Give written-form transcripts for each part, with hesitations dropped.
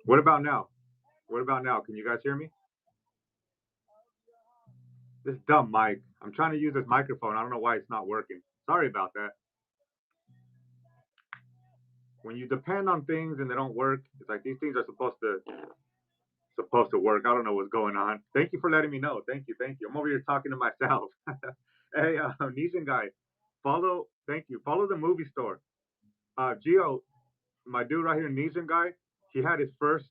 What about now? What about now? Can you guys hear me? This dumb mic. I'm trying to use this microphone. I don't know why it's not working. Sorry about that. When you depend on things and they don't work, it's like these things are supposed to work. I don't know what's going on. Thank you for letting me know. Thank you, thank you. I'm over here talking to myself. Hey, Nishan guy, follow. Thank you. Follow the movie store. Gio, my dude right here, Nishan guy, he had his first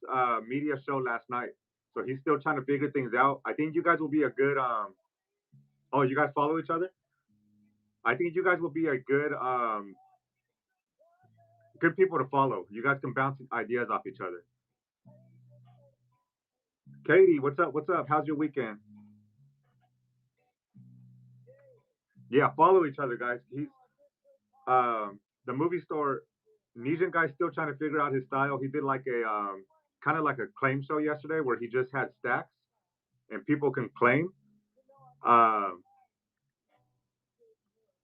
media show last night, so he's still trying to figure things out. I think you guys will be a good. Oh, you guys follow each other? I think you guys will be a good people to follow. You guys can bounce ideas off each other. Katie, what's up? What's up? How's your weekend? Yeah, follow each other, guys. He's the movie store. Nesian guy's still trying to figure out his style. He did like a kind of like a claim show yesterday where he just had stacks and people can claim. Um,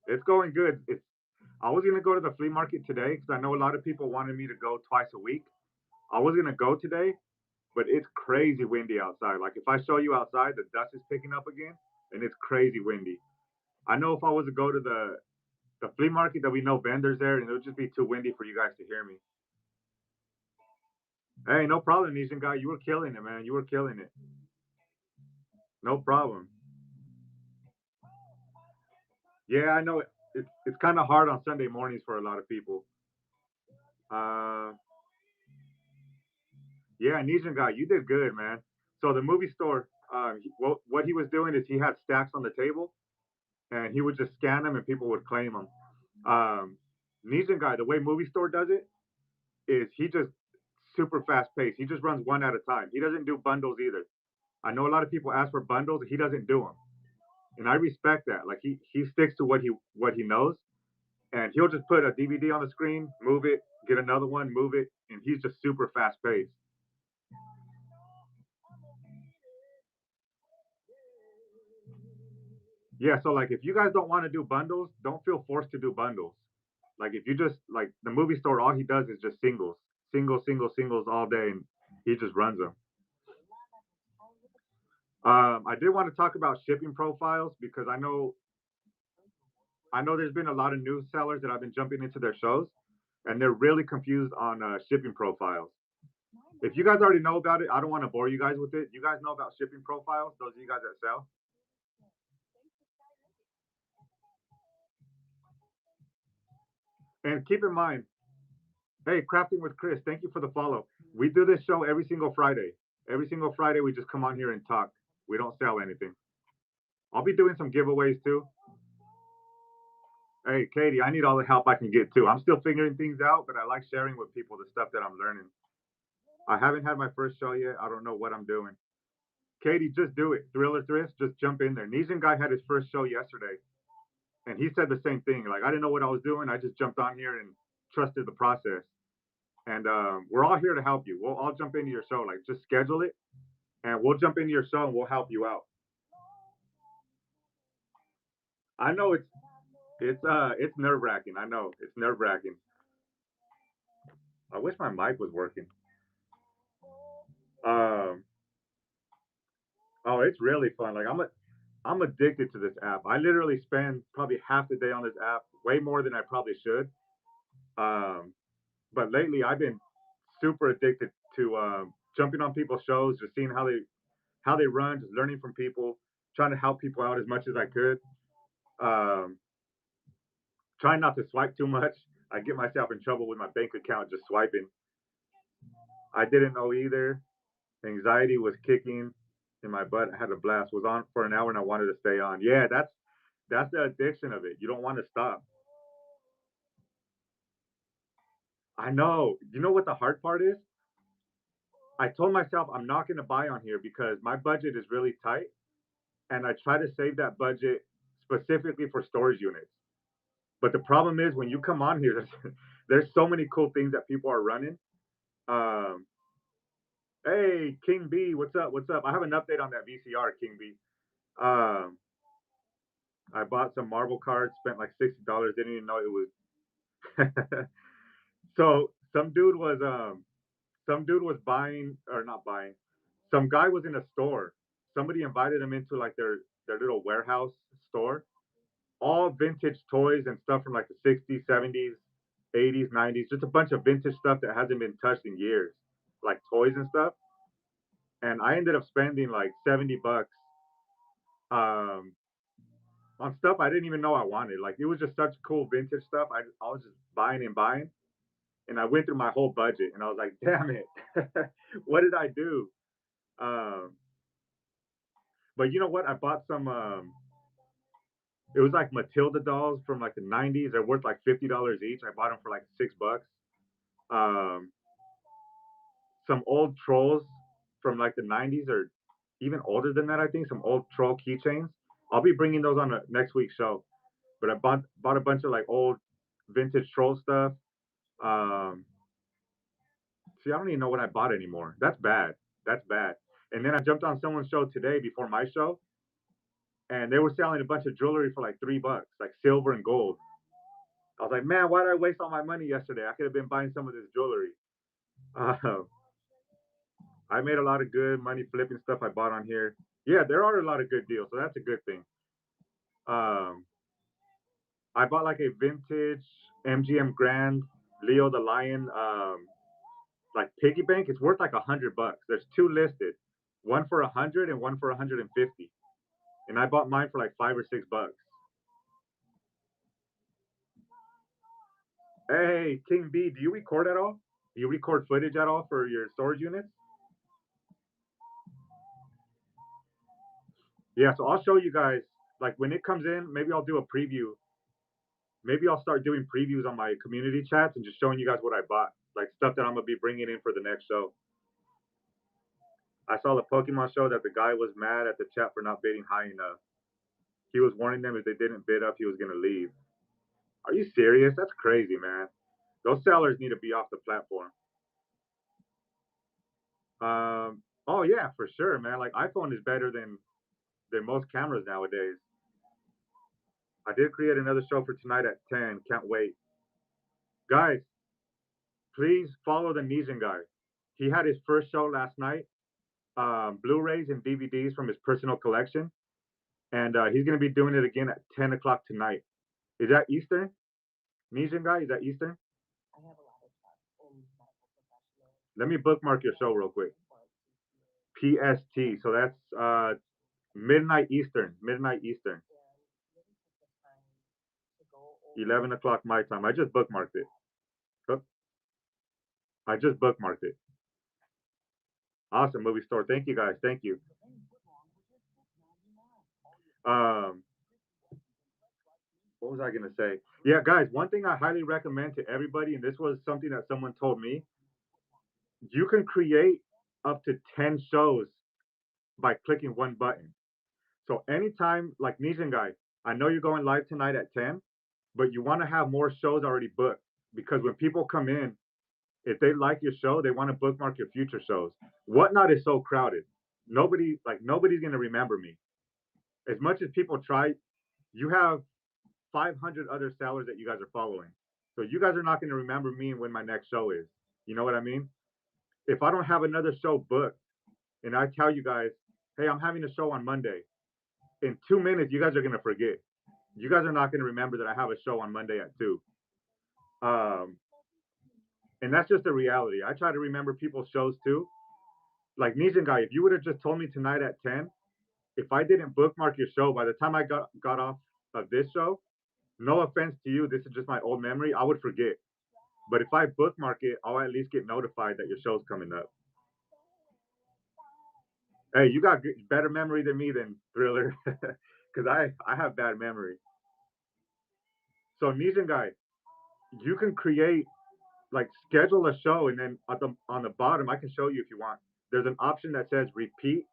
it's going good. It's I was gonna go to the flea market today because I know a lot of people wanted me to go twice a week. I was gonna go today, but it's crazy windy outside. Like if I show you outside, the dust is picking up again, and it's crazy windy. I know if I was to go to the flea market, there'll be no vendors there, and it'll just be too windy for you guys to hear me. Hey, no problem, Asian guy. You were killing it, man. You were killing it. No problem. Yeah, I know it's kind of hard on Sunday mornings for a lot of people. Uh, yeah, Asian guy, you did good, man. So the movie store, what he was doing is he had stacks on the table, and he would just scan them, and people would claim them. Nesian guy, the way movie store does it is he just super fast paced. He just runs one at a time. He doesn't do bundles either. I know a lot of people ask for bundles. He doesn't do them, and I respect that. Like he sticks to what he knows, and he'll just put a DVD on the screen, move it, get another one, move it, and he's just super fast paced. Yeah, so like if you guys don't want to do bundles, don't feel forced to do bundles. Like if you just like the movie store, all he does is just singles all day, and he just runs them. I did want to talk about shipping profiles because I know there's been a lot of new sellers that I've been jumping into their shows, and they're really confused on shipping profiles. If you guys already know about it, I don't want to bore you guys with it. You guys know about shipping profiles? Those of you guys that sell. And keep in mind, hey, Crafting with Chris, thank you for the follow. We do this show every single Friday. Every single Friday, we just come on here and talk. We don't sell anything. I'll be doing some giveaways too. Hey, Katie, I need all the help I can get too. I'm still figuring things out, but I like sharing with people the stuff that I'm learning. I haven't had my first show yet. I don't know what I'm doing. Katie, just do it. Thriller Thrifts, just jump in there. Nesian guy had his first show yesterday, and he said the same thing. Like I didn't know what I was doing. I just jumped on here and trusted the process. And we're all here to help you. We'll all jump into your show. Like just schedule it, and we'll jump into your show and we'll help you out. I know it's nerve wracking. I know it's nerve wracking. I wish my mic was working. Um, oh, it's really fun. Like I'm addicted to this app. I literally spend probably half the day on this app, way more than I probably should. Um, but lately I've been super addicted to jumping on people's shows, just seeing how they run, just learning from people, trying to help people out as much as I could. Um, trying not to swipe too much. I get myself in trouble with my bank account just swiping. I didn't know either. Anxiety was kicking in my butt. I had a blast. Was on for an hour and I wanted to stay on. Yeah, that's the addiction of it. You don't want to stop. I know. You know what the hard part is? I told myself I'm not going to buy on here because my budget is really tight, and I try to save that budget specifically for storage units. But the problem is when you come on here, there's so many cool things that people are running. Um, hey, King B, what's up? What's up? I have an update on that VCR, King B. Um, I bought some marble cards, spent like $60. Didn't even know it was. So some dude was some dude was buying or not buying. Some guy was in a store. Somebody invited him into like their little warehouse store, all vintage toys and stuff from like the 60s, 70s, 80s, 90s, just a bunch of vintage stuff that hasn't been touched in years, like toys and stuff. And I ended up spending like 70 bucks um, on stuff I didn't even know I wanted. Like it was just such cool vintage stuff. I was just buying and buying. And I went through my whole budget and I was like, damn it, what did I do? Um, but you know what? I bought some. It was like Matilda dolls from like the '90s. They're worth like $50 each. I bought them for like $6. Um, some old trolls from like the '90s or even older than that. I think some old troll keychains. I'll be bringing those on the next week's show. But I bought a bunch of like old vintage troll stuff. Um, see, I don't even know what I bought anymore. That's bad. That's bad. And then I jumped on someone's show today before my show, and they were selling a bunch of jewelry for like $3, like silver and gold. I was like, man, why did I waste all my money yesterday? I could have been buying some of this jewelry. Uh, I made a lot of good money flipping stuff I bought on here. Yeah, there are a lot of good deals, so that's a good thing. Um, I bought like a vintage MGM Grand Leo the Lion, like piggy bank. It's worth like $100. There's two listed, one for 100 and one for 150. And I bought mine for like $5 or $6. Hey, King B, do you record at all? Do you record footage at all for your storage units? Yeah, so I'll show you guys. Like when it comes in, maybe I'll do a preview. Maybe I'll start doing previews on my community chats and just showing you guys what I bought, like stuff that I'm gonna be bringing in for the next show. I saw the Pokemon show that the guy was mad at the chat for not bidding high enough. He was warning them if they didn't bid up, he was gonna leave. Are you serious? That's crazy, man. Those sellers need to be off the platform. Oh yeah, for sure, man. Like iPhone is better than most cameras nowadays. I did create another show for tonight at 10. Can't wait. Guys, please follow the Nesian guy. He had his first show last night, Blu-rays and DVDs from his personal collection, and he's going to be doing it again at 10 o'clock tonight. Is that Eastern? Nesian guy, is that Eastern? Let me bookmark your show real quick. PST, so that's midnight Eastern. Midnight Eastern. 11 o'clock my time. I just bookmarked it. Oh, I just bookmarked it. Awesome movie store. Thank you guys. Thank you. Um, what was I gonna say? Yeah, guys. One thing I highly recommend to everybody, and this was something that someone told me, you can create up to 10 shows by clicking one button. So anytime, like Nesian guy, I know you're going live tonight at 10, but you want to have more shows already booked because when people come in, if they like your show, they want to bookmark your future shows. Whatnot is so crowded. Nobody's gonna remember me. As much as people try, you have 500 other sellers that you guys are following. So you guys are not gonna remember me and when my next show is. You know what I mean? If I don't have another show booked and I tell you guys, hey, I'm having a show on Monday, in 2 minutes you guys are gonna forget. You guys are not gonna remember that I have a show on Monday at 2. Um, and that's just the reality. I try to remember people's shows too. Like Nesian guy, if you would have just told me tonight at 10, if I didn't bookmark your show, by the time I got off of this show, no offense to you, this is just my old memory, I would forget. But if I bookmark it, I'll at least get notified that your show's coming up. Hey, you got better memory than me, then Thriller, because I have bad memory. So Nesian guy, you can create like schedule a show, and then on the bottom, I can show you if you want. There's an option that says repeat,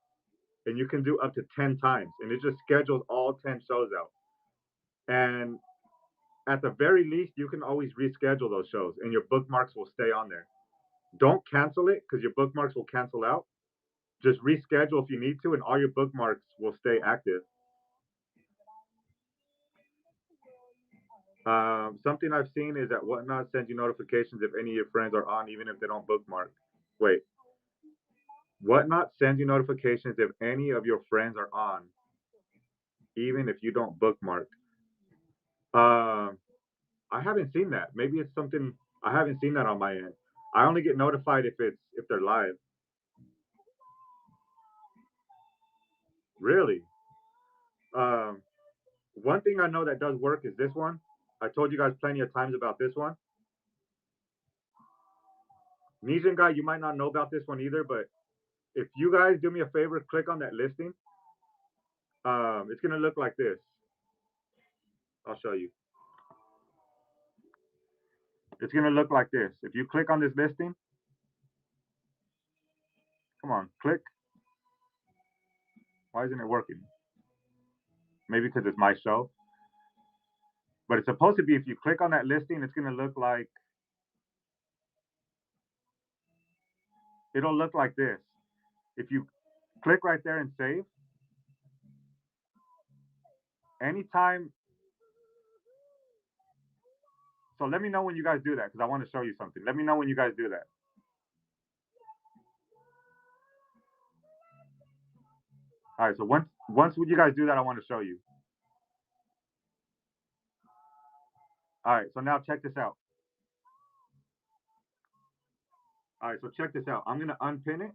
and you can do up to 10 times, and it just schedules all 10 shows out. And at the very least, you can always reschedule those shows, and your bookmarks will stay on there. Don't cancel it because your bookmarks will cancel out. Just reschedule if you need to, and all your bookmarks will stay active. Something I've seen is that Whatnot sends you notifications if any of your friends are on, even if they don't bookmark. Wait, Whatnot sends you notifications if any of your friends are on, even if you don't bookmark. Um, I haven't seen that. Maybe it's something I haven't seen that on my end. I only get notified if they're live. Really? Um, One thing I know that does work is this one. I told you guys plenty of times about this one. Nesian guy, you might not know about this one either, but if you guys do me a favor, click on that listing. It's gonna look like this. I'll show you. It's gonna look like this. If you click on this listing, come on, click. Why isn't it working? Maybe because it's my show. But it's supposed to be if you click on that listing, it's gonna look like it'll look like this. If you click right there and save, anytime. So let me know when you guys do that because I want to show you something. Let me know when you guys do that. All right. So once you guys do that, I want to show you. All right. So now check this out. All right. So check this out. I'm gonna unpin it.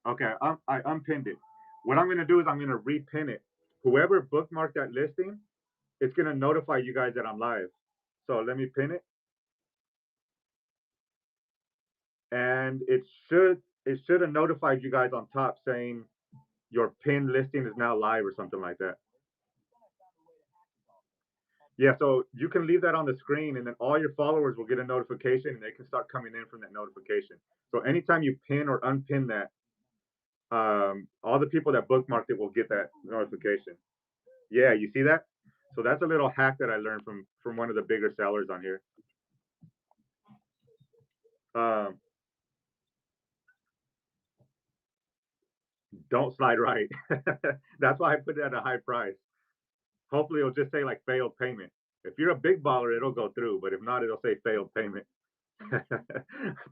Okay. I unpinned it. What I'm gonna do is I'm gonna repin it. Whoever bookmarked that listing, it's gonna notify you guys that I'm live. So let me pin it, and it should have notified you guys on top saying your pinned listing is now live or something like that. Yeah, so you can leave that on the screen, and then all your followers will get a notification, and they can start coming in from that notification. So anytime you pin or unpin that, all the people that bookmarked it will get that notification. Yeah, you see that? So that's a little hack that I learned from one of the bigger sellers on here. Um, don't slide right. That's why I put it at a high price. Hopefully, it'll just say like failed payment. If you're a big baller, it'll go through, but if not, it'll say failed payment.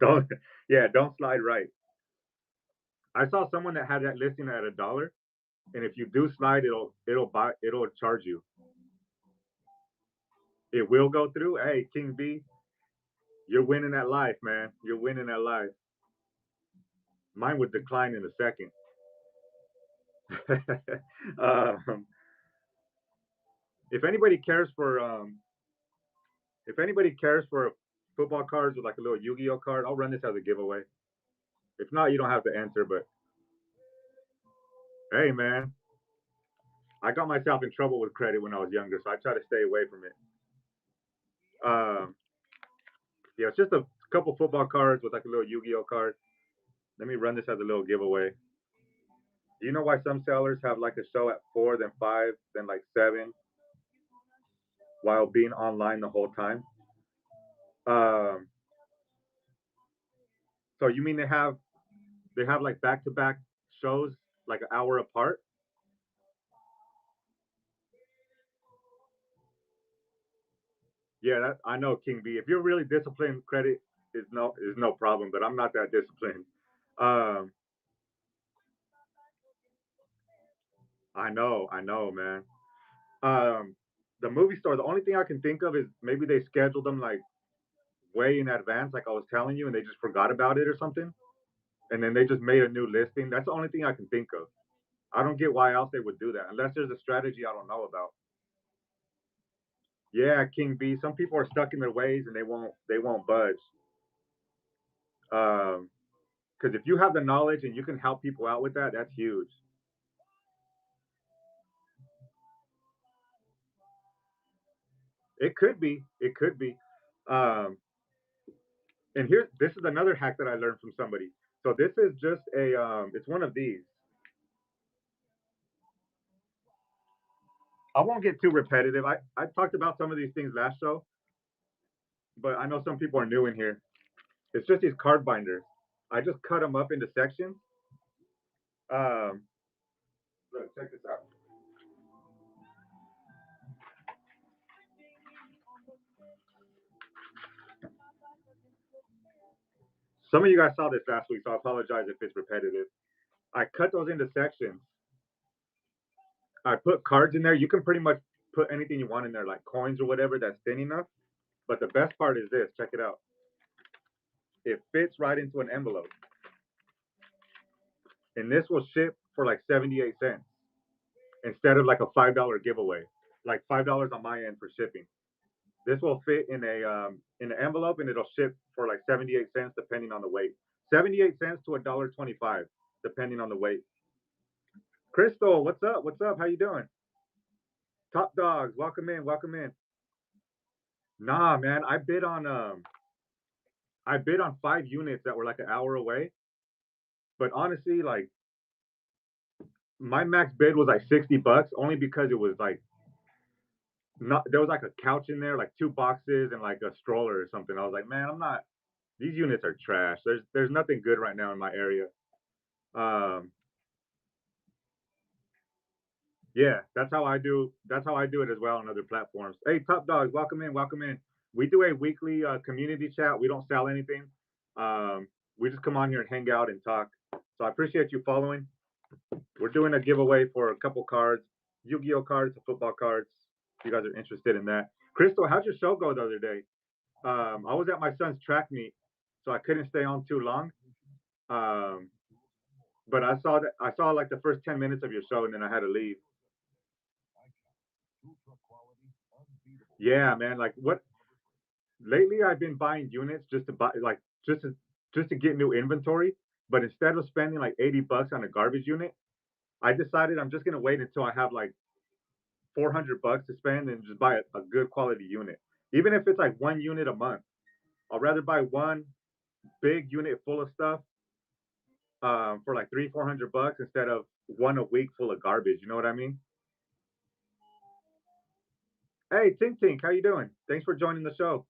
don't, yeah, don't slide right. I saw someone that had that listing at $1, and if you do slide, it'll charge you. It will go through. Hey, King B, you're winning that life, man. You're winning that life. Mine would decline in a second. um, if anybody cares for if anybody cares for football cards with like a little Yu-Gi-Oh card, I'll run this as a giveaway. If not, you don't have to answer. But hey, man, I got myself in trouble with credit when I was younger, so I try to stay away from it. Um, yeah, it's just a couple football cards with like a little Yu-Gi-Oh card. Let me run this as a little giveaway. Do you know why some sellers have like a show at 4, then 5, then like 7, while being online the whole time? Um, so you mean they have like back-to-back shows like an hour apart? Yeah, that I know, King B. If you're really disciplined, credit is no problem. But I'm not that disciplined. Um, I know, man. Um, the movie store. The only thing I can think of is maybe they scheduled them like way in advance, like I was telling you, and they just forgot about it or something, and then they just made a new listing. That's the only thing I can think of. I don't get why else they would do that, unless there's a strategy I don't know about. Yeah, King B. Some people are stuck in their ways and they won't budge. Because if you have the knowledge and you can help people out with that, that's huge. It could be. It could be. Um, and here, this is another hack that I learned from somebody. So this is just it's one of these. I won't get too repetitive. I talked about some of these things last show, but I know some people are new in here. It's just these card binders. I just cut them up into sections. Um, Look, check this out. Some of you guys saw this last week, so I apologize if it's repetitive. I cut those into sections. I put cards in there. You can pretty much put anything you want in there, like coins or whatever that's thin enough. But the best part is this. Check it out. It fits right into an envelope. And this will ship for like 78 cents instead of like a $5 giveaway. Like $5 on my end for shipping. This will fit in an envelope and it'll ship for like 78 cents depending on the weight. 78 cents to $1.25 depending on the weight. Crystal, what's up? What's up? How you doing? Top dogs, welcome in, welcome in. Nah, man, I bid on 5 units that were like an hour away. But honestly, like my max bid was like $60 only because it was like not there was like a couch in there, like 2 boxes and like a stroller or something. I was like, man, I'm not these units are trash. There's nothing good right now in my area. Um yeah, that's how I do it as well on other platforms. Hey, top dogs, welcome in, welcome in. We do a weekly community chat. We don't sell anything. Um, we just come on here and hang out and talk. So I appreciate you following. We're doing a giveaway for a couple cards, Yu-Gi-Oh cards, football cards. If you guys are interested in that. Crystal, how'd your show go the other day? I was at my son's track meet, so I couldn't stay on too long. Um, but I saw like the first 10 minutes of your show, and then I had to leave. Yeah, man. Like what? Lately, I've been buying units just to buy, like just to get new inventory. But instead of spending like $80 on a garbage unit, I decided I'm just gonna wait until I have like $400 to spend and just buy a good quality unit. Even if it's like 1 unit a month, I'd rather buy one big unit full of stuff for like 300-400 bucks instead of one a week full of garbage. You know what I mean? Hey, Tink Tink, how you doing? Thanks for joining the show.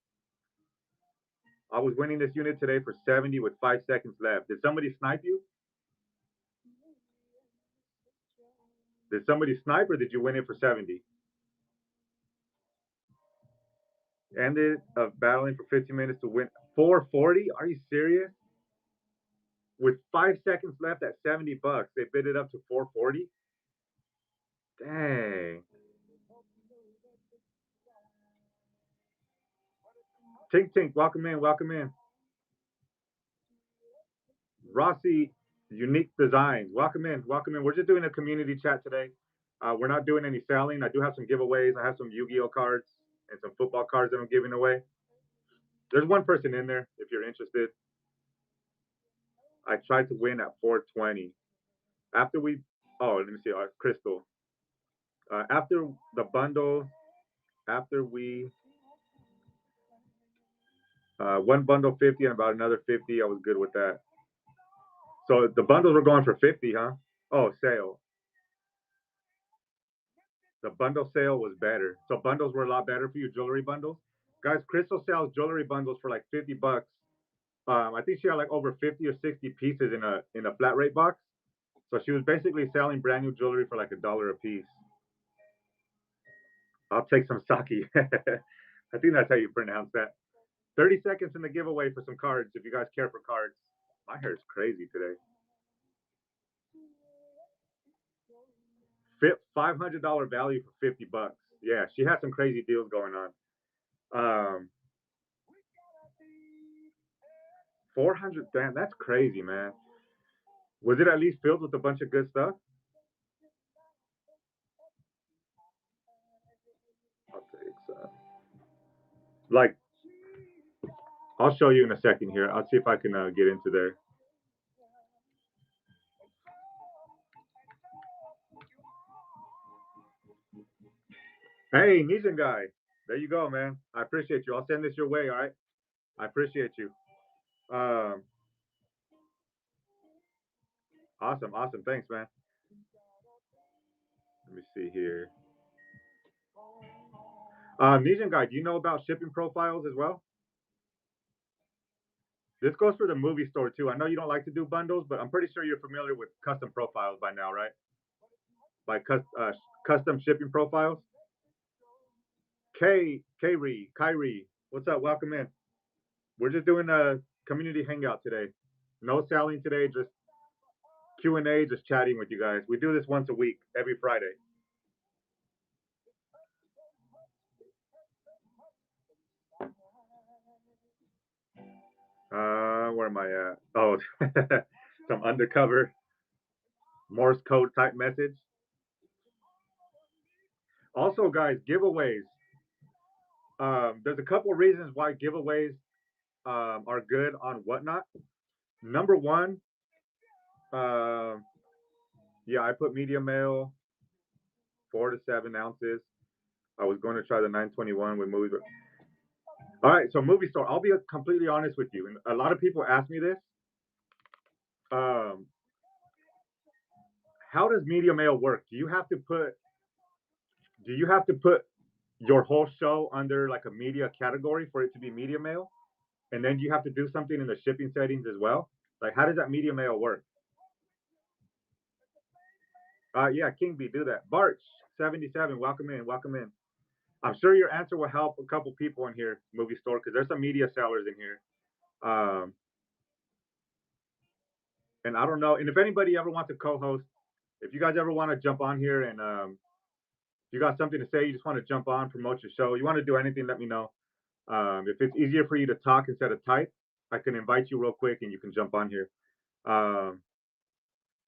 I was winning this unit today for 70 with 5 seconds left. Did somebody snipe you? Did somebody snipe or did you win it for 70? Ended up battling for 15 minutes to win 440. Are you serious? With 5 seconds left at $70, they bid it up to 440. Dang. Tink Tink, welcome in, welcome in. Rossi, Unique Designs, welcome in, welcome in. We're just doing a community chat today. We're not doing any selling. I do have some giveaways. I have some Yu-Gi-Oh cards and some football cards that I'm giving away. There's one person in there if you're interested. I tried to win at 420. After we, oh, let me see, Crystal. After the bundle, after we, one bundle 50 and about another 50, I was good with that. So the bundles were going for 50, huh? Oh, sale. The bundle sale was better. So bundles were a lot better for you, jewelry bundles. Guys, Crystal sells jewelry bundles for like 50 bucks. I think she had like over 50 or 60 pieces in a flat rate box. So she was basically selling brand new jewelry for like $1 a piece. I'll take some sake. I think that's how you pronounce that. 30 seconds in the giveaway for some cards if you guys care for cards. My hair's crazy today. $500 value for 50 bucks. Yeah, she had some crazy deals going on. 400, damn, that's crazy, man. Was it at least filled with a bunch of good stuff? I'll take some. Like, I'll show you in a second here. I'll see if I can get into there. Hey, Nishan guy. There you go, man. I appreciate you. I'll send this your way, all right? I appreciate you. Um, awesome, awesome. Thanks, man. Let me see here. Nishan guy, do you know about shipping profiles as well? This goes for the movie store too. I know you don't like to do bundles, but I'm pretty sure you're familiar with custom profiles by now, right? Like custom shipping profiles. Kyrie, what's up? Welcome in. We're just doing a community hangout today. No selling today, just Q&A, just chatting with you guys. We do this once a week, every Friday. Where am I at? Oh, some undercover Morse code type message. Also, guys, giveaways. There's a couple reasons why giveaways are good on Whatnot. Number one, uh, yeah, I put medium male, 4 to 7 ounces. I was going to try the 921 with movies. All right, so movie store. I'll be completely honest with you, and a lot of people ask me this. Um, how does media mail work? Do you have to put your whole show under like a media category for it to be media mail? And then you have to do something in the shipping settings as well? Like, how does that media mail work? Yeah, King B, do that. Barch, 77, welcome in, welcome in. I'm sure your answer will help a couple people in here, movie store, because there's some media sellers in here. And I don't know. And if anybody ever wants to co-host, if you guys ever want to jump on here and you got something to say, you just want to jump on, promote your show, you want to do anything, let me know. If it's easier for you to talk instead of type, I can invite you real quick and you can jump on here.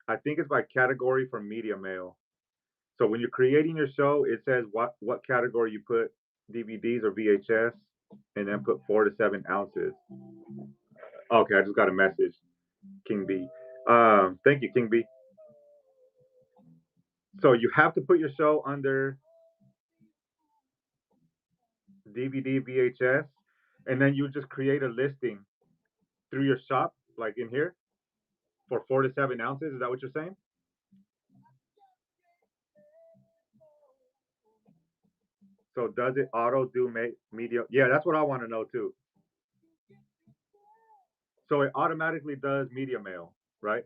I think it's by category for media mail. So when you're creating your show, it says what category you put DVDs or VHS, and then put 4 to 7 ounces. Okay, I just got a message, King B. Thank you, King B. So you have to put your show under DVD, VHS, and then you just create a listing through your shop, like in here, for 4 to 7 ounces. Is that what you're saying? So does it auto do media? Yeah, that's what I want to know too. So it automatically does media mail, right?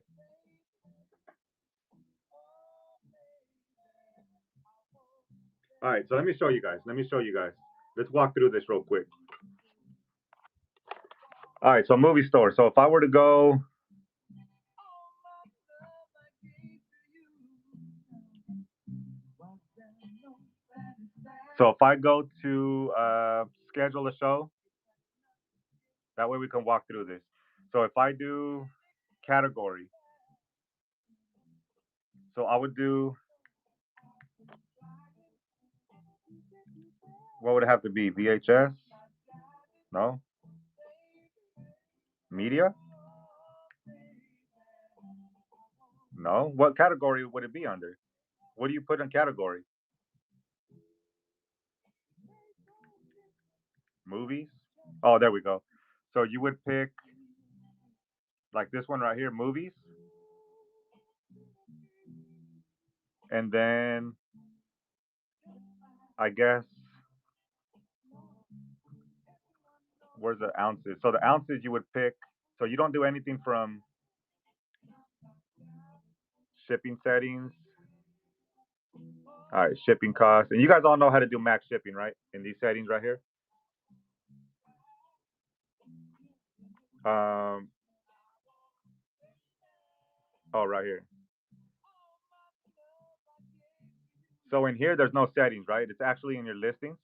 All right, so let me show you guys. Let's walk through this real quick. All right, so movie store. So if I were to go, so if I go to schedule a show, that way we can walk through this. So if I do category, so I would do, what would it have to be? VHS? No? Media? No? What category would it be under? What do you put in category? Movies? Oh, there we go. So you would pick like this one right here, movies. And then I guess, where's the ounces? So the ounces you would pick. So you don't do anything from shipping settings. All right, shipping costs. And you guys all know how to do max shipping, right? In these settings right here. Oh, right here. So in here, there's no settings, right? It's actually in your listings.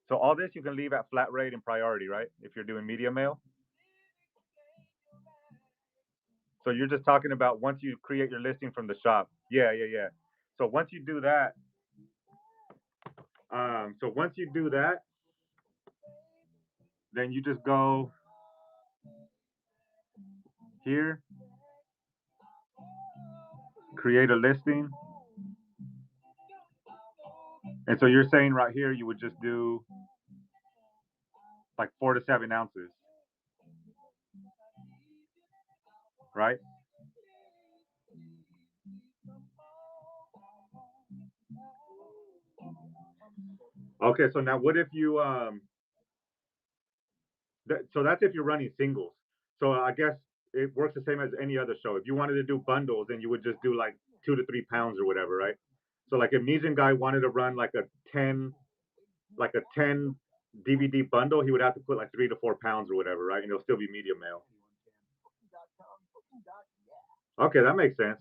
So all this you can leave at flat rate and priority, right? If you're doing media mail. So you're just talking about once you create your listing from the shop. Yeah. So once you do that, then you just go here, create a listing. And so you're saying right here, you would just do like 4 to 7 ounces, right? Okay, so now what if you so that's if you're running singles. So I guess it works the same as any other show. If you wanted to do bundles, then you would just do like 2 to 3 pounds or whatever, right? So like if Nesian guy wanted to run like a 10 DVD bundle, he would have to put like 3 to 4 pounds or whatever, right? And it'll still be medium mail. Okay, that makes sense.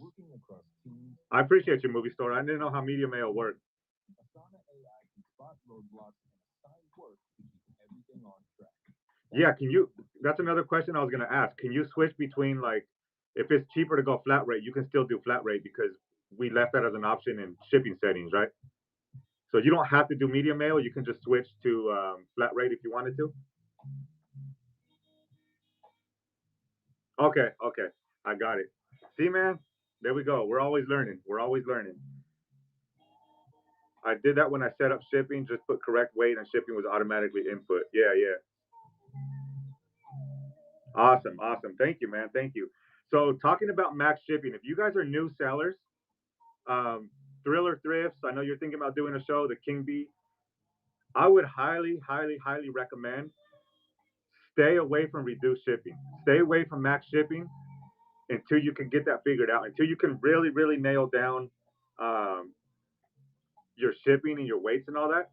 I appreciate your movie store. I didn't know how medium mail worked. Yeah, can you? That's another question I was gonna ask. Can you switch between like, if it's cheaper to go flat rate, you can still do flat rate because we left that as an option in shipping settings, right? So you don't have to do medium mail. You can just switch to flat rate if you wanted to. Okay, okay, I got it. See, man, there we go. We're always learning. We're always learning. I did that when I set up shipping. Just put correct weight, and shipping was automatically input. Yeah, yeah. Awesome, awesome. Thank you, man. Thank you. So, talking about max shipping, if you guys are new sellers, um, Thriller Thrifts, I know you're thinking about doing a show, the King Bee. I would highly, highly, highly recommend stay away from reduced shipping. Stay away from max shipping until you can get that figured out, until you can really, really nail down um, your shipping and your weights and all that.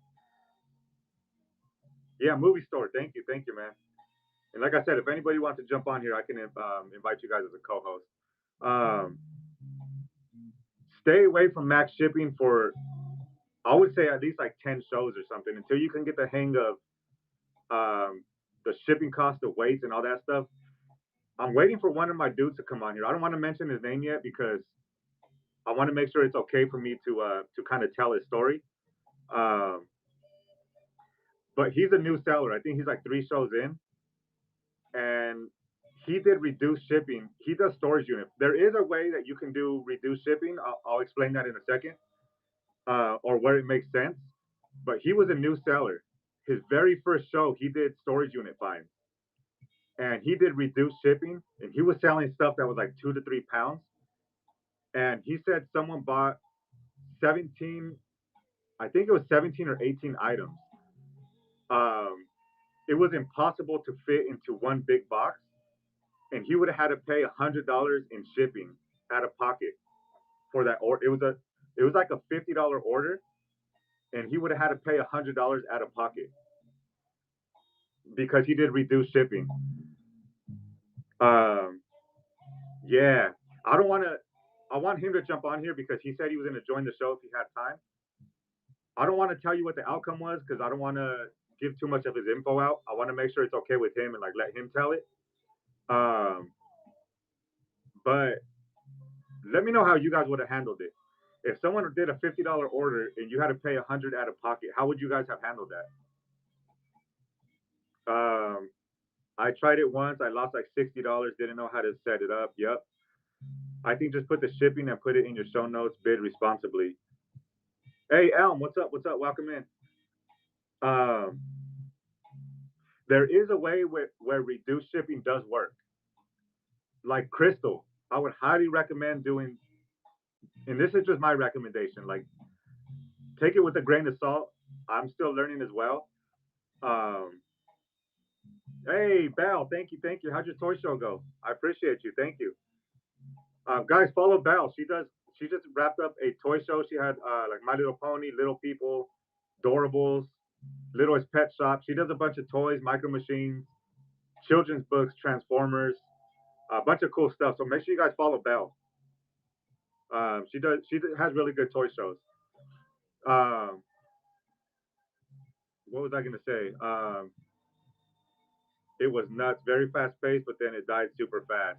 Yeah, movie store. Thank you, man. And like I said, if anybody wants to jump on here, I can invite you guys as a co-host. Um, Stay away from max shipping for, I would say, at least like 10 shows or something until you can get the hang of the shipping cost, the weights, and all that stuff. I'm waiting for one of my dudes to come on here. I don't want to mention his name yet because I want to make sure it's okay for me to kind of tell his story. Um, but he's a new seller. I think he's like 3 shows in, and he did reduced shipping. He does storage unit. There is a way that you can do reduced shipping. I'll explain that in a second, or where it makes sense. But he was a new seller. His very first show, he did storage unit finds, and he did reduced shipping, and he was selling stuff that was like 2 to 3 pounds. And he said someone bought 17, I think it was 17 or 18 items. Um, it was impossible to fit into one big box, and he would have had to pay $100 in shipping out of pocket for that order. It was like a $50 order, and he would have had to pay $100 out of pocket because he did reduce shipping. Um, yeah, I don't want to. I want him to jump on here because he said he was going to join the show if he had time. I don't want to tell you what the outcome was because I don't want to give too much of his info out. I want to make sure it's okay with him and like let him tell it. Um, but let me know how you guys would have handled it. If someone did a $50 order and you had to pay 100 out of pocket, how would you guys have handled that? I tried it once. I lost like $60. Didn't know how to set it up. Yep. I think just put the shipping and put it in your show notes. Bid responsibly. Hey Elm, what's up? What's up? Welcome in. Um, there is a way where reduced shipping does work. Like Crystal, I would highly recommend doing, and this is just my recommendation. Like, take it with a grain of salt. I'm still learning as well. Um, hey, Belle, thank you, thank you. How'd your toy show go? I appreciate you. Thank you. Guys, follow Belle. She just wrapped up a toy show. She had like My Little Pony, Little People, Doorables, Littlest Pet Shop. She does a bunch of toys, micro machines, children's books, Transformers, a bunch of cool stuff. So make sure you guys follow Belle. She has really good toy shows. Um, what was I gonna say? It was nuts, very fast paced, but then it died super fast.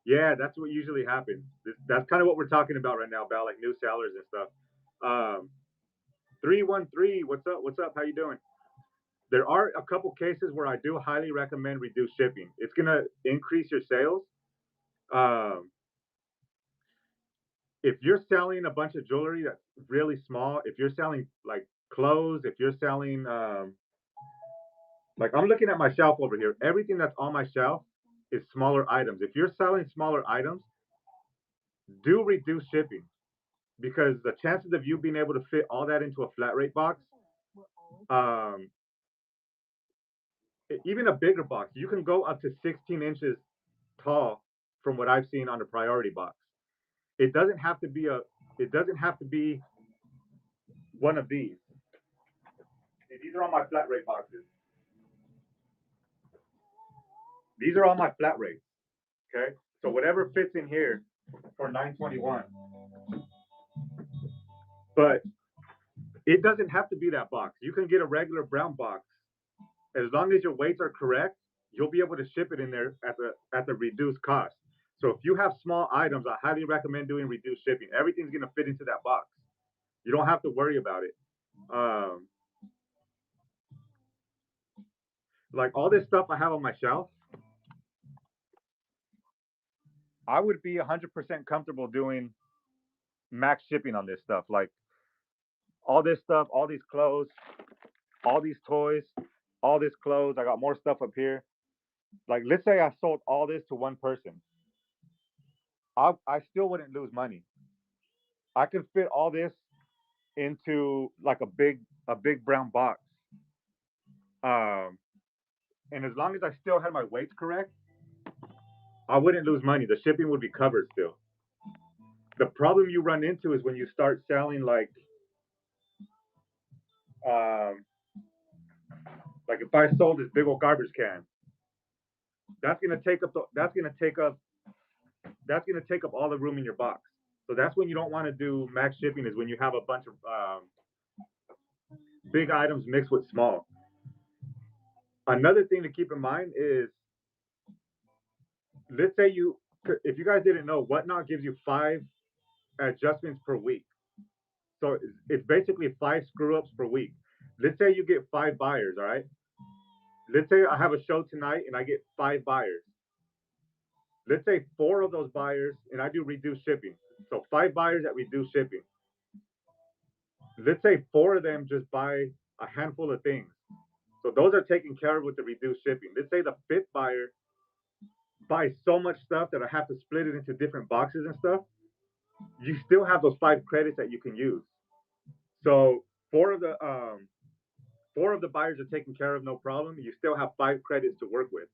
Yeah, that's what usually happens. That's kind of what we're talking about right now about like new sellers and stuff. Um, 313, what's up? What's up? How you doing? There are a couple cases where I do highly recommend reduced shipping. It's gonna increase your sales. Um, if you're selling a bunch of jewelry that's really small, if you're selling like clothes, if you're selling like I'm looking at my shelf over here, everything that's on my shelf is smaller items. If you're selling smaller items, do reduce shipping because the chances of you being able to fit all that into a flat rate box, um, even a bigger box, you can go up to 16 inches tall from what I've seen on the priority box. It doesn't have to be one of these. And these are all my flat rate boxes. These are all my flat rates. Okay, so whatever fits in here for 921. But it doesn't have to be that box. You can get a regular brown box. As long as your weights are correct, you'll be able to ship it in there at the reduced cost. So if you have small items, I highly recommend doing reduced shipping. Everything's gonna fit into that box. You don't have to worry about it. Like all this stuff I have on my shelf, I would be 100% comfortable doing max shipping on this stuff. Like all this stuff, all these clothes, all these toys, all this clothes. I got more stuff up here. Like, let's say I sold all this to one person. I still wouldn't lose money. I could fit all this into like a big brown box. Um, and as long as I still had my weights correct, I wouldn't lose money. The shipping would be covered still. The problem you run into is when you start selling um, like if I sold this big old garbage can, that's gonna take up all the room in your box. So that's when you don't want to do max shipping, is when you have a bunch of big items mixed with small. Another thing to keep in mind is, let's say if you guys didn't know, Whatnot gives you 5 adjustments per week. So it's basically 5 screw ups per week. Let's say you get 5 buyers, all right? Let's say I have a show tonight and I get 5 buyers. Let's say 4 of those buyers, and I do reduced shipping. So 5 buyers at reduced shipping. Let's say 4 of them just buy a handful of things. So those are taken care of with the reduced shipping. Let's say the 5th buyer buys so much stuff that I have to split it into different boxes and stuff. You still have those 5 credits that you can use. So four of the um, 4 of the buyers are taken care of, no problem. You still have 5 credits to work with.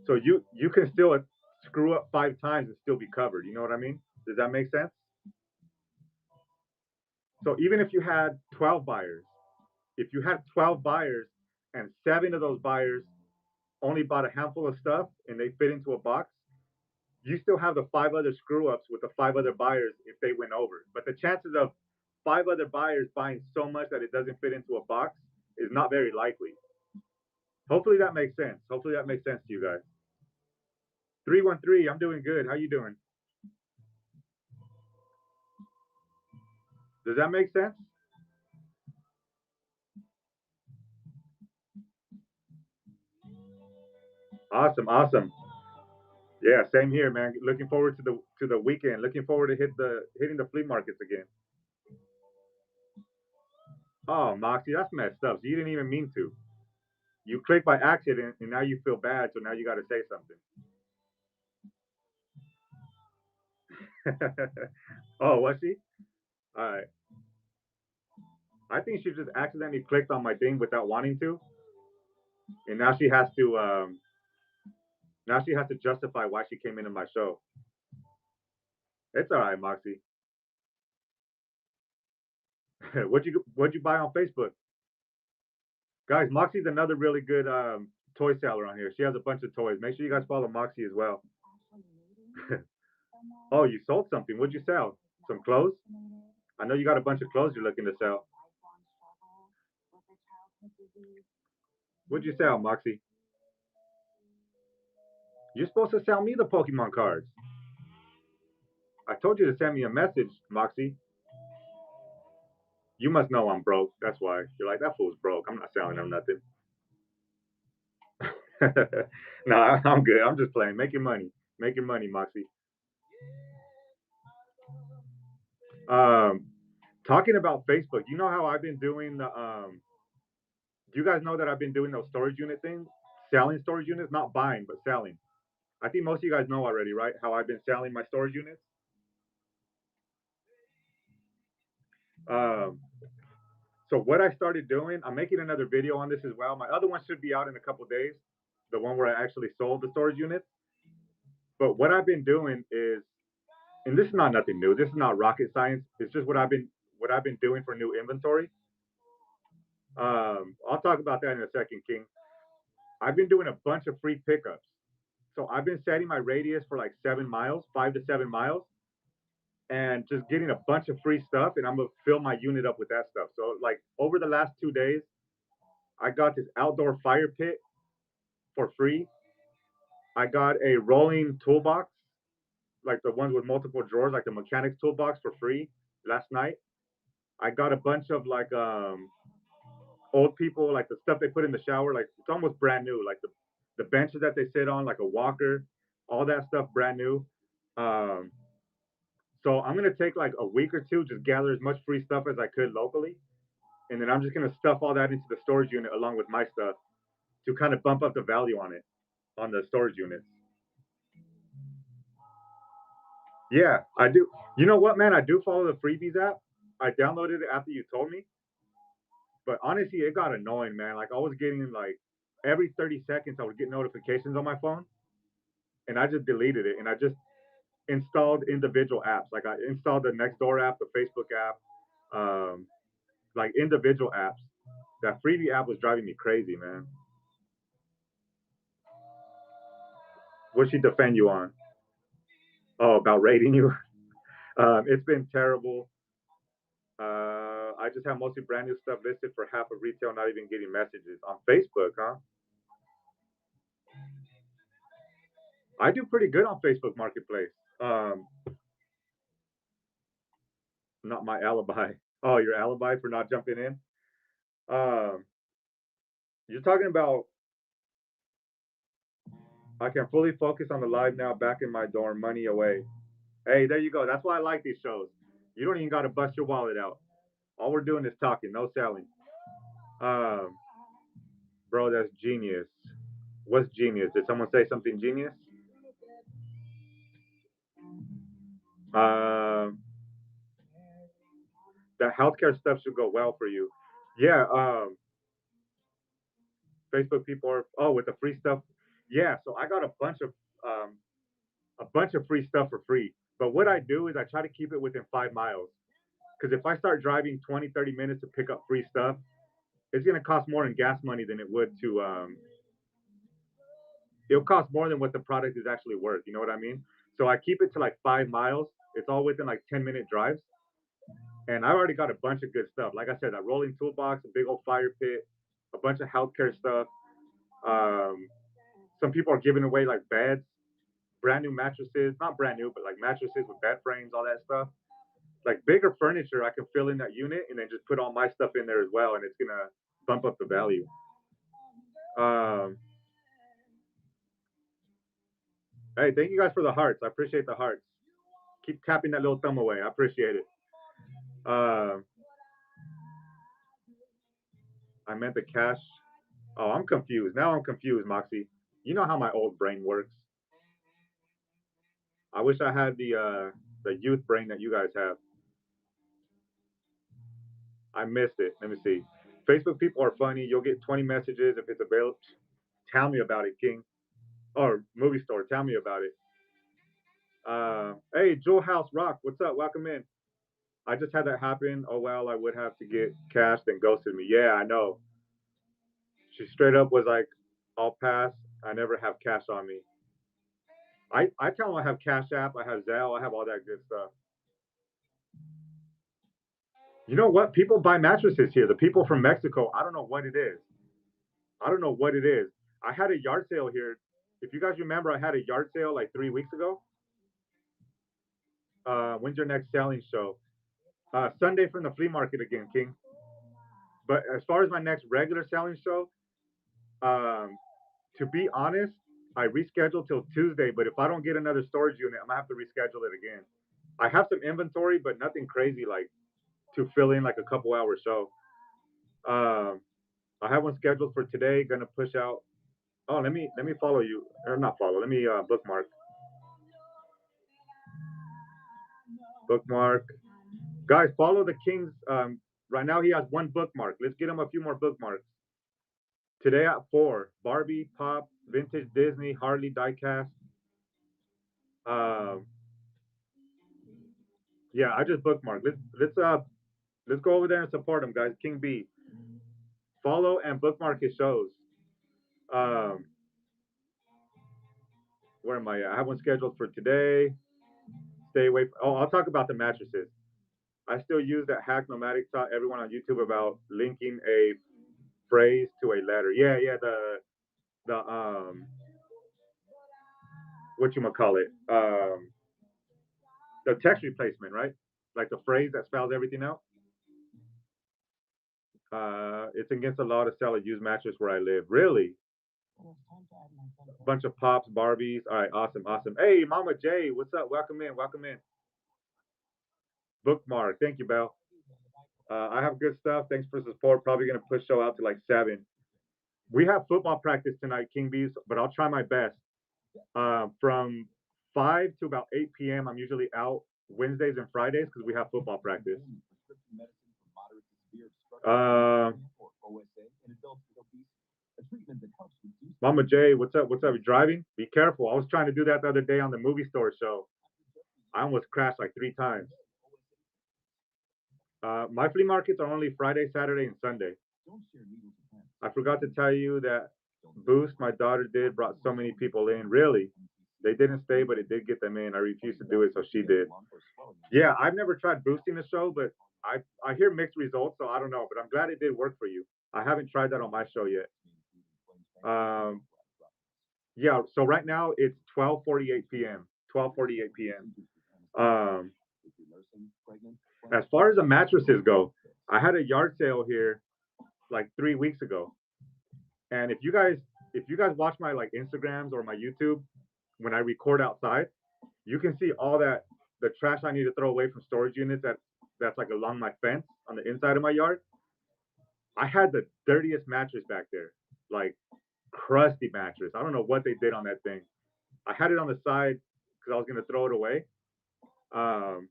So you can still screw up 5 times and still be covered. You know what I mean? Does that make sense? So even if you had 12 buyers, if you had 12 buyers and 7 of those buyers only bought a handful of stuff and they fit into a box, you still have the 5 other screw ups with the 5 other buyers if they went over. But the chances of 5 other buyers buying so much that it doesn't fit into a box is not very likely. Hopefully that makes sense. Hopefully that makes sense to you guys. 313, I'm doing good. How you doing? Does that make sense? Awesome, awesome. Yeah, same here, man. Looking forward to the weekend. Looking forward to hitting the flea markets again. Oh, Moxie, that's messed up. So you didn't even mean to. You clicked by accident, and now you feel bad. So now you got to say something. Oh, was she? All right. I think she just accidentally clicked on my thing without wanting to, and now she has to justify why she came into my show. It's all right, Moxie. What'd you buy on Facebook? Guys, Moxie's another really good toy seller on here. She has a bunch of toys. Make sure you guys follow Moxie as well. Oh, you sold something. What'd you sell? Some clothes? I know you got a bunch of clothes you're looking to sell. What'd you sell, Moxie? You're supposed to sell me the Pokemon cards. I told you to send me a message, Moxie. You must know I'm broke. That's why. You're like, that fool's broke. I'm not selling him nothing. No, I'm good. I'm just playing. Make your money. Make your money, Moxie. Um, talking about Facebook, you know how I've been doing do you guys know that I've been doing those storage unit things? Selling storage units, not buying, but selling. I think most of you guys know already, right? How I've been selling my storage units. Um, so what I started doing, I'm making another video on this as well. My other one should be out in a couple days, the one where I actually sold the storage units. But what I've been doing is, and this is not nothing new. This is not rocket science. It's just what I've been doing for new inventory. I'll talk about that in a second, King. I've been doing a bunch of free pickups. So I've been setting my radius for like 7 miles, 5 to 7 miles, and just getting a bunch of free stuff. And I'm gonna fill my unit up with that stuff. So like over the last 2 days, I got this outdoor fire pit for free. I got a rolling toolbox, like the ones with multiple drawers, like the mechanics toolbox for free last night. I got a bunch of like old people, like the stuff they put in the shower, like it's almost brand new, like the benches that they sit on, like a walker, all that stuff brand new. Um, so I'm gonna take like a week or two, just gather as much free stuff as I could locally, and then I'm just gonna stuff all that into the storage unit along with my stuff to kind of bump up the value on it on the storage units. Yeah, I do. You know what, man? I do follow the freebies app. I downloaded it after you told me, but honestly, it got annoying, man. Like I was getting like every 30 seconds, I would get notifications on my phone, and I just deleted it, and I just installed individual apps. Like I installed the Nextdoor app, the Facebook app, um, like individual apps. That freebie app was driving me crazy, man. What she defend you on? Oh, about rating you? It's been terrible. I just have mostly brand new stuff listed for half of retail, not even getting messages on Facebook, huh? I do pretty good on Facebook Marketplace. Um, Not my alibi. Oh, your alibi for not jumping in. Um, you're talking about I can fully focus on the live now, back in my dorm, money away. Hey, there you go. That's why I like these shows. You don't even got to bust your wallet out. All we're doing is talking, no selling. Um, Bro, that's genius. What's genius? Did someone say something genius? Um, that healthcare stuff should go well for you. Yeah, Facebook people are with the free stuff. Yeah, so I got um, a bunch of free stuff for free. But what I do is I try to keep it within 5 miles. Because if I start driving 20, 30 minutes to pick up free stuff, it's going to cost more in gas money than it would to, it'll cost more than what the product is actually worth. You know what I mean? So I keep it to like 5 miles. It's all within like 10-minute drives. And I already got a bunch of good stuff. Like I said, that rolling toolbox, a big old fire pit, a bunch of healthcare stuff. Um, some people are giving away like beds, brand new mattresses, not brand new, but like mattresses with bed frames, all that stuff. Like bigger furniture, I can fill in that unit and then just put all my stuff in there as well, and it's gonna bump up the value. Um, hey, thank you guys for the hearts. I appreciate the hearts. Keep tapping that little thumb away. I appreciate it. Um, I meant the cash. Oh, I'm confused. Now I'm confused, Moxie. You know how my old brain works. I wish I had the youth brain that you guys have. I missed it. Let me see. Facebook people are funny. You'll get 20 messages if it's available. Tell me about it, King. Or movie store. Tell me about it. Hey, Jewel House Rock. What's up? Welcome in. I just had that happen. Oh well, I would have to get cash, then ghosted me. Yeah, I know. She straight up was like, "I'll pass. I never have cash on me." I tell them I have Cash App, I have Zelle, I have all that good stuff. You know what? People buy mattresses here. The people from Mexico, I don't know what it is. I don't know what it is. I had a yard sale here. If you guys remember, I had a yard sale like 3 weeks ago. When's your next selling show? Sunday from the flea market again, King. But as far as my next regular selling show, um, to be honest, I rescheduled till Tuesday. But if I don't get another storage unit, I'm gonna have to reschedule it again. I have some inventory, but nothing crazy like to fill in like a couple hour show. Um, I have one scheduled for today. Gonna push out. Oh, let me follow you or not follow. Let me bookmark. Bookmark. Guys, follow the King's. Right now he has one bookmark. Let's get him a few more bookmarks. Today at 4, Barbie, Pop, Vintage Disney, Harley, Diecast. Um, yeah, I just bookmarked. Let's go over there and support him, guys. King B. follow and bookmark his shows. Um, where am I at? I have one scheduled for today. Stay away. Oh, I'll talk about the mattresses. I still use that hack nomadic taught everyone on YouTube about linking a phrase to a letter. Yeah, yeah, the what you call it? The text replacement, right? Like the phrase that spells everything out. It's against the law to sell a used mattress where I live. Really? A bunch of pops, Barbies. All right, awesome, awesome. Hey, Mama J, what's up? Welcome in, welcome in. Bookmark. Thank you, Belle. I have good stuff. Thanks for the support. Probably gonna push show out to like 7. We have football practice tonight, King Bees, but I'll try my best. From 5 to about 8 p.m. I'm usually out Wednesdays and Fridays because we have football practice. Uh, Mama J, what's up? What's up? You driving? Be careful. I was trying to do that the other day on the movie store show. I almost crashed like 3 times. My flea markets are only Friday, Saturday, and Sunday. I forgot to tell you that Boost my daughter did brought so many people in. Really? They didn't stay, but it did get them in. I refused to do it, so she did. Yeah, I've never tried boosting the show, but I hear mixed results, so I don't know. But I'm glad it did work for you. I haven't tried that on my show yet. Um, yeah, so right now it's 12:48 p.m. 12:48 p.m. Um, as far as the mattresses go, I had a yard sale here like 3 weeks ago, and if you guys watch my like Instagrams or my YouTube when I record outside, you can see all that the trash I need to throw away from storage units that's like along my fence on the inside of my yard. I had the dirtiest mattress back there, like crusty mattress. I don't know what they did on that thing. I had it on the side because I was gonna throw it away. Um,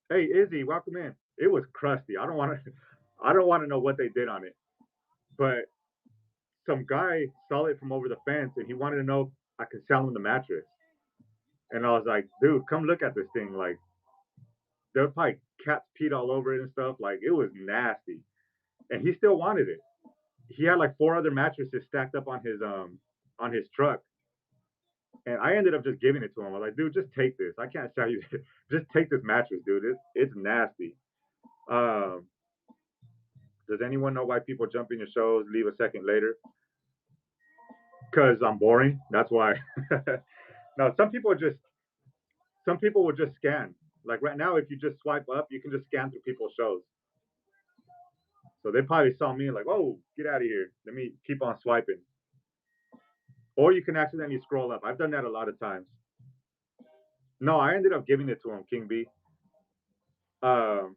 hey Izzy, welcome in. It was crusty. I don't want to. I don't want to know what they did on it. But some guy saw it from over the fence and he wanted to know if I could sell him the mattress. And I was like, dude, come look at this thing. Like there was probably cats peed all over it and stuff. Like it was nasty. And he still wanted it. He had like 4 other mattresses stacked up on his truck. And I ended up just giving it to him. I was like, dude, just take this. I can't sell you this. Just take this mattress, dude. It's nasty. Um, does anyone know why people jump in your shows, leave a second later? Because I'm boring. That's why. No, some people will just scan. Like right now, if you just swipe up, you can just scan through people's shows. So they probably saw me like, oh, get out of here. Let me keep on swiping. Or you can accidentally scroll up. I've done that a lot of times. No, I ended up giving it to him, King B. Um,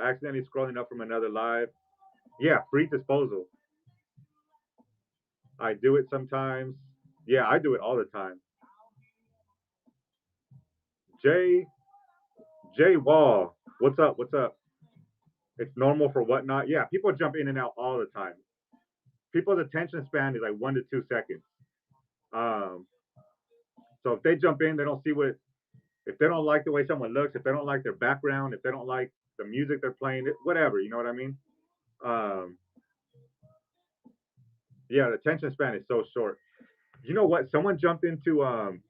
accidentally scrolling up from another live. Yeah, free disposal. I do it sometimes. Yeah, I do it all the time. Jay Jay Wall, what's up? What's up? It's normal for whatnot. Yeah, people jump in and out all the time. People's attention span is like 1 to 2 seconds. Um, so if they jump in, they don't see what. If they don't like the way someone looks, if they don't like their background, if they don't like the music they're playing, whatever, you know what I mean? Um, yeah, the attention span is so short. You know what? Someone jumped into. I'm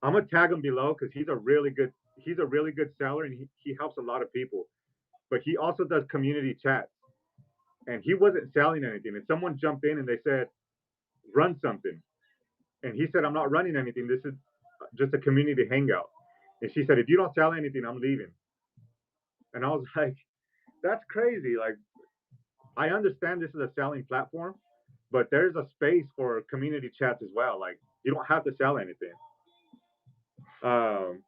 gonna tag him below because he's a really good seller and he helps a lot of people. But he also does community chats and he wasn't selling anything. And someone jumped in and they said, run something. And he said, I'm not running anything. This is just a community hangout. And she said, if you don't sell anything, I'm leaving. And I was like, that's crazy. Like, I understand this is a selling platform, but there's a space for community chats as well. Like, you don't have to sell anything. Um,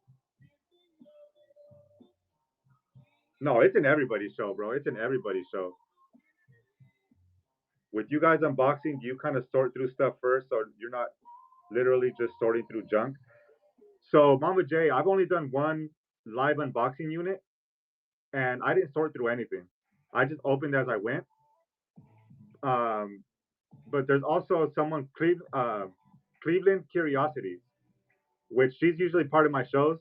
no, it's in everybody's show, bro. It's in everybody's show. With you guys unboxing, do you kind of sort through stuff first, or you're not literally just sorting through junk? So, Mama J, I've only done one live unboxing unit, and I didn't sort through anything. I just opened as I went. Um, but there's also someone Cleveland Curiosities, which she's usually part of my shows,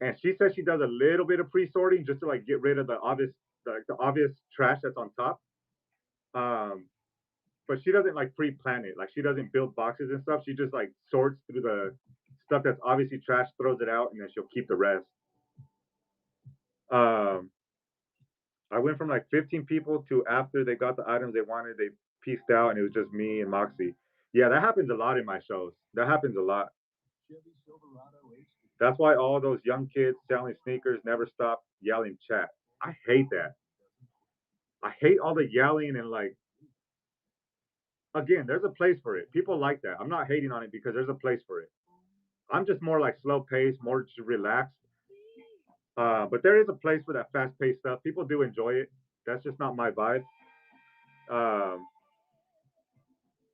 and she says she does a little bit of pre-sorting just to like get rid of the obvious trash that's on top. Um, but she doesn't like pre-plan it. Like she doesn't build boxes and stuff. She just like sorts through the stuff that's obviously trash, throws it out, and then she'll keep the rest. Um, I went from like 15 people to after they got the items they wanted, they pieced out, and it was just me and Moxie. Yeah, that happens a lot in my shows. That happens a lot. That's why all those young kids selling sneakers never stop yelling chat. I hate that. I hate all the yelling and like again, there's a place for it. People like that. I'm not hating on it because there's a place for it. I'm just more like slow pace, more relaxed. But there is a place for that fast paced stuff. People do enjoy it. That's just not my vibe. Um,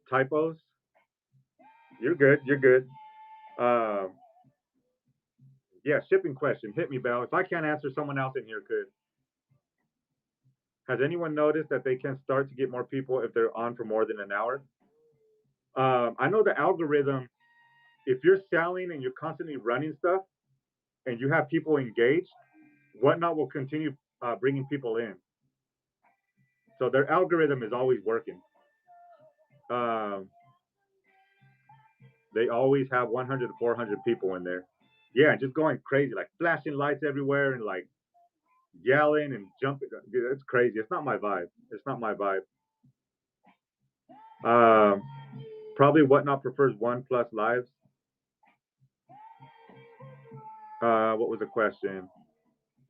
Typos, you're good. You're good. Um, yeah, shipping question. Hit me, Bell. If I can't answer, someone else in here could. Has anyone noticed that they can start to get more people if they're on for more than an hour? I know the algorithm. If you're selling and you're constantly running stuff and you have people engaged, Whatnot will continue bringing people in. So their algorithm is always working. Um, they always have 100 to 400 people in there. Yeah, just going crazy, like flashing lights everywhere and like yelling and jumping. Dude, it's crazy. It's not my vibe. It's not my vibe. Um, Probably Whatnot prefers 1+ lives. What was the question?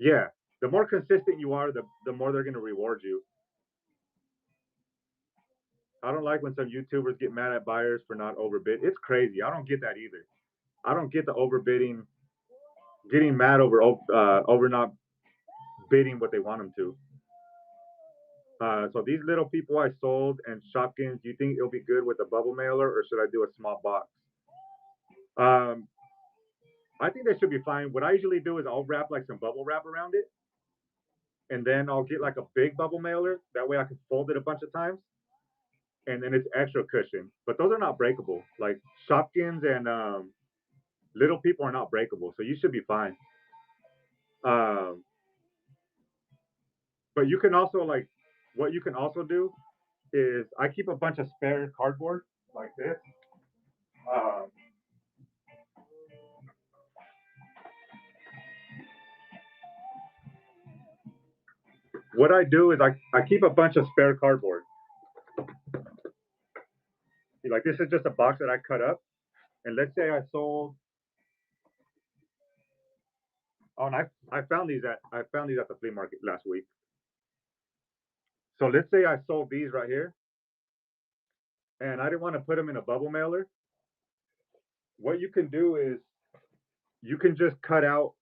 Yeah, the more consistent you are, the more they're going to reward you. I don't like when some YouTubers get mad at buyers for not overbid. It's crazy. I don't get that either. I don't get the overbidding, getting mad over not bidding what they want them to. So these little people I sold and Shopkins, do you think it'll be good with a bubble mailer or should I do a small box? Um, I think they should be fine. What I usually do is I'll wrap like some bubble wrap around it, and then I'll get like a big bubble mailer. That way I can fold it a bunch of times, and then it's extra cushion. But those are not breakable. Like Shopkins and little people are not breakable, so you should be fine. Um, but you can also like, what you can also do is I keep a bunch of spare cardboard like this. Um, what I do is I keep a bunch of spare cardboard. Like this is just a box that I cut up, and let's say I sold. Oh, and I found these at the flea market last week. So let's say I sold these right here, and I didn't want to put them in a bubble mailer. What you can do is you can just cut out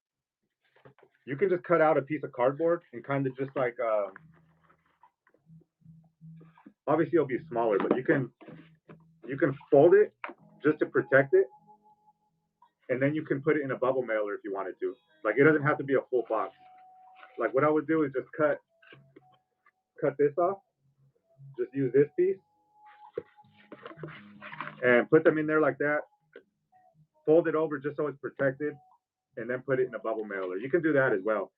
you can just cut out a piece of cardboard and kind of just like obviously it'll be smaller, but you can fold it just to protect it, and then you can put it in a bubble mailer if you wanted to. Like it doesn't have to be a full box. Like what I would do is just cut this off, just use this piece and put them in there like that. Fold it over just so it's protected, and then put it in a bubble mailer. You can do that as well.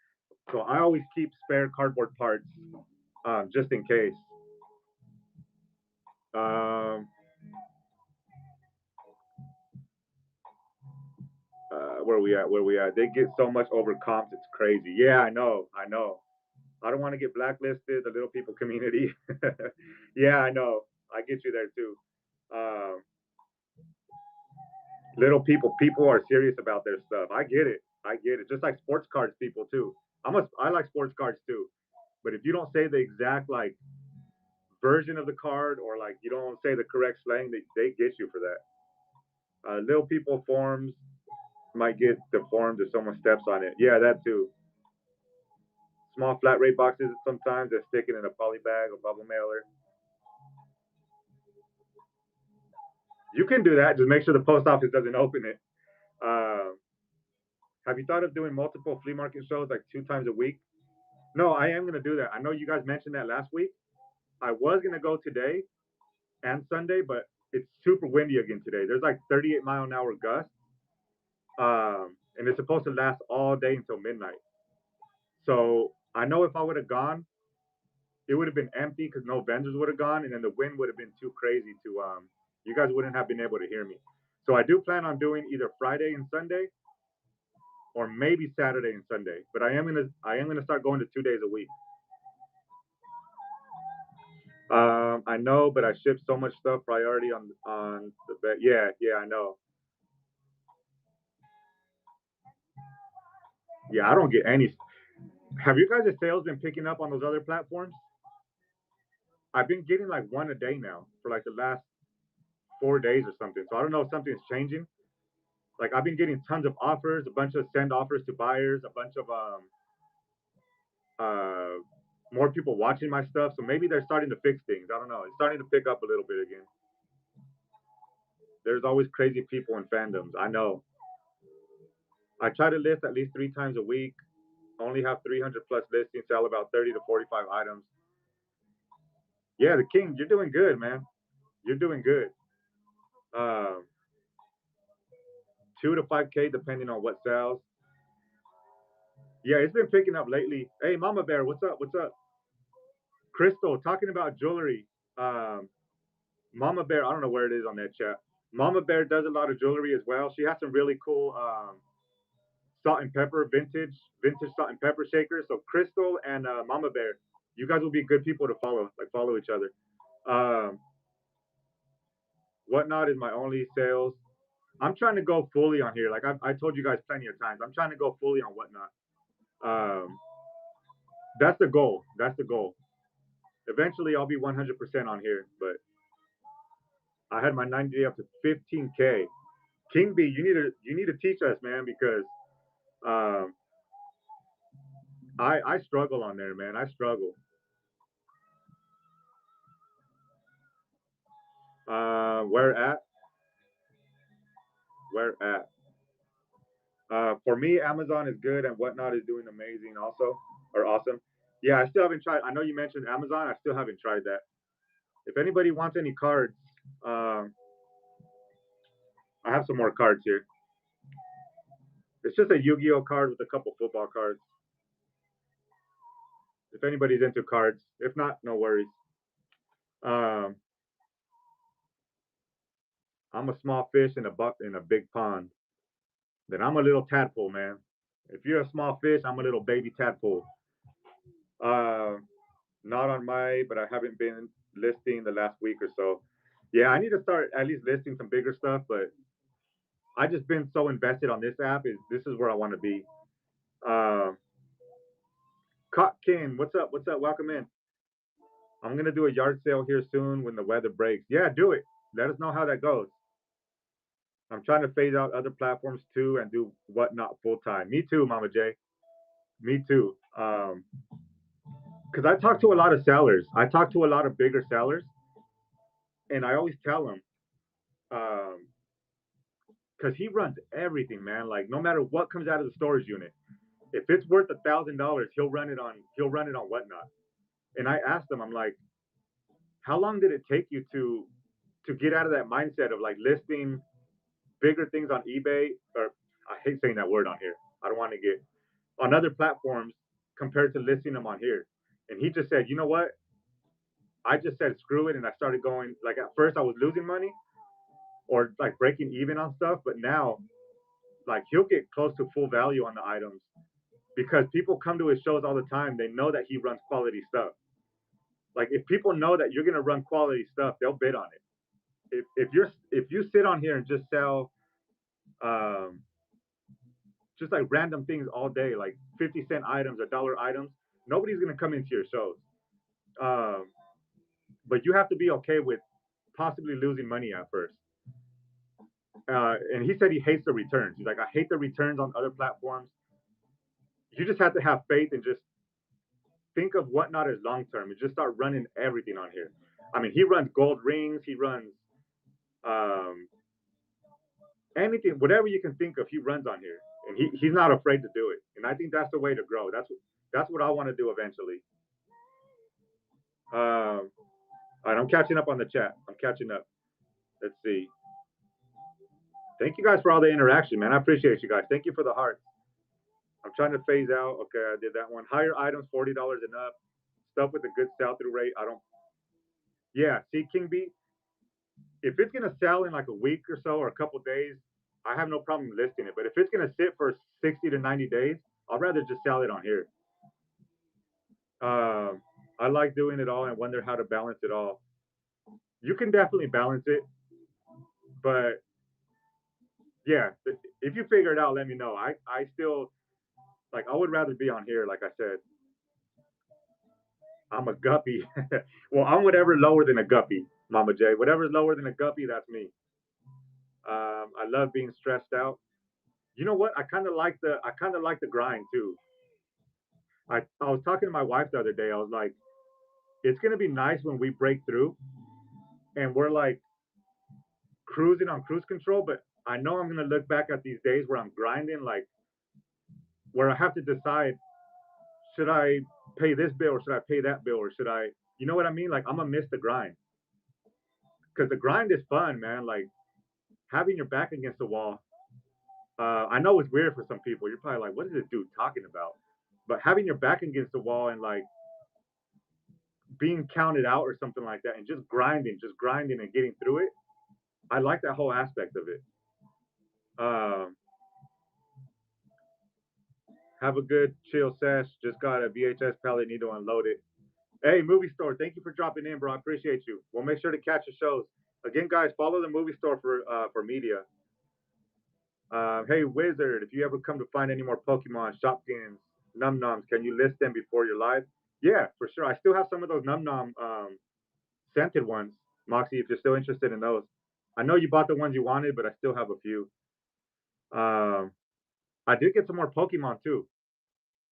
So I always keep spare cardboard parts just in case. Um, where we at? Where we at? They get so much over comps, it's crazy. Yeah, I know. I know. I don't want to get blacklisted, the little people community. Yeah, I know. I get you there too. Um, Little people are serious about their stuff. I get it. I get it. Just like sports cards people too. I like sports cards too. But if you don't say the exact like version of the card or like you don't say the correct slang, they get you for that. Little people forms might get deformed if someone steps on it. Yeah, that too. Small flat rate boxes sometimes they stick it in a poly bag or bubble mailer. You can do that. Just make sure the post office doesn't open it. Uh, have you thought of doing multiple flea market shows like 2 times a week? No, I am going to do that. I know you guys mentioned that last week. I was going to go today and Sunday, but it's super windy again today. There's like 38-mile-an-hour gusts, and it's supposed to last all day until midnight. So I know if I would have gone, it would have been empty because no vendors would have gone, and then the wind would have been too crazy to you guys wouldn't have been able to hear me. So I do plan on doing either Friday and Sunday, or maybe Saturday and Sunday. But I am gonna start going to 2 days a week. I know, but I ship so much stuff. Priority on the bed. Yeah, yeah, I know. Yeah, I don't get any. Have you guys' sales been picking up on those other platforms? I've been getting like one a day now for like the last 4 days or something. So I don't know if something's changing. Like I've been getting tons of offers, a bunch of send offers to buyers, a bunch of uh more people watching my stuff. So maybe they're starting to fix things. I don't know. It's starting to pick up a little bit again. There's always crazy people in fandoms. I know. I try to list at least 3 times a week. Only have 300 plus listings, sell about 30 to 45 items. Yeah, the king, you're doing good, man. You're doing good. Um, 2 to 5K depending on what sells. Yeah, it's been picking up lately. Hey, Mama Bear, what's up? What's up? Crystal, talking about jewelry. Um, Mama Bear, I don't know where it is on that chat. Mama Bear does a lot of jewelry as well. She has some really cool salt and pepper vintage salt and pepper shakers. So Crystal and Mama Bear, you guys will be good people to follow. Like follow each other. Um, Whatnot is my only sales. I'm trying to go fully on here. Like I told you guys plenty of times. I'm trying to go fully on Whatnot. Um, that's the goal. That's the goal. Eventually, I'll be 100% on here, but I had my 90 day up to 15K. King B, you need to teach us, man, because um, I struggle on there, man. I struggle. Where at? Where at? For me, Amazon is good, and Whatnot is doing amazing, also or awesome. Yeah, I still haven't tried. I know you mentioned Amazon. I still haven't tried that. If anybody wants any cards, um, I have some more cards here. It's just a Yu-Gi-Oh card with a couple football cards. If anybody's into cards, if not, no worries. Um, I'm a small fish in a big pond. Then I'm a little tadpole, man. If you're a small fish, I'm a little baby tadpole. Uh, Not on my, but I haven't been listing the last week or so. Yeah, I need to start at least listing some bigger stuff, but I just been so invested on this app. Is this is where I want to be. Uh, Kotkin, what's up? What's up? Welcome in. I'm gonna do a yard sale here soon when the weather breaks. Yeah, do it. Let us know how that goes. I'm trying to phase out other platforms too and do Whatnot full time. Me too, Mama J. Me too. Because I talk to a lot of sellers. I talk to a lot of bigger sellers, and I always tell them, because he runs everything, man. Like no matter what comes out of the storage unit, if it's worth $1,000, he'll run it on Whatnot. And I asked him, I'm like, how long did it take you to get out of that mindset of like listing bigger things on eBay, or I hate saying that word on here. I don't want to get on other platforms compared to listing them on here. And he just said, you know what? I just said screw it, and I started going. Like at first, I was losing money or like breaking even on stuff, but now like he'll get close to full value on the items because people come to his shows all the time. They know that he runs quality stuff. Like if people know that you're gonna run quality stuff, they'll bid on it. If you sit on here and just sell um, just like random things all day, like 50 cent items or dollar items, nobody's gonna come into your shows. Um, but you have to be okay with possibly losing money at first. And he said he hates the returns. He's like, I hate the returns on other platforms. You just have to have faith and just think of Whatnot as long term and just start running everything on here. I mean, he runs gold rings, he runs um, anything, whatever you can think of, he runs on here, and he's not afraid to do it. And I think that's the way to grow. That's what I want to do eventually. Um, all right, I'm catching up on the chat. I'm catching up. Let's see. Thank you guys for all the interaction, man. I appreciate you guys. Thank you for the hearts. I'm trying to phase out. Okay, I did that one. Higher items, $40 and up. stuff with a good sell through rate. I don't. Yeah, see, King B, if it's gonna sell in like a week or so or a couple days, I have no problem listing it. But if it's gonna sit for 60 to 90 days, I'd rather just sell it on here. Um, I like doing it all and wonder how to balance it all. You can definitely balance it, but yeah, if you figure it out, let me know. I still like I would rather be on here. Like I said, I'm a guppy. Well, I'm whatever lower than a guppy, Mama J. Whatever's lower than a guppy, that's me. I love being stressed out. You know what? I kind of like the grind too. I was talking to my wife the other day. I was like, it's gonna be nice when we break through and we're like cruising on cruise control. But I know I'm gonna look back at these days where I'm grinding, like where I have to decide, should I pay this bill or should I pay that bill or should I, you know what I mean? Like I'm gonna miss the grind because the grind is fun, man. Like having your back against the wall. I know it's weird for some people. You're probably like, what is this dude talking about? But having your back against the wall and like being counted out or something like that and just grinding and getting through it. I like that whole aspect of it. Um, have a good chill sesh. Just got a VHS palette, need to unload it. Hey, movie store, thank you for dropping in, bro. I appreciate you. We'll make sure to catch the shows. Again, guys, follow the movie store for media. Hey, Wizard, if you ever come to find any more Pokemon, Shopkins, Num Noms, can you list them before you're live? Yeah, for sure. I still have some of those Num Nom scented ones, Moxie, if you're still interested in those. I know you bought the ones you wanted, but I still have a few. Um, I did get some more Pokemon too.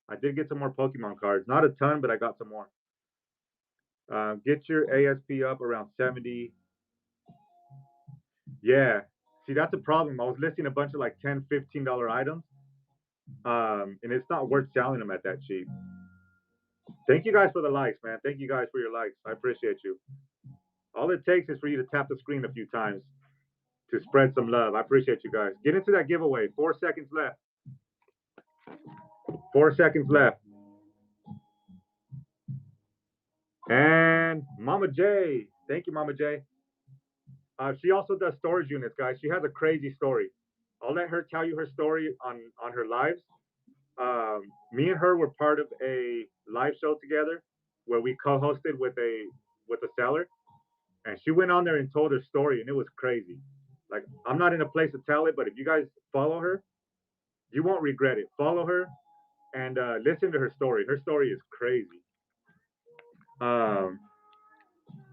I did get some more Pokemon cards. Not a ton, but I got some more. Get your ASP up around 70. Yeah. See, that's a problem. I was listing a bunch of like $10, $15 items, and it's not worth selling them at that cheap. Thank you guys for the likes, man. Thank you guys for your likes. I appreciate you. All it takes is for you to tap the screen a few times to spread some love. I appreciate you guys. Get into that giveaway. 4 seconds left. 4 seconds left. And Mama J. Thank you, Mama J. She also does storage units, guys. She has a crazy story. I'll let her tell you her story on her lives. Me and her were part of a live show together where we co-hosted with a seller, and she went on there and told her story, and it was crazy. Like I'm not in a place to tell it, but if you guys follow her, you won't regret it. Follow her and listen to her story. Her story is crazy. Um,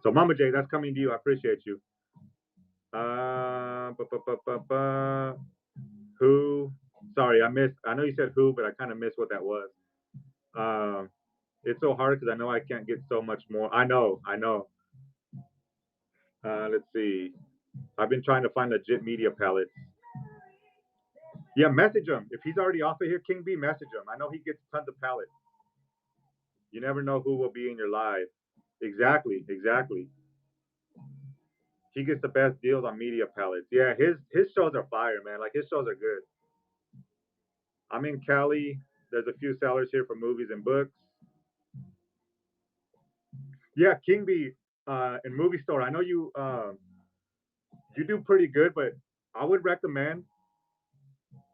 so Mama J, that's coming to you. I appreciate you. Uh, ba, ba, ba, ba, ba. Who? Sorry, I missed. I know you said who, but I kind of missed what that was. Um, it's so hard because I know I can't get so much more. I know, I know. Let's see. I've been trying to find legit media palettes. Yeah, message him. If he's already off of here, King B, message him. I know he gets tons of pallets. You never know who will be in your live. Exactly, exactly. He gets the best deals on media pallets. Yeah, his shows are fire, man. Like his shows are good. I'm in Cali. There's a few sellers here for movies and books. Yeah, King B and Movie Store. I know you do pretty good, but I would recommend.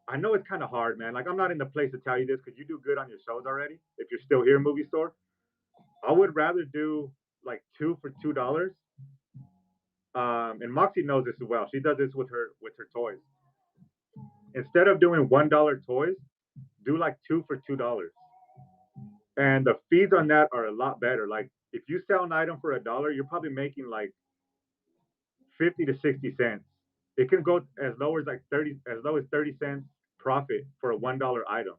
I know it's kind of hard, man. Like I'm not in the place to tell you this because you do good on your shows already. If you're still here, Movie Store, I would rather do like two for $2. And Moxie knows this as well. She does this with her toys. Instead of doing $1 toys, do like two for $2. And the fees on that are a lot better. Like if you sell an item for $1, you're probably making like 50 to 60 cents. It can go as low as like 30 cents profit for a $1 item.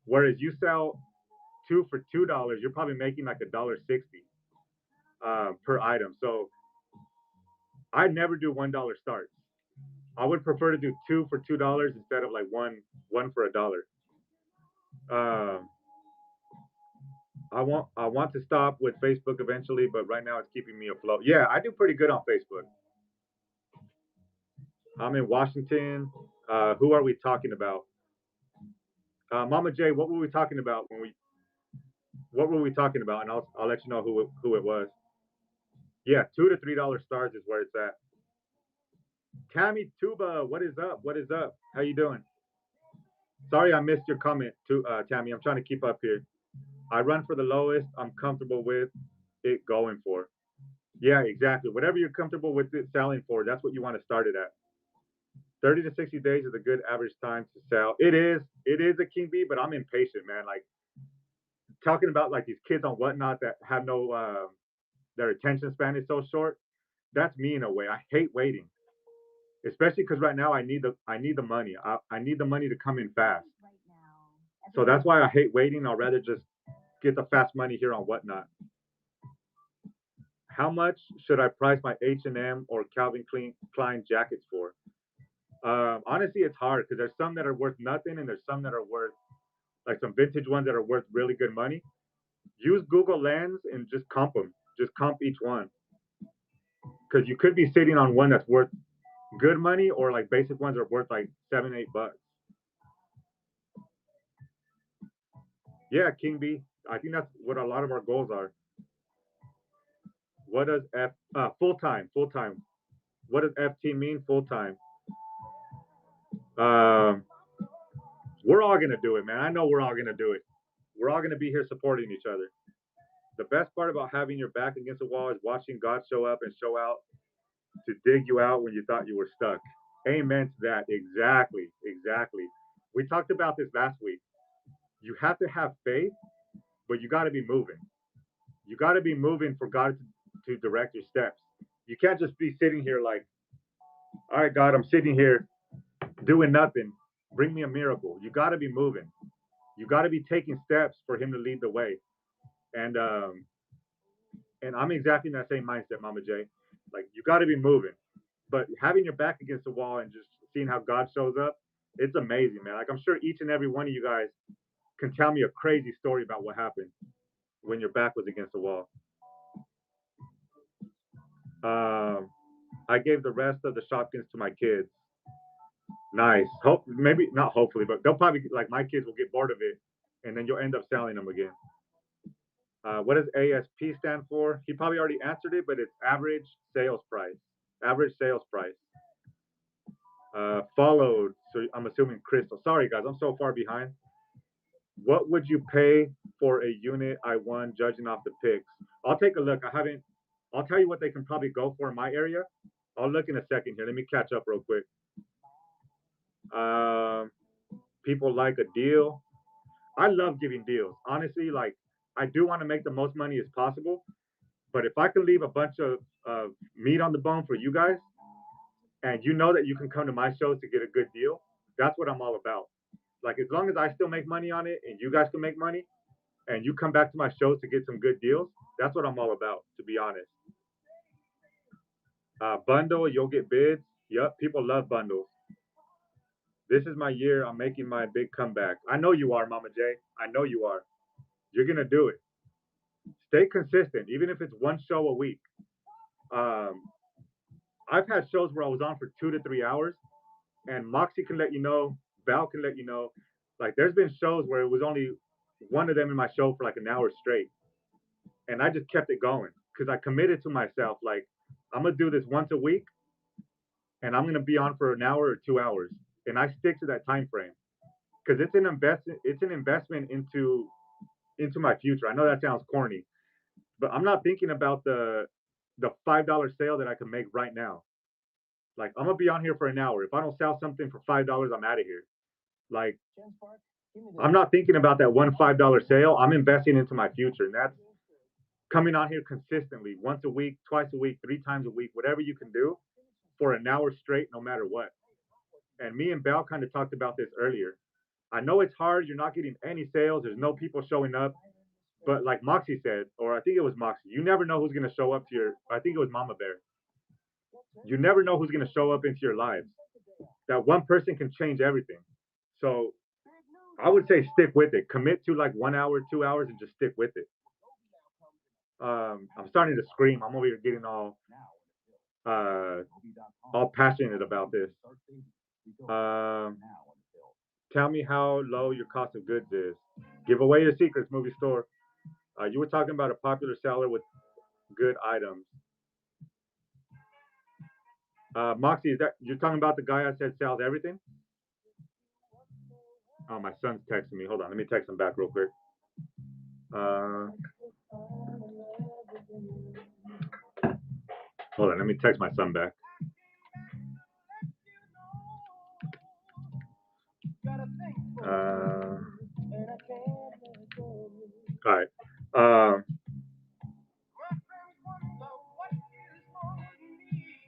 Whereas you sell two for $2, you're probably making like $1.60 per item. So I never do $1 starts. I would prefer to do two for $2 instead of like one for $1. Um, I want to stop with Facebook eventually, but right now it's keeping me afloat. Yeah, I do pretty good on Facebook. I'm in Washington. Who are we talking about? Mama J, what were we talking about when we? What were we talking about? And I'll let you know who it was. Yeah, $2 to $3 stars is where it's at. Tammy Tuba, what is up? What is up? How you doing? Sorry I missed your comment too, Tammy. I'm trying to keep up here. I run for the lowest I'm comfortable with it going for. Yeah, exactly. Whatever you're comfortable with it selling for, that's what you want to start it at. 30 to 60 days is a good average time to sell. It is a king bee, but I'm impatient, man. Like talking about like these kids on whatnot that have no their attention span is so short. That's me in a way. I hate waiting, especially because right now I need the money. I need the money to come in fast. So that's why I hate waiting. I'll rather just get the fast money here on whatnot. How much should I price my H&M or Calvin Klein jackets for? Honestly, it's hard because there's some that are worth nothing, and there's some that are worth like some vintage ones that are worth really good money. Use Google Lens and just comp them. Just comp each one because you could be sitting on one that's worth good money, or like basic ones are worth like $7, $8. Yeah, King B. I think that's what a lot of our goals are. What does F full time? Full time. What does FT mean? Full time. Um, we're all gonna do it, man. I know we're all gonna do it. We're all gonna be here supporting each other. The best part about having your back against the wall is watching God show up and show out to dig you out when you thought you were stuck. Amen to that. Exactly. Exactly. We talked about this last week. You have to have faith, but you got to be moving. You got to be moving for God to direct your steps. You can't just be sitting here like, all right, God, I'm sitting here doing nothing. Bring me a miracle. You got to be moving. You got to be taking steps for Him to lead the way. And I'm exactly in that same mindset, Mama J. Like you got to be moving, but having your back against the wall and just seeing how God shows up, it's amazing, man. Like I'm sure each and every one of you guys can tell me a crazy story about what happened when your back was against the wall. Um, I gave the rest of the Shopkins to my kids. Nice. Hope maybe not hopefully, but they'll probably like my kids will get bored of it, and then you'll end up selling them again. What does ASP stand for? He probably already answered it, but it's average sales price. Average sales price. Followed. So I'm assuming Crystal. Sorry guys, I'm so far behind. What would you pay for a unit I won judging off the picks? I'll take a look. I haven't. I'll tell you what they can probably go for in my area. I'll look in a second here. Let me catch up real quick. Um, people like a deal. I love giving deals. Honestly, like I do want to make the most money as possible. But if I can leave a bunch of meat on the bone for you guys, and you know that you can come to my shows to get a good deal, that's what I'm all about. Like as long as I still make money on it and you guys can make money and you come back to my shows to get some good deals, that's what I'm all about, to be honest. Bundle, you'll get bids. Yep, people love bundles. This is my year. I'm making my big comeback. I know you are, Mama J. I know you are. You're gonna do it. Stay consistent, even if it's one show a week. Um, I've had shows where I was on for 2 to 3 hours, and Moxie can let you know, Val can let you know. Like, there's been shows where it was only one of them in my show for like an hour straight, and I just kept it going because I committed to myself. Like, I'm gonna do this once a week, and I'm gonna be on for an hour or 2 hours, and I stick to that time frame because it's an investment. It's an investment into my future. I know that sounds corny, but I'm not thinking about the $5 sale that I can make right now. Like I'm gonna be on here for an hour. If I don't sell something for $5, I'm out of here. Like I'm not thinking about that one $5 sale. I'm investing into my future, and that's coming on here consistently, once a week, twice a week, 3 times a week, whatever you can do for an hour straight, no matter what. And me and Bell kind of talked about this earlier. I know it's hard. You're not getting any sales. There's no people showing up. But like Moxie said, or I think it was Moxie, you never know who's going to show up to your, I think it was Mama Bear. You never know who's going to show up into your lives. That one person can change everything. So I would say stick with it. Commit to like 1 hour, 2 hours, and just stick with it. I'm starting to scream. I'm over here getting uh, all passionate about this. Um, tell me how low your cost of goods is. Give away your secrets, movie store. You were talking about a popular seller with good items. Moxie, is that you're talking about the guy I said sells everything? Oh, my son's texting me. Hold on, let me text him back real quick. Uh, Hold on, let me text my son back. All right. Um,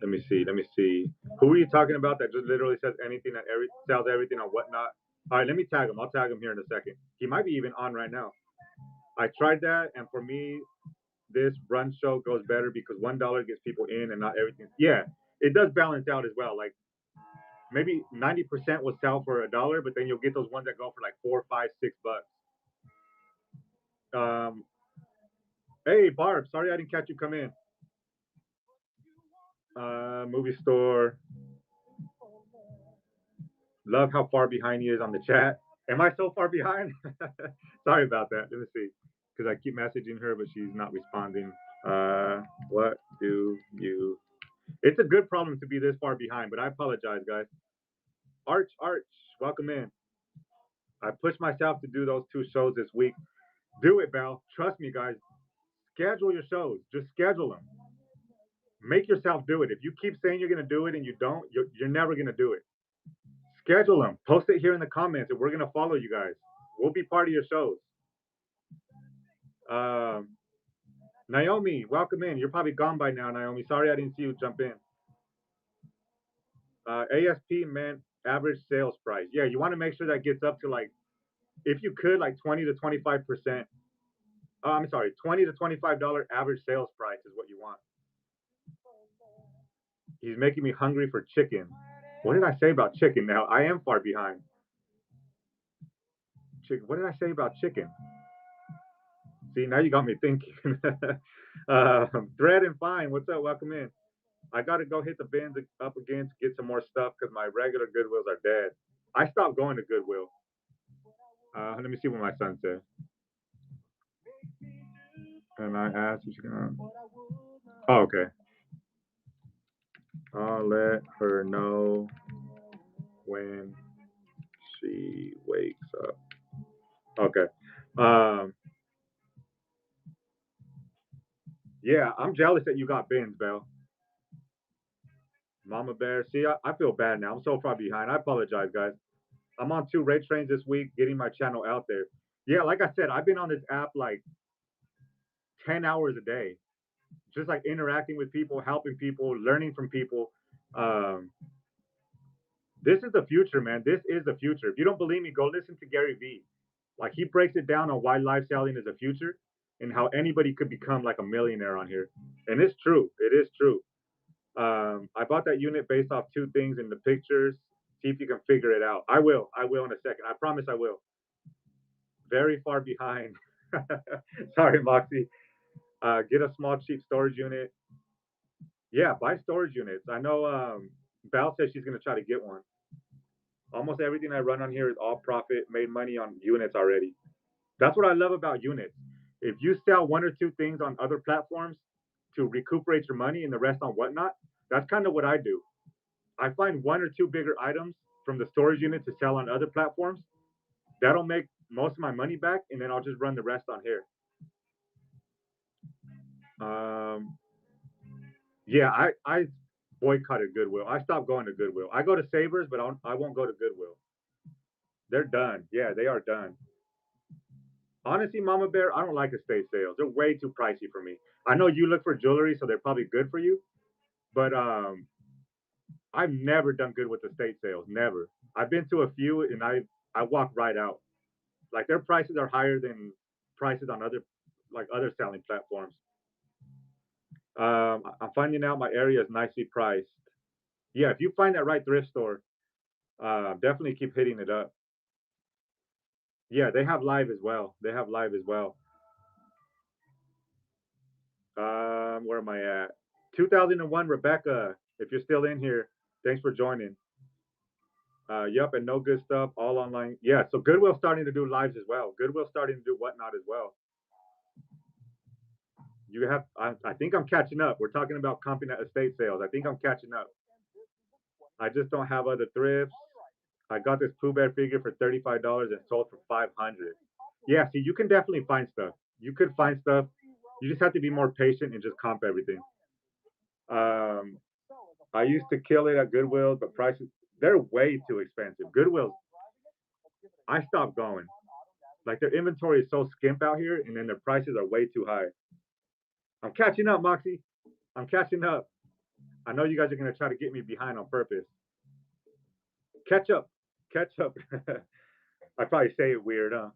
Let me see. Let me see. Who are you talking about that just literally says anything that sells everything on whatnot? All right, let me tag him. I'll tag him here in a second. He might be even on right now. I tried that, and for me, this brunch show goes better because $1 gets people in and not everything. Yeah, it does balance out as well. Like maybe 90% will sell for $1, but then you'll get those ones that go for like 4, 5, $6. Um, hey Barb, sorry I didn't catch you come in. Movie store. Love how far behind he is on the chat. Am I so far behind? Sorry about that. Let me see. Because I keep messaging her, but she's not responding. What do you? It's a good problem to be this far behind, but I apologize, guys. Arch, welcome in. I pushed myself to do those 2 shows this week. Do it, Belle. Trust me, guys. Schedule your shows. Just schedule them. Make yourself do it. If you keep saying you're going to do it and you don't, you're never going to do it. Schedule them. Post it here in the comments, and we're going to follow you guys. We'll be part of your shows. Naomi, welcome in. You're probably gone by now, Naomi. Sorry I didn't see you jump in. ASP meant average sales price. Yeah, you want to make sure that gets up to like, if you could, like 20 to 25%. I'm sorry, $20 to $25 average sales price is what you want. He's making me hungry for chicken. What did I say about chicken now? I am far behind. Chicken. What did I say about chicken? See, now you got me thinking. Thread and Fine, what's up? Welcome in. I got to go hit the bins up again to get some more stuff because my regular Goodwills are dead. I stopped going to Goodwill. Let me see what my son said. And I asked if she can. Oh, okay. I'll let her know when she wakes up. Okay. Yeah, I'm jealous that you got bins, Belle. Mama Bear. See, I feel bad now. I'm so far behind. I apologize, guys. I'm on 2 rate trains this week, getting my channel out there. Yeah, like I said, I've been on this app like 10 hours a day, just like interacting with people, helping people, learning from people. Um, this is the future, man. This is the future. If you don't believe me, go listen to Gary Vee. Like he breaks it down on why live selling is a future and how anybody could become like a millionaire on here. And it's true. It is true. I bought that unit based off 2 things in the pictures. See if you can figure it out. I will. I will in a second. I promise I will. Very far behind. Sorry, Moxie. Get a small, cheap storage unit. Yeah, buy storage units. I know Val says she's going to try to get one. Almost everything I run on here is all profit, made money on units already. That's what I love about units. If you sell 1 or 2 things on other platforms to recuperate your money and the rest on whatnot, that's kind of what I do. I find 1 or 2 bigger items from the storage unit to sell on other platforms. That'll make most of my money back, and then I'll just run the rest on here. Um, yeah, I boycotted Goodwill. I stopped going to Goodwill. I go to Savers, but I won't go to Goodwill. They're done. Yeah, they are done. Honestly, Mama Bear, I don't like estate sales. They're way too pricey for me. I know you look for jewelry, so they're probably good for you, but I've never done good with estate sales. Never. I've been to a few, and I walk right out. Like their prices are higher than prices on other selling platforms. I'm finding out my area is nicely priced. Yeah, if you find that right thrift store, definitely keep hitting it up. Yeah, they have live as well. They have live as well. Where am I at? 2001, Rebecca. If you're still in here, thanks for joining. Yep, and no good stuff, all online. Yeah, so Goodwill's starting to do lives as well. Goodwill's starting to do whatnot as well. You have. I think I'm catching up. We're talking about comping at estate sales. I think I'm catching up. I just don't have other thrifts. I got this Pooh Bear figure for $35 and sold for 500. Yeah, see, you can definitely find stuff. You could find stuff. You just have to be more patient and just comp everything. Um, I used to kill it at Goodwill, but prices they're way too expensive. Goodwill, I stopped going. Like their inventory is so skimp out here, and then their prices are way too high. I'm catching up, Moxie. I'm catching up. I know you guys are gonna try to get me behind on purpose. Catch up, catch up. I probably say it weird, huh?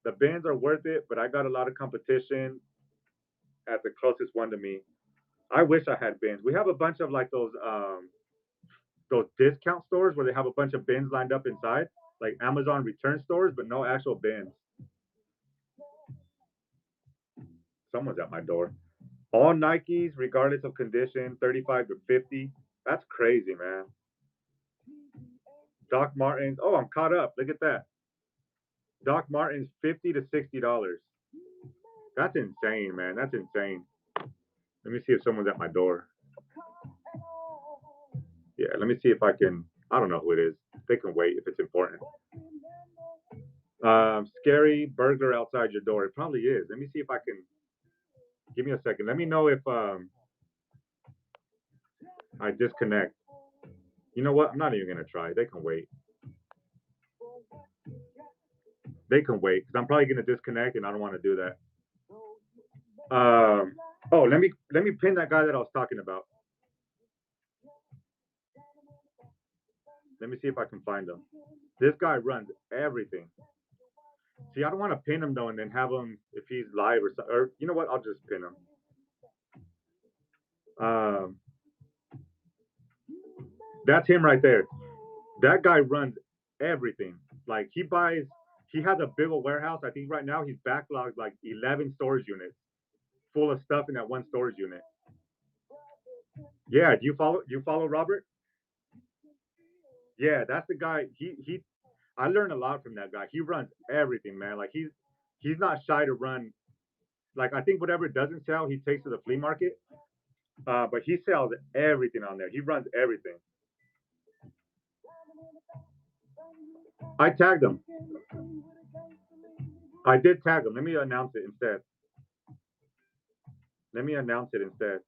The bins are worth it, but I got a lot of competition at the closest one to me. I wish I had bins. We have a bunch of like those discount stores where they have a bunch of bins lined up inside, like Amazon return stores, but no actual bins. Someone's at my door. All Nikes, regardless of condition, 35 to 50. That's crazy, man. Doc Martens. Oh, I'm caught up. Look at that. Doc Martens, $50 to $60. That's insane, man. That's insane. Let me see if someone's at my door. Yeah, let me see if I can. I don't know who it is. They can wait if it's important. Scary burglar outside your door. It probably is. Let me see if I can. Give me a second. Let me know if I disconnect. You know what? I'm not even gonna try. They can wait. They can wait because I'm probably gonna disconnect, and I don't want to do that. Oh, let me pin that guy that I was talking about. Let me see if I can find him. This guy runs everything. See, I don't want to pin him though, and then have him if he's live or something. Or you know what? I'll just pin him. Um, that's him right there. That guy runs everything. Like he has a big old warehouse. I think right now he's backlogged like 11 storage units full of stuff in that one storage unit. Yeah, do you follow Robert? Yeah, that's the guy. He I learned a lot from that guy. He runs everything, man. Like he's not shy to run. Like I think whatever doesn't sell, he takes to the flea market. But he sells everything on there. He runs everything. I tagged him. I did tag him. Let me announce it instead. Let me announce it instead.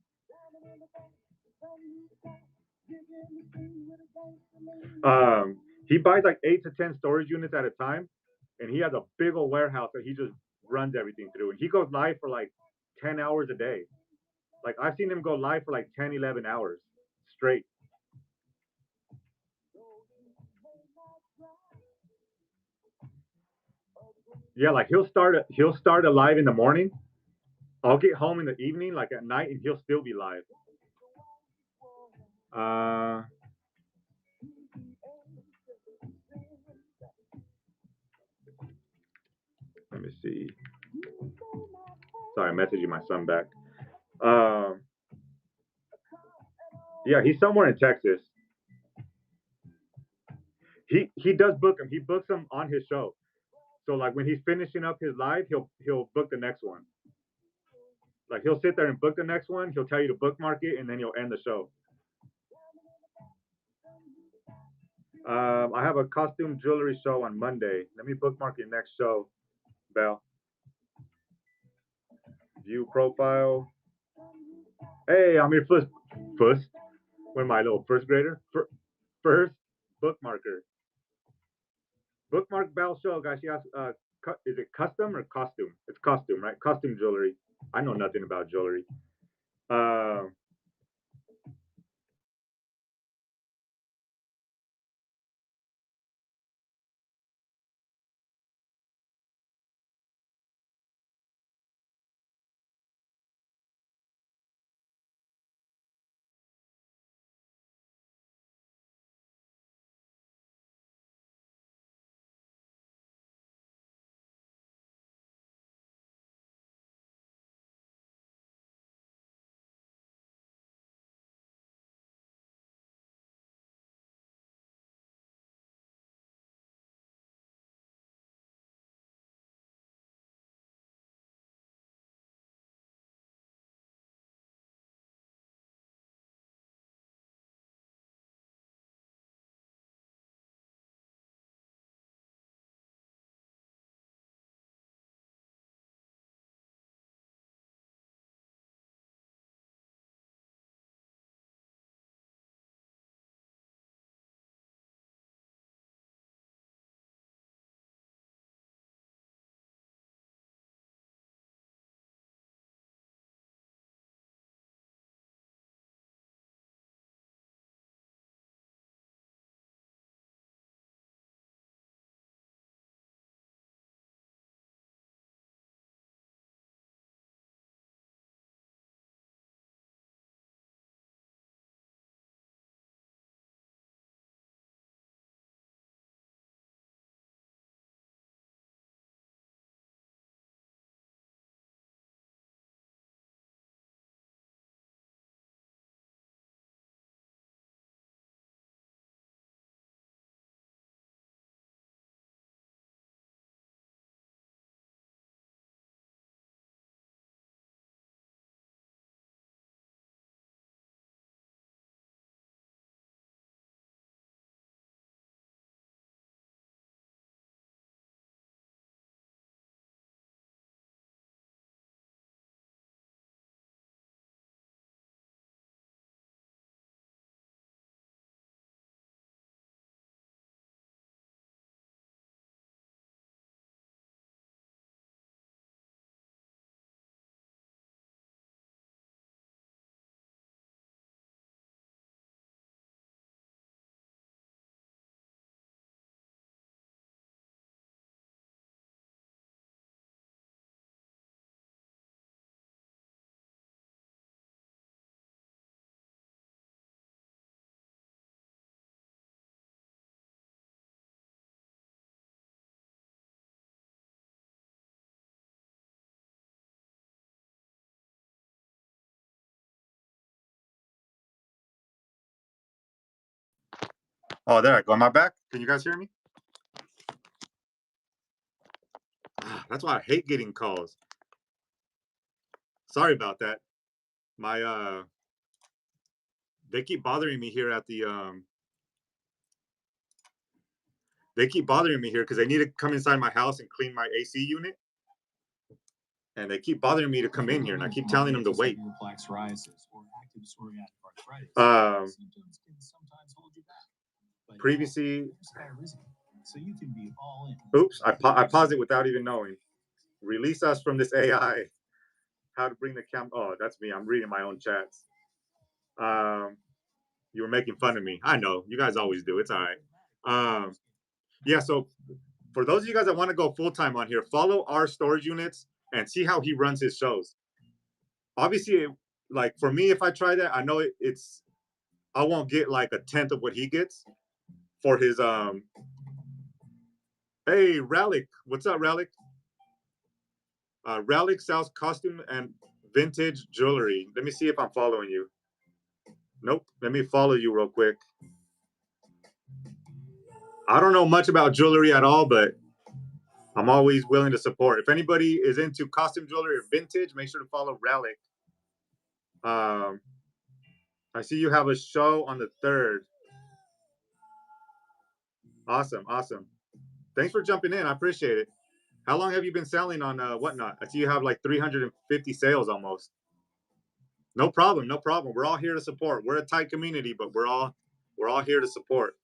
He buys like 8 to 10 storage units at a time, and he has a big old warehouse that he just runs everything through. And he goes live for like 10 hours a day. Like I've seen him go live for like 10, 11 hours straight. Yeah, like he'll start a live in the morning. I'll get home in the evening, like at night, and he'll still be live. Uh, Let me see. Sorry, I'm messaging my son back. Um, yeah, he's somewhere in Texas. He does book him. He books them on his show. So like when he's finishing up his live, he'll book the next one. Like he'll sit there and book the next one. He'll tell you to bookmark it, and then he'll end the show. I have a costume jewelry show on Monday. Let me bookmark your next show, Bell. View profile. Hey, I'm your first. What am I, a little first grader? First bookmarker. Bookmark Bell show, guys. She has is it custom or costume? It's costume, right? Costume jewelry. I know nothing about jewelry. Uh, Oh, there I go. Am I back? Can you guys hear me? That's why I hate getting calls. Sorry about that. My they keep bothering me here at the they keep bothering me here because they need to come inside my house and clean my AC unit. And they keep bothering me to come in here, and I keep telling them to wait. Um, previously, oops, I paused it without even knowing. Release us from this AI. How to bring the cam? Oh, that's me. I'm reading my own chats. Um, you were making fun of me. I know you guys always do. It's all right. Yeah. So for those of you guys that want to go full time on here, follow our storage units and see how he runs his shows. Obviously, like for me, if I try that, I know it's I won't get like a tenth of what he gets for his Hey Relic, what's up, Relic? Relic sells costume and vintage jewelry. Let me see if I'm following you. Nope. Let me follow you real quick. I don't know much about jewelry at all, but I'm always willing to support. If anybody is into costume jewelry or vintage, make sure to follow Relic. Um, I see you have a show on the 3rd. Awesome, awesome. Thanks for jumping in. I appreciate it. How long have you been selling on Whatnot? I see you have like 350 sales almost. No problem, no problem. We're all here to support. We're a tight community, but we're all here to support.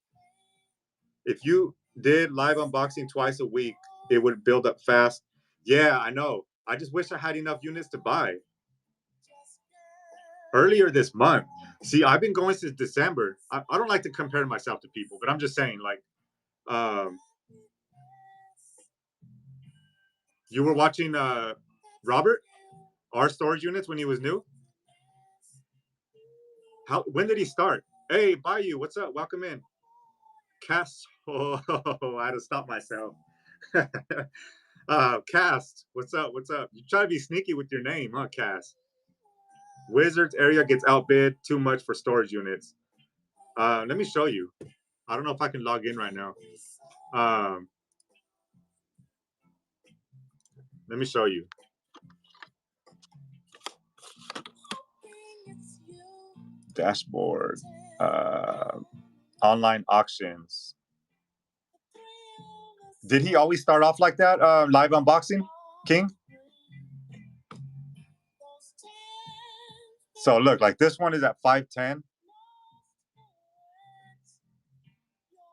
If you did live unboxing twice a week, it would build up fast. Yeah, I know. I just wish I had enough units to buy. Earlier this month. See, I've been going since December. I don't like to compare myself to people, but I'm just saying, like, you were watching Robert, our storage units when he was new. When did he start? Hey, Bayou, what's up? Welcome in. Cast. Oh, I had to stop myself. Cast, what's up? What's up? You try to be sneaky with your name, huh, Cast? Wizards area gets outbid too much for storage units. Let me show you. I don't know if I can log in right now. Let me show you. Dashboard. Online auctions. Did he always start off like that? Live unboxing, King? So look, like this one is at 510.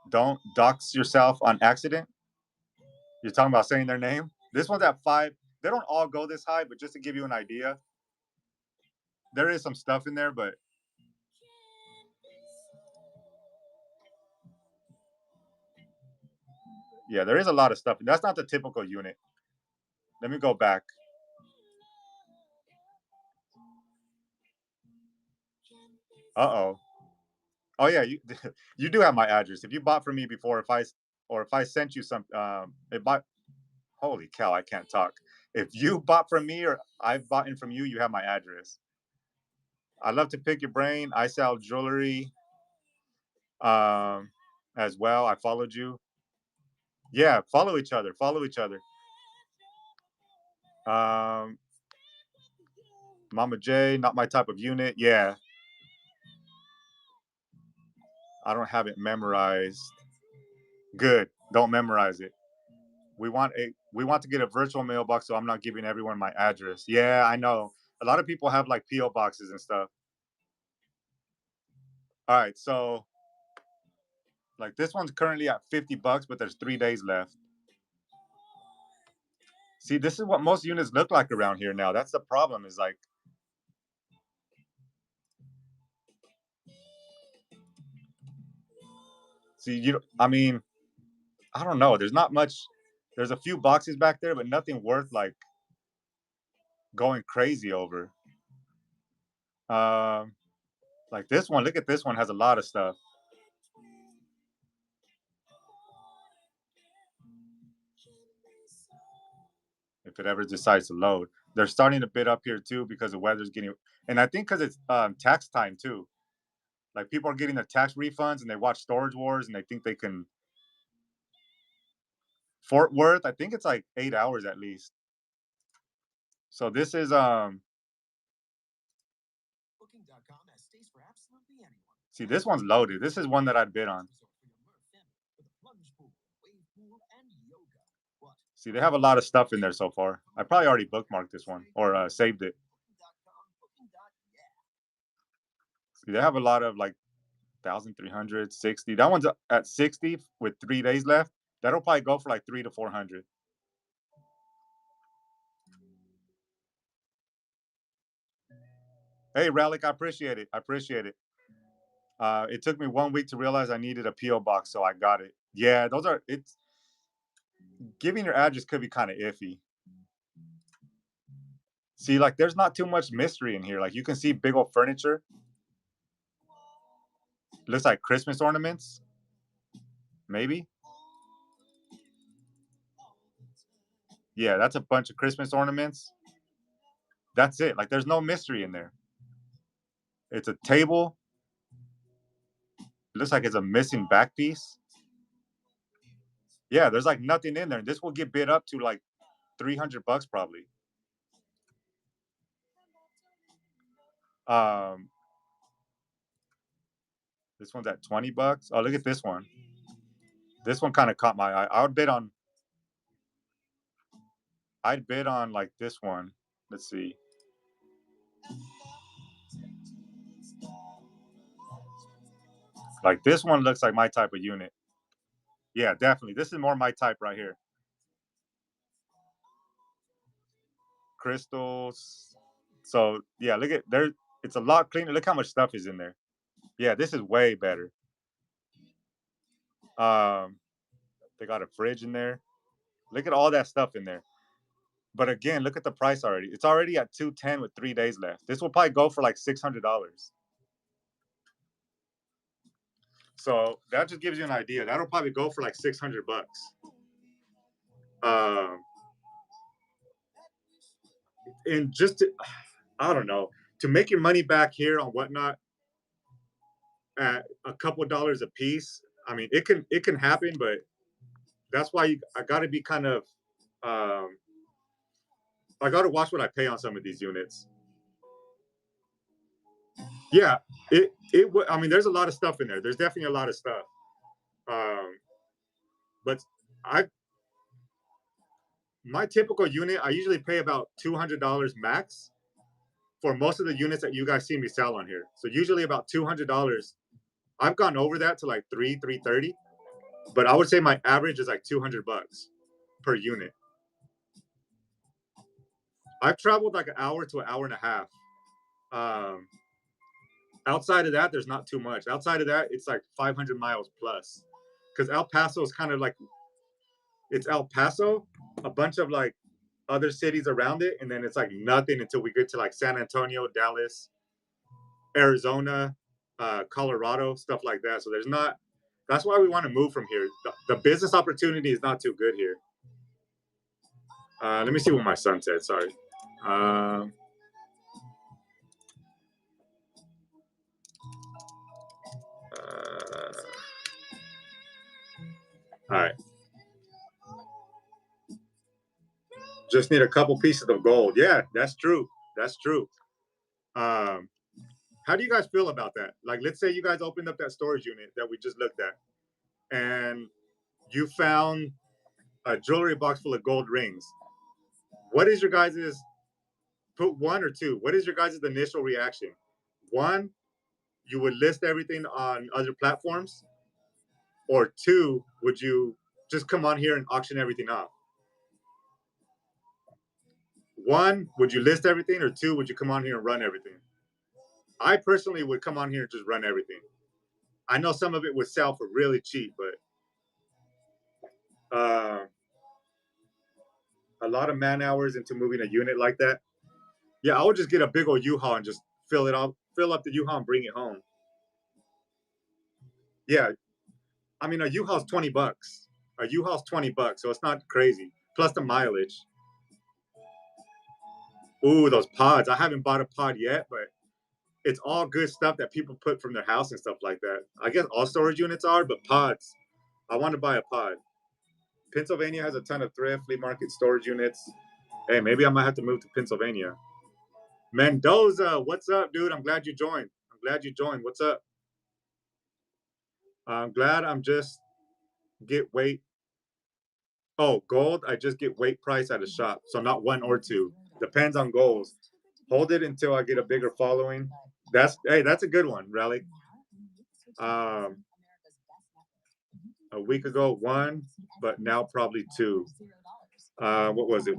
Don't dox yourself on accident. You're talking about saying their name. This one's at 5. They don't all go this high, but just to give you an idea, there is some stuff in there, but yeah, there is a lot of stuff. That's not the typical unit. Let me go back. Uh-oh. Oh yeah, you you do have my address. If you bought from me before, if I sent you some holy cow, I can't talk. If you bought from me or I've bought in from you, you have my address. I love to pick your brain. I sell jewelry as well. I followed you. Yeah, follow each other. Follow each other. Mama J, not my type of unit. Yeah. I don't have it memorized. Good. Don't memorize it. We want to get a virtual mailbox, so I'm not giving everyone my address. Yeah, I know. A lot of people have like PO boxes and stuff. All right, so like this one's currently at $50, but there's 3 days left. See, this is what most units look like around here now. That's the problem. Is like, see, I mean, I don't know. There's not much. There's a few boxes back there, but nothing worth like going crazy over. Like this one. Look at this one. Has a lot of stuff. If it ever decides to load, they're starting to bid up here too because the weather's getting. And I think because it's tax time too. Like people are getting their tax refunds and they watch Storage Wars and they think they can. Fort Worth, I think it's like 8 hours at least. So this is See, this one's loaded. This is one that I'd bid on. See, they have a lot of stuff in there so far. I probably already bookmarked this one or saved it. See, they have a lot of like 1,360. That one's at 60 with 3 days left. That'll probably go for like 300 to 400. Hey, Relic, I appreciate it. I appreciate it. It took me 1 week to realize I needed a PO box, so I got it. Yeah, those are it's giving your address could be kind of iffy. See, like there's not too much mystery in here. Like you can see big old furniture. Looks like Christmas ornaments. Maybe. Yeah, that's a bunch of Christmas ornaments. That's it. Like there's no mystery in there. It's a table. It looks like it's a missing back piece. Yeah, there's like nothing in there. This will get bid up to like $300 probably. This one's at $20. Oh, look at this one. This one kind of caught my eye. I'd bid on like this one. Let's see. Like this one looks like my type of unit. Yeah, definitely. This is more my type right here. Crystals. So yeah, look at there. It's a lot cleaner. Look how much stuff is in there. Yeah, this is way better. They got a fridge in there. Look at all that stuff in there. But again, look at the price already. It's already at 210 with 3 days left. This will probably go for like $600. So that just gives you an idea. That'll probably go for like $600. And just to, I don't know, to make your money back here on Whatnot at a couple of dollars a piece. I mean, it can happen, but that's why I got to be kind of I got to watch what I pay on some of these units. Yeah, I mean, there's a lot of stuff in there. There's definitely a lot of stuff. But my typical unit, I usually pay about $200 max for most of the units that you guys see me sell on here. So usually about $200. I've gone over that to like $330, but I would say my average is like $200 per unit. I've traveled like an hour to an hour and a half. Outside of that, there's not too much. Outside of that, it's like 500 miles plus. Because El Paso is kind of like, it's El Paso, a bunch of like other cities around it, and then it's like nothing until we get to like San Antonio, Dallas, Arizona, Colorado, stuff like that. So there's not, that's why we want to move from here. The business opportunity is not too good here. Let me see what my son said. Sorry. All right. Just need a couple pieces of gold. Yeah, that's true. That's true. How do you guys feel about that? Like, let's say you guys opened up that storage unit that we just looked at, and you found a jewelry box full of gold rings. What is your guys's, put one or two, what is your guys' initial reaction? One, you would list everything on other platforms, or two, would you just come on here and auction everything off? One, would you list everything, or two, would you come on here and run everything? I personally would come on here and just run everything. I know some of it would sell for really cheap, but a lot of man hours into moving a unit like that. Yeah, I would just get a big old U-Haul and just fill up the U-Haul and bring it home. Yeah, I mean, a U-Haul's $20. A U-Haul's $20, so it's not crazy. Plus the mileage. Ooh, those pods. I haven't bought a pod yet, but it's all good stuff that people put from their house and stuff like that. I guess all storage units are, but pods. I want to buy a pod. Pennsylvania has a ton of thrift, flea market storage units. Hey, maybe I might have to move to Pennsylvania. Mendoza, what's up, dude? I'm glad you joined. I'm glad you joined. What's up? I'm glad I'm just get weight. Oh, gold, I just get weight price at a shop. So not one or two. Depends on goals. Hold it until I get a bigger following. That's a good one, Rally. A week ago, one, but now probably two. What was it?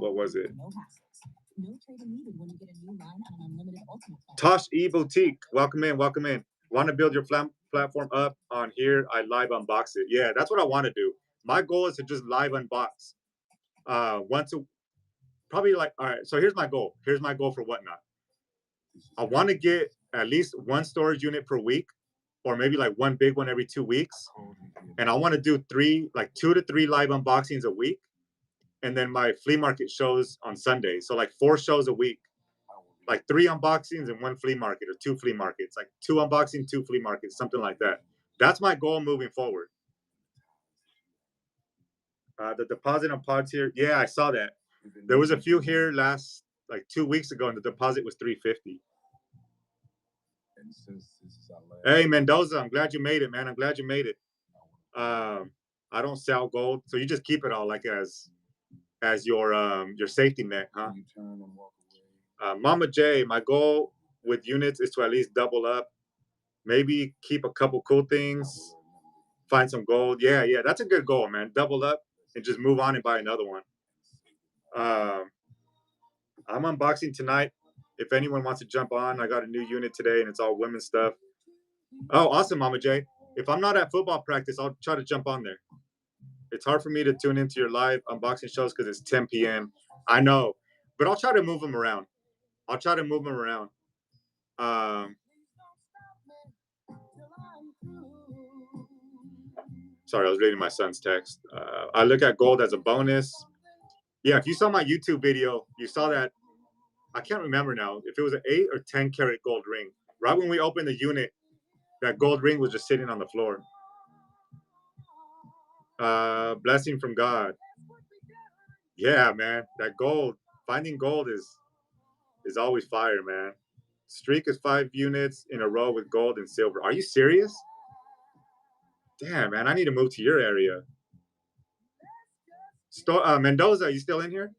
Tosh E Boutique, welcome in, welcome in. Want to build your platform up on here? I live unbox it. Yeah, that's what I want to do. My goal is to just live unbox. Probably like, all right, so here's my goal. Here's my goal for Whatnot. I want to get at least one storage unit per week, or maybe like one big one every 2 weeks. And I want to do 2 to 3 live unboxings a week. And then my flea market shows on Sundays. So like 4 shows a week, like 3 unboxings and 1 flea market, or 2 flea markets, like 2 unboxing, 2 flea markets, something like that. That's my goal moving forward. The deposit on pods here. Yeah, I saw that. There was a few here last like 2 weeks ago, and the deposit was $350. Hey Mendoza, I'm glad you made it, man. I'm glad you made it. I don't sell gold, so you just keep it all like as your safety net, huh? Mama J, my goal with units is to at least double up, maybe keep a couple cool things, find some gold. Yeah, that's a good goal, man. Double up and just move on and buy another one. I'm unboxing tonight. If anyone wants to jump on, I got a new unit today and it's all women's stuff. Oh, awesome, Mama J. If I'm not at football practice, I'll try to jump on there. It's hard for me to tune into your live unboxing shows because it's 10 p.m. I know, but I'll try to move them around. Sorry, I was reading my son's text. I look at gold as a bonus. Yeah, if you saw my YouTube video, you saw that. I can't remember now if it was an 8 or 10 karat gold ring. Right when we opened the unit, that gold ring was just sitting on the floor. Blessing from God. Yeah, man, that gold, finding gold is always fire, man. Streak is 5 units in a row with gold and silver. Are you serious? Damn, man, I need to move to your area. Mendoza, are you still in here?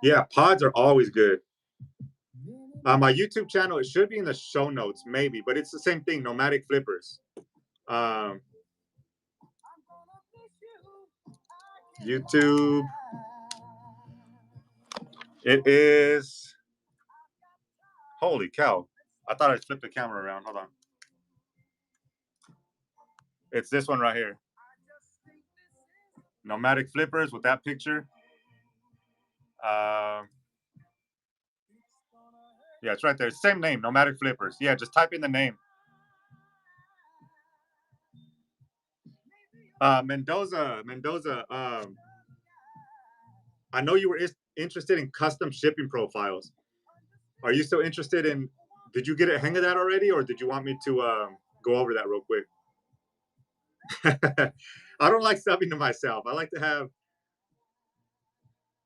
Yeah, pods are always good. My YouTube channel, it should be in the show notes, maybe, but it's the same thing, Nomadic Flippers. YouTube. It is. Holy cow. I thought I flipped the camera around. Hold on. It's this one right here. Nomadic Flippers with that picture. Yeah, it's right there. Same name, Nomadic Flippers. Yeah, just type in the name. Mendoza. I know you were interested in custom shipping profiles. Are you still interested in? Did you get a hang of that already, or did you want me to go over that real quick? I don't like subbing to myself. I like to have.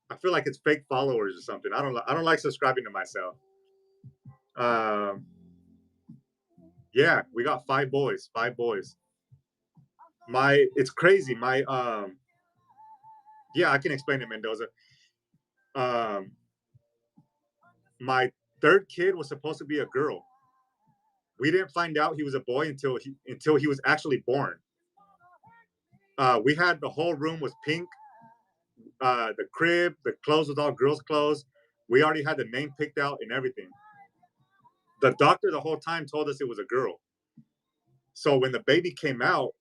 I feel like it's fake followers or something. I don't like subscribing to myself. Yeah, we got 5 boys. 5 boys. It's crazy. Yeah, I can explain it, Mendoza. My 3rd kid was supposed to be a girl. We didn't find out he was a boy until he was actually born. We had the whole room was pink. The crib, the clothes was all girls' clothes. We already had the name picked out and everything. The doctor the whole time told us it was a girl. So when the baby came out,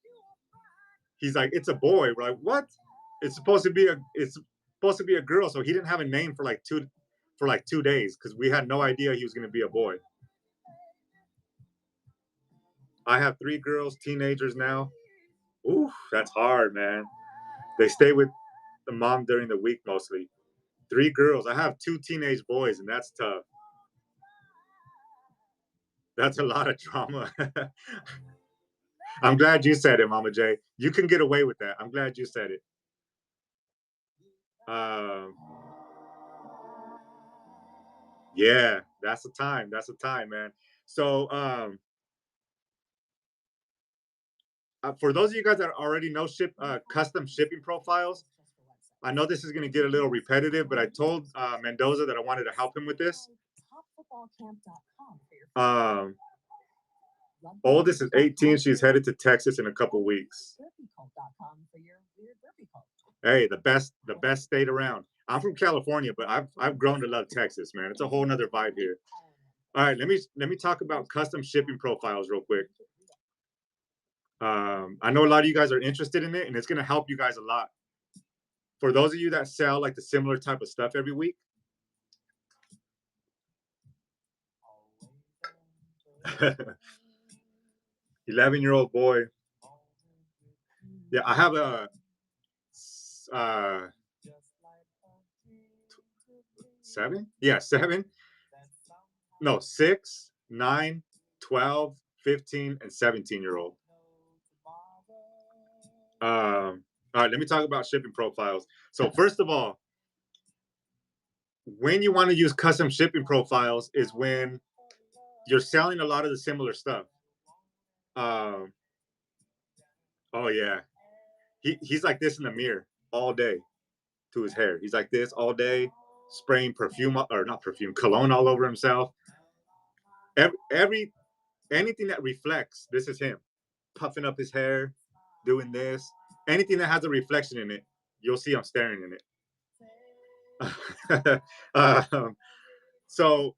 he's like, "It's a boy." We're like, "What?" It's supposed to be a girl. So he didn't have a name for like 2 days because we had no idea he was going to be a boy. I have 3 girls, teenagers now. Ooh, that's hard, man. They stay with the mom during the week mostly. 3 girls. I have 2 teenage boys, and that's tough. That's a lot of drama. I'm glad you said it, Mama J. You can get away with that. I'm glad you said it. Um, yeah, that's the time. That's the time, man. So, for those of you guys that already know custom shipping profiles, I know this is going to get a little repetitive, but I told Mendoza that I wanted to help him with this. Um, Oldest is 18. She's headed to Texas in a couple weeks. Hey, the best state around. I'm from California, but I've grown to love Texas, man. It's a whole nother vibe here. All right, let me talk about custom shipping profiles real quick. I know a lot of you guys are interested in it, and it's going to help you guys a lot. For those of you that sell like the similar type of stuff every week, 11-year-old boy. Yeah, I have a uh, 7. Yeah, 7. No, 6, 9, 12, 15, and 17-year-old. All right, let me talk about shipping profiles. So first of all, when you want to use custom shipping profiles is when you're selling a lot of the similar stuff. Um, oh yeah, he's like this in the mirror all day to his hair. He's like this all day, spraying perfume or not perfume, cologne all over himself. Every anything that reflects, this is him, puffing up his hair, doing this. Anything that has a reflection in it, you'll see him staring in it. So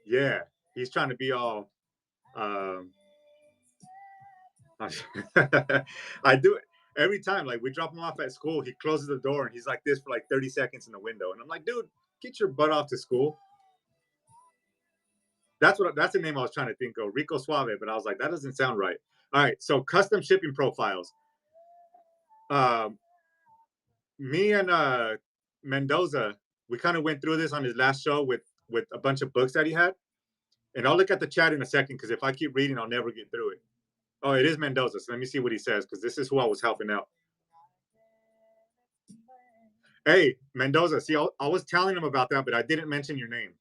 yeah, he's trying to be all. Um, I do it every time. Like we drop him off at school, he closes the door and he's like this for like 30 seconds in the window, and I'm like, dude, get your butt off to school. That's the name I was trying to think of, Rico Suave, but I was like, that doesn't sound right. All right, so custom shipping profiles. Um, Me and Mendoza, we kind of went through this on his last show with a bunch of books that he had, and I'll look at the chat in a second because if I keep reading, I'll never get through it. Oh, it is Mendoza. So let me see what he says because this is who I was helping out. Hey, Mendoza. See, I was telling him about that, but I didn't mention your name.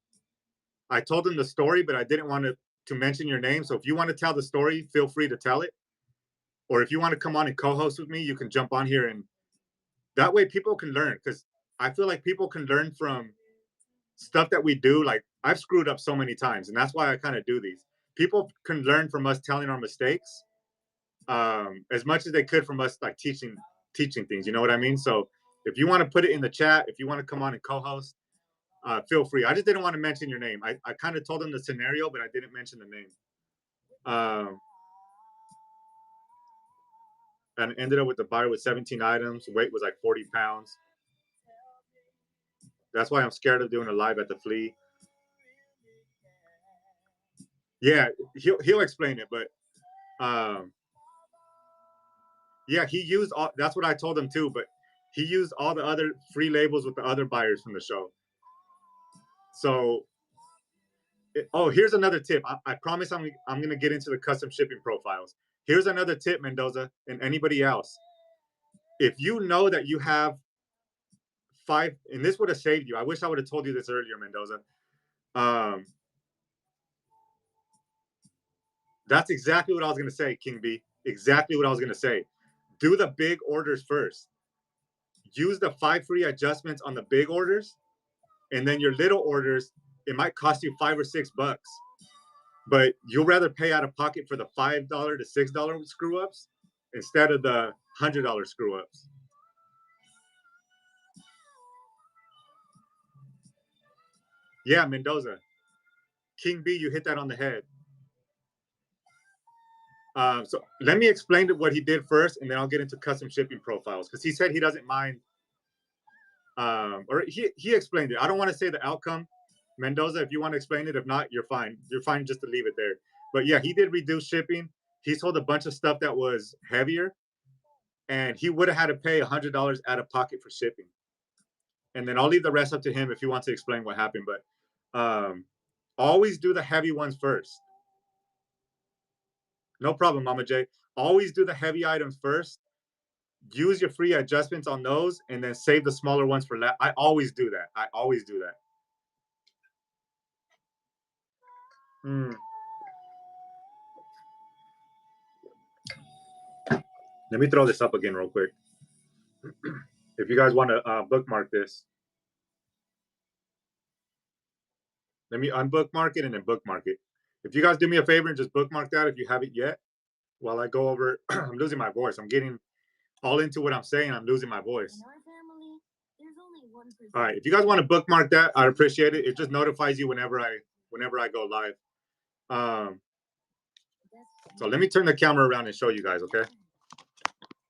I told him the story, but I didn't want to mention your name. So if you want to tell the story, feel free to tell it. Or if you want to come on and co-host with me, you can jump on here, and that way people can learn because I feel like people can learn from stuff that we do. Like I've screwed up so many times, and that's why I kind of do these. People can learn from us telling our mistakes as much as they could from us like teaching things. You know what I mean? So if you want to put it in the chat, if you want to come on and co-host, feel free. I just didn't want to mention your name. I kind of told them the scenario, but I didn't mention the name. And ended up with the buyer with 17 items. Weight was like 40 pounds. That's why I'm scared of doing a live at the flea. Yeah, he'll explain it, but yeah, he used all. That's what I told him too. But he used all the other free labels with the other buyers from the show. So, oh, here's another tip. I promise I'm gonna get into the custom shipping profiles. Here's another tip, Mendoza, and anybody else. If you know that you have 5, and this would have saved you. I wish I would have told you this earlier, Mendoza. That's exactly what I was gonna say, King B. Exactly what I was gonna say. Do the big orders first. Use the 5 free adjustments on the big orders, and then your little orders, it might cost you $5 or $6, but you'll rather pay out of pocket for the $5 to $6 screw ups instead of the $100 screw ups. Yeah, Mendoza, King B, you hit that on the head. So let me explain what he did first, and then I'll get into custom shipping profiles because he said he doesn't mind. Or he explained it. I don't want to say the outcome, Mendoza. If you want to explain it, if not, you're fine. You're fine just to leave it there. But yeah, he did reduce shipping. He sold a bunch of stuff that was heavier, and he would have had to pay $100 out of pocket for shipping. And then I'll leave the rest up to him if he wants to explain what happened. But Always do the heavy ones first. No problem, Mama J. Always do the heavy items first. Use your free adjustments on those, and then save the smaller ones for last. I always do that. I always do that. Mm. Let me throw this up again real quick. If you guys want to bookmark this, let me unbookmark it and then bookmark it. If you guys do me a favor and just bookmark that if you haven't yet, while I go over, I'm losing my voice. I'm getting all into what I'm saying. I'm losing my voice. All right, if you guys want to bookmark that, I'd appreciate it. It just notifies you whenever I go live. So let me turn the camera around and show you guys, okay?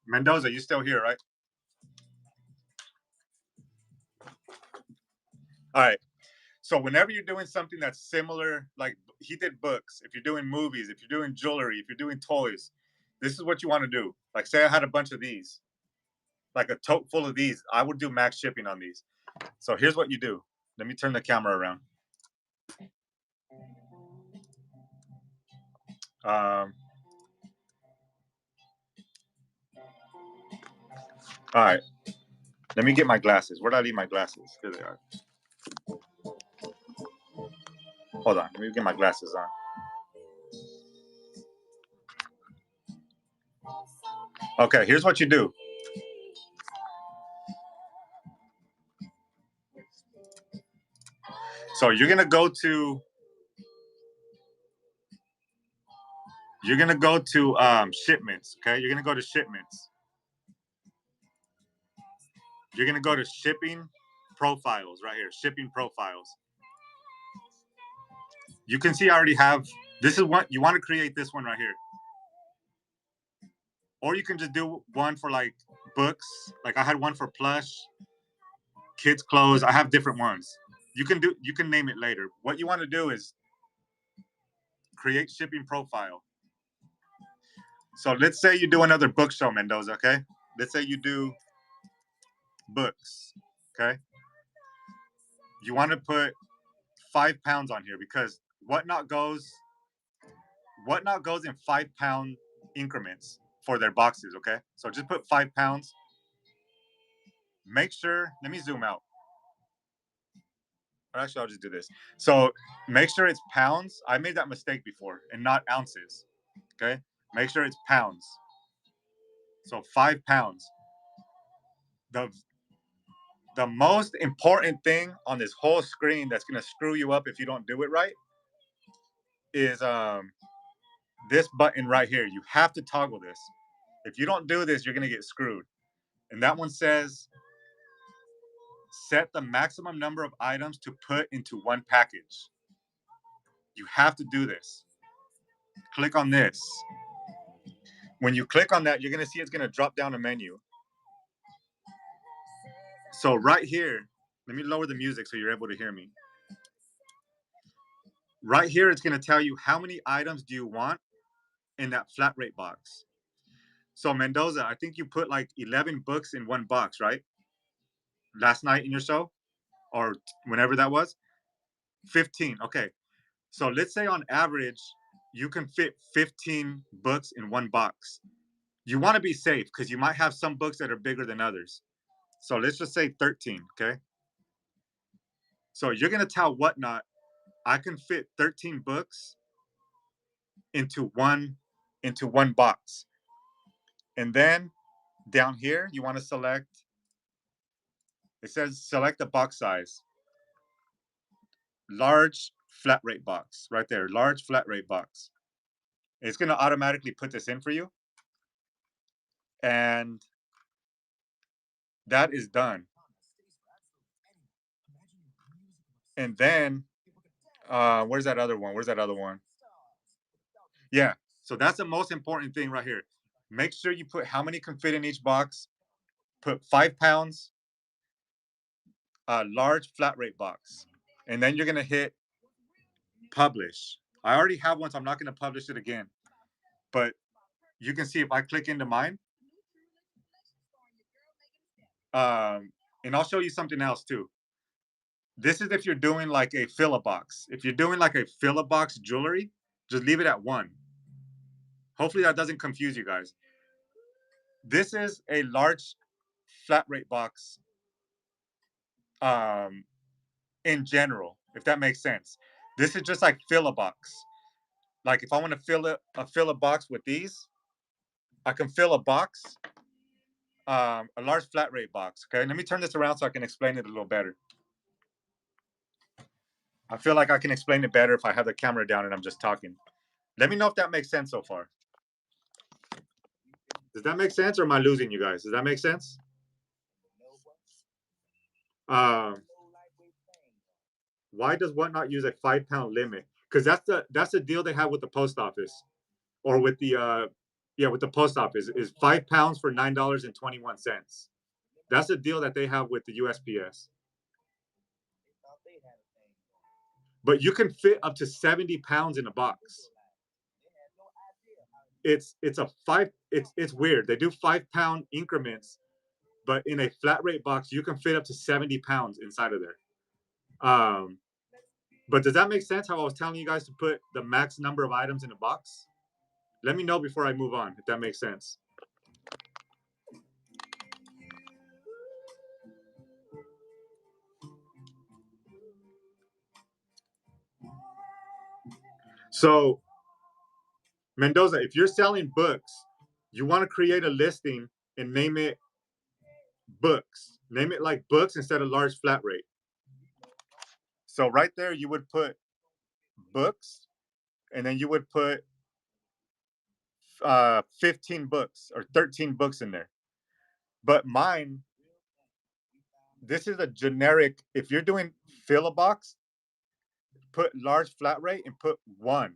Mendoza, you still here, right? All right. So whenever you're doing something that's similar, like he did books, if you're doing movies, if you're doing jewelry, if you're doing toys, this is what you want to do. Like say I had a bunch of these, like a tote full of these, I would do max shipping on these. So here's what you do. Let me turn the camera around. All right. Let me get my glasses. Where did I leave my glasses? Here they are. Hold on. Let me get my glasses on. Okay, here's what you do. So you're gonna go to shipments. Okay, you're gonna go to shipments. You're gonna go to shipping profiles right here. Shipping profiles. You can see I already have. This is what you want to create. This one right here. Or you can just do one for like books. Like I had one for plush, kids clothes. I have different ones. You can name it later. What you want to do is create shipping profile. So let's say you do another book show, Mendoza, okay? Let's say you do books, okay? You want to put 5 pounds on here because whatnot goes in 5 pound increments for their boxes, okay? So just put 5 pounds. Make sure, let me zoom out. Or actually, I'll just do this. So make sure it's pounds. I made that mistake before and not ounces, okay? Make sure it's pounds. So 5 pounds. The most important thing on this whole screen that's going to screw you up if you don't do it right is this button right here. You have to toggle this. If you don't do this, you're going to get screwed. And that one says, set the maximum number of items to put into one package. You have to do this. Click on this. When you click on that, you're going to see it's going to drop down a menu. So right here, let me lower the music so you're able to hear me. Right here, it's going to tell you how many items do you want in that flat rate box. So Mendoza, I think you put like 11 books in one box, right? Last night in your show or whenever that was? 15. Okay. So let's say on average, you can fit 15 books in one box. You want to be safe because you might have some books that are bigger than others. So let's just say 13, okay? So you're going to tell Whatnot, I can fit 13 books into one box. And then down here, you want to select, it says select the box size. Large flat rate box right there, large flat rate box. It's going to automatically put this in for you. And that is done. And then, where's that other one? Yeah. So that's the most important thing right here. Make sure you put how many can fit in each box. Put 5 pounds, large flat rate box. And then you're going to hit publish. I already have one, so I'm not going to publish it again. But you can see if I click into mine. And I'll show you something else too. This is if you're doing like a fill-a box. If you're doing like a fill-a box jewelry, just leave it at 1. Hopefully that doesn't confuse you guys. This is a large flat rate box um, in general, if that makes sense. This is just like fill a box. Like if I want to fill a box with these, I can fill a box, a large flat rate box. Okay, let me turn this around so I can explain it a little better. I feel like I can explain it better if I have the camera down and I'm just talking. Let me know if that makes sense so far. Does that make sense, or am I losing you guys? Does that make sense? Why does Whatnot use a 5-pound limit? Because that's the deal they have with the post office, or with the with the post office, is 5 pounds for $9.21. That's the deal that they have with the USPS. But you can fit up to 70 pounds in a box. It's weird. They do 5-pound increments, but in a flat rate box, you can fit up to 70 pounds inside of there. But does that make sense how I was telling you guys to put the max number of items in a box? Let me know before I move on, if that makes sense. So, Mendoza, if you're selling books, you want to create a listing and name it books. Name it like books instead of large flat rate. So right there, you would put books, and then you would put 15 books or 13 books in there. But mine, this is a generic. If you're doing fill a box, put large flat rate and put 1.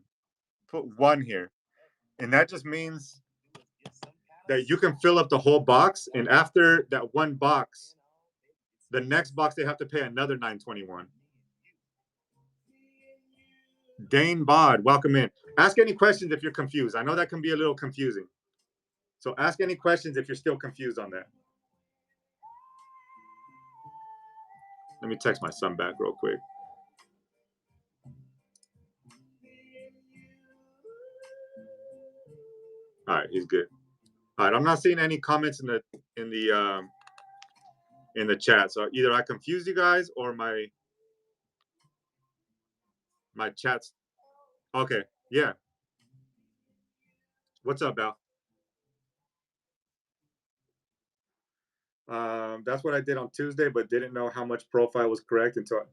Put 1 here. And that just means that you can fill up the whole box. And after that 1 box, the next box they have to pay another $9.21. Dane Bod, welcome in. Ask any questions if you're confused. I know that can be a little confusing. So ask any questions if you're still confused on that. Let me text my son back real quick. All right, he's good. All right, I'm not seeing any comments in the chat. So either I confused you guys or my chat's okay. Yeah. What's up, Val? That's what I did on Tuesday, but didn't know how much profile was correct until.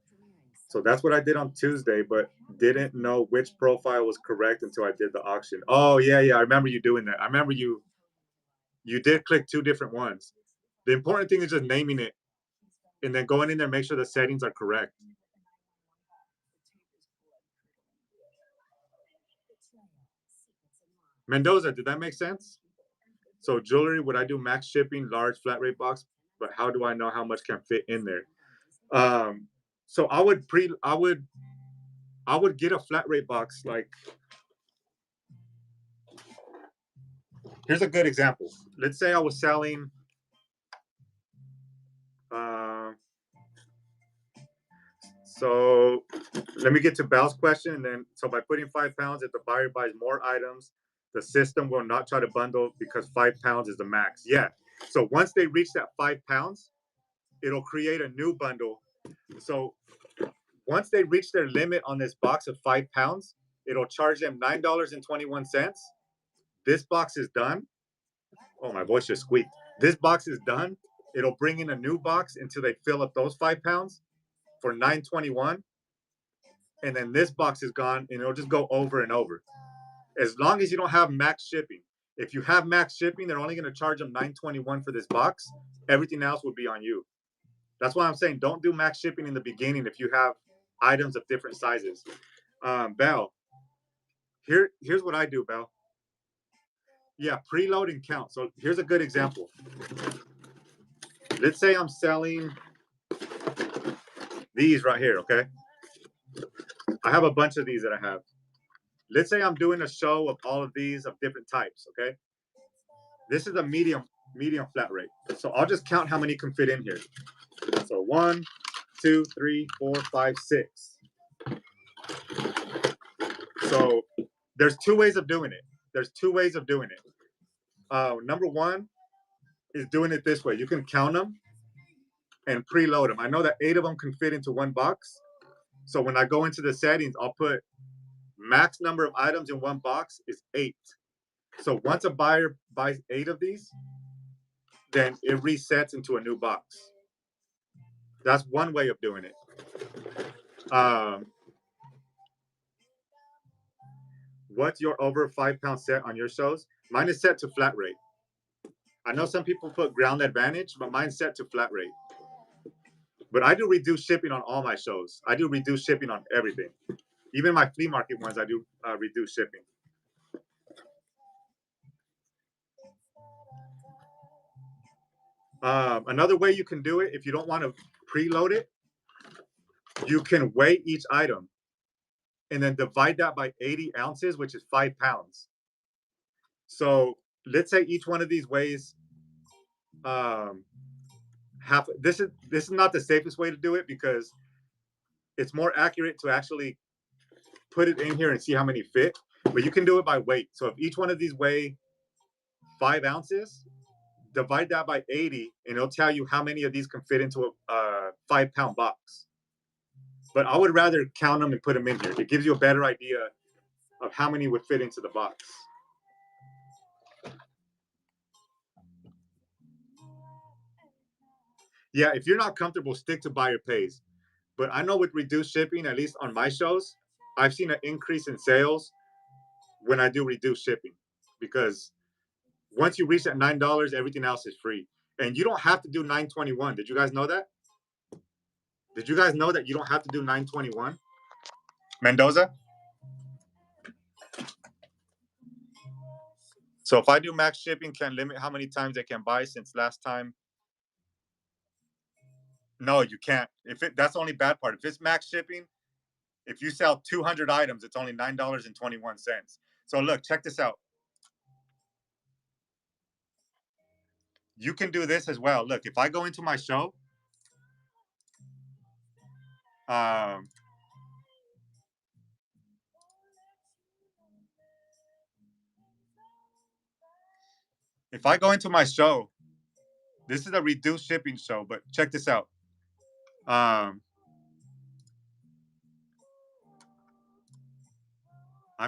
So that's what I did on Tuesday, but didn't know which profile was correct until I did the auction. Oh yeah, I remember you doing that. I remember you did click 2 different ones. The important thing is just naming it and then going in there, make sure the settings are correct. Mendoza, did that make sense? So jewelry, would I do max shipping, large flat rate box? But how do I know how much can fit in there? So I would get a flat rate box. Like, here's a good example. Let's say I was selling. So let me get to Bal's question, and then so by putting 5 pounds, if the buyer buys more items, the system will not try to bundle because 5 pounds is the max. Yeah. So once they reach that 5 pounds, it'll create a new bundle. So once they reach their limit on this box of 5 pounds, it'll charge them $9.21. This box is done. Oh, my voice just squeaked. This box is done. It'll bring in a new box until they fill up those 5 pounds for $9.21. And then this box is gone, and it'll just go over and over. As long as you don't have max shipping. If you have max shipping, they're only going to charge them $9.21 for this box. Everything else would be on you. That's why I'm saying don't do max shipping in the beginning if you have items of different sizes. Bell, here's what I do, Bell. Yeah, preload and count. So here's a good example. Let's say I'm selling these right here, okay? I have a bunch of these that I have. Let's say I'm doing a show of all of these of different types, okay? This is a medium flat rate. So I'll just count how many can fit in here. So 1, 2, 3, 4, 5, 6. So there's two ways of doing it. Number one is doing it this way. You can count them and preload them. I know that 8 of them can fit into one box. So when I go into the settings, I'll put max number of items in one box is 8. So once a buyer buys 8 of these, then it resets into a new box. That's one way of doing it. What's your over 5-pound set on your shows? Mine is set to flat rate. I know some people put ground advantage, but mine's set to flat rate. But I do reduce shipping on all my shows. I do reduce shipping on everything. Even my flea market ones, I do reduce shipping. Another way you can do it, if you don't want to preload it, you can weigh each item and then divide that by 80 ounces, which is 5 pounds. So let's say each one of these weighs half. This is not the safest way to do it because it's more accurate to actually put it in here and see how many fit. But you can do it by weight. So if each one of these weigh 5 ounces, divide that by 80, and it'll tell you how many of these can fit into a 5-pound box. But I would rather count them and put them in here. It gives you a better idea of how many would fit into the box. Yeah, if you're not comfortable, stick to buyer pays. But I know with reduced shipping, at least on my shows, I've seen an increase in sales when I do reduced shipping because once you reach that $9, everything else is free. And you don't have to do 921. Did you guys know that? Did you guys know that you don't have to do 921? Mendoza? So if I do max shipping, can limit how many times they can buy since last time. No, you can't. That's the only bad part. If it's max shipping, if you sell 200 items, it's only $9.21. So look, check this out. You can do this as well. Look, if I go into my show, if I go into my show, this is a reduced shipping show, but check this out. I've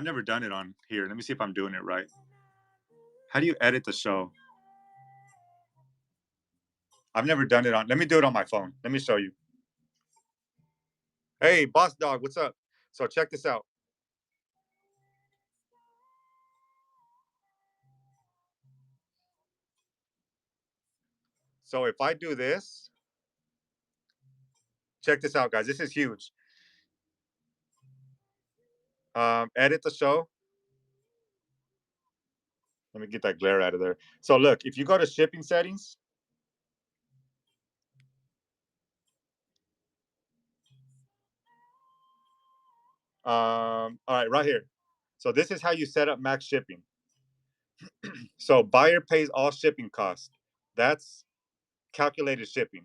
never done it on here. Let me see if I'm doing it right. How do you edit the show? I've never done it on. Let me do it on my phone. Let me show you. Hey, boss dog, what's up? So check this out. So if I do this, check this out, guys. This is huge. Edit the show. Let me get that glare out of there. So look, if you go to shipping settings, all right, right here. So this is how you set up max shipping. So buyer pays all shipping costs. That's calculated shipping.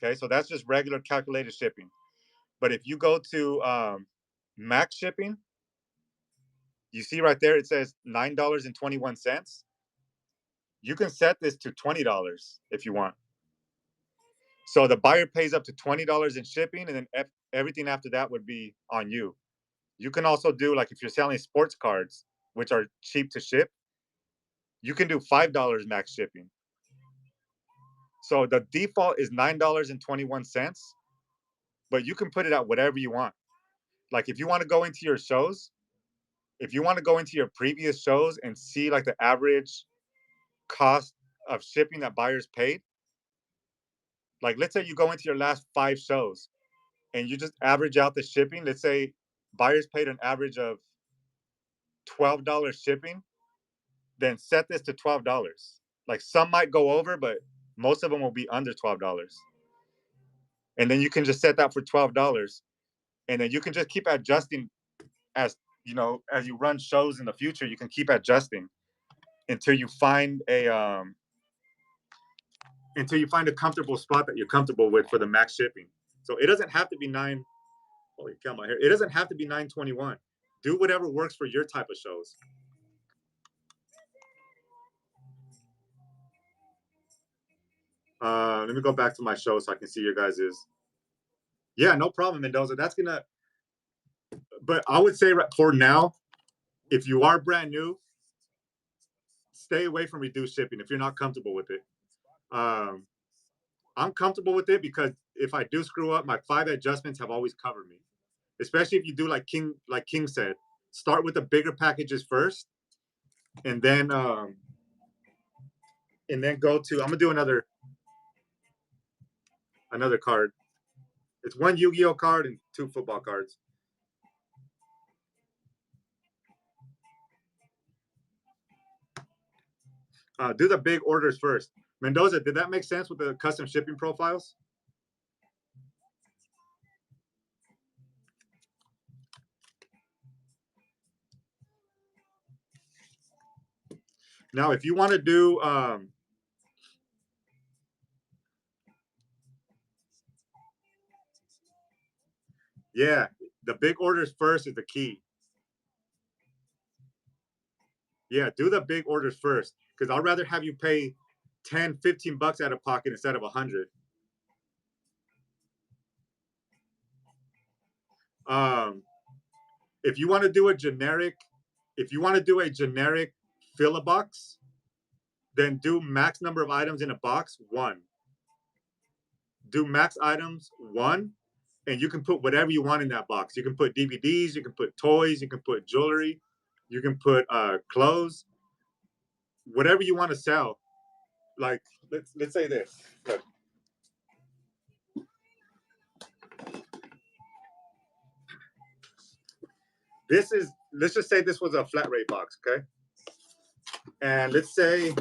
Okay, so that's just regular calculated shipping. But if you go to max shipping, you see right there it says $9.21. You can set this to $20 if you want. So the buyer pays up to $20 in shipping, and then everything after that would be on you. You can also do, like, if you're selling sports cards, which are cheap to ship, you can do $5 max shipping. So the default is $9.21, but you can put it at whatever you want. Like if you want to go into your shows, if you want to go into your previous shows and see like the average cost of shipping that buyers paid, like let's say you go into your last 5 shows and you just average out the shipping. Let's say buyers paid an average of $12 shipping, then set this to $12. Like some might go over, but most of them will be under $12. And then you can just set that for $12. And then you can just keep adjusting as you know, as you run shows in the future, you can keep adjusting until you find a comfortable spot that you're comfortable with for the max shipping. So it doesn't have to be nine. Holy cow, my hair! It doesn't have to be 921. Do whatever works for your type of shows. Let me go back to my show so I can see your guys's. Yeah, no problem, Mendoza. That's gonna. But I would say for now, if you are brand new, stay away from reduced shipping if you're not comfortable with it. Um, I'm comfortable with it because if I do screw up, my 5 adjustments have always covered me. Especially if you do like King said, start with the bigger packages first, and then go to. I'm gonna do another card. It's 1 Yu-Gi-Oh card and 2 football cards. Do the big orders first. Mendoza, did that make sense with the custom shipping profiles? Now, if you want to do, yeah, the big orders first is the key. Yeah, do the big orders first because I'd rather have you pay 10, 15 bucks out of pocket instead of 100. Um, if you want to do a generic, if you want to do a generic fill a box, then do max number of items in a box 1. Do max items 1, and you can put whatever you want in that box. You can put DVDs, you can put toys, you can put jewelry, you can put clothes, whatever you want to sell. Like let's say this. Look. This is, let's just say this was a flat rate box, okay? And let's say,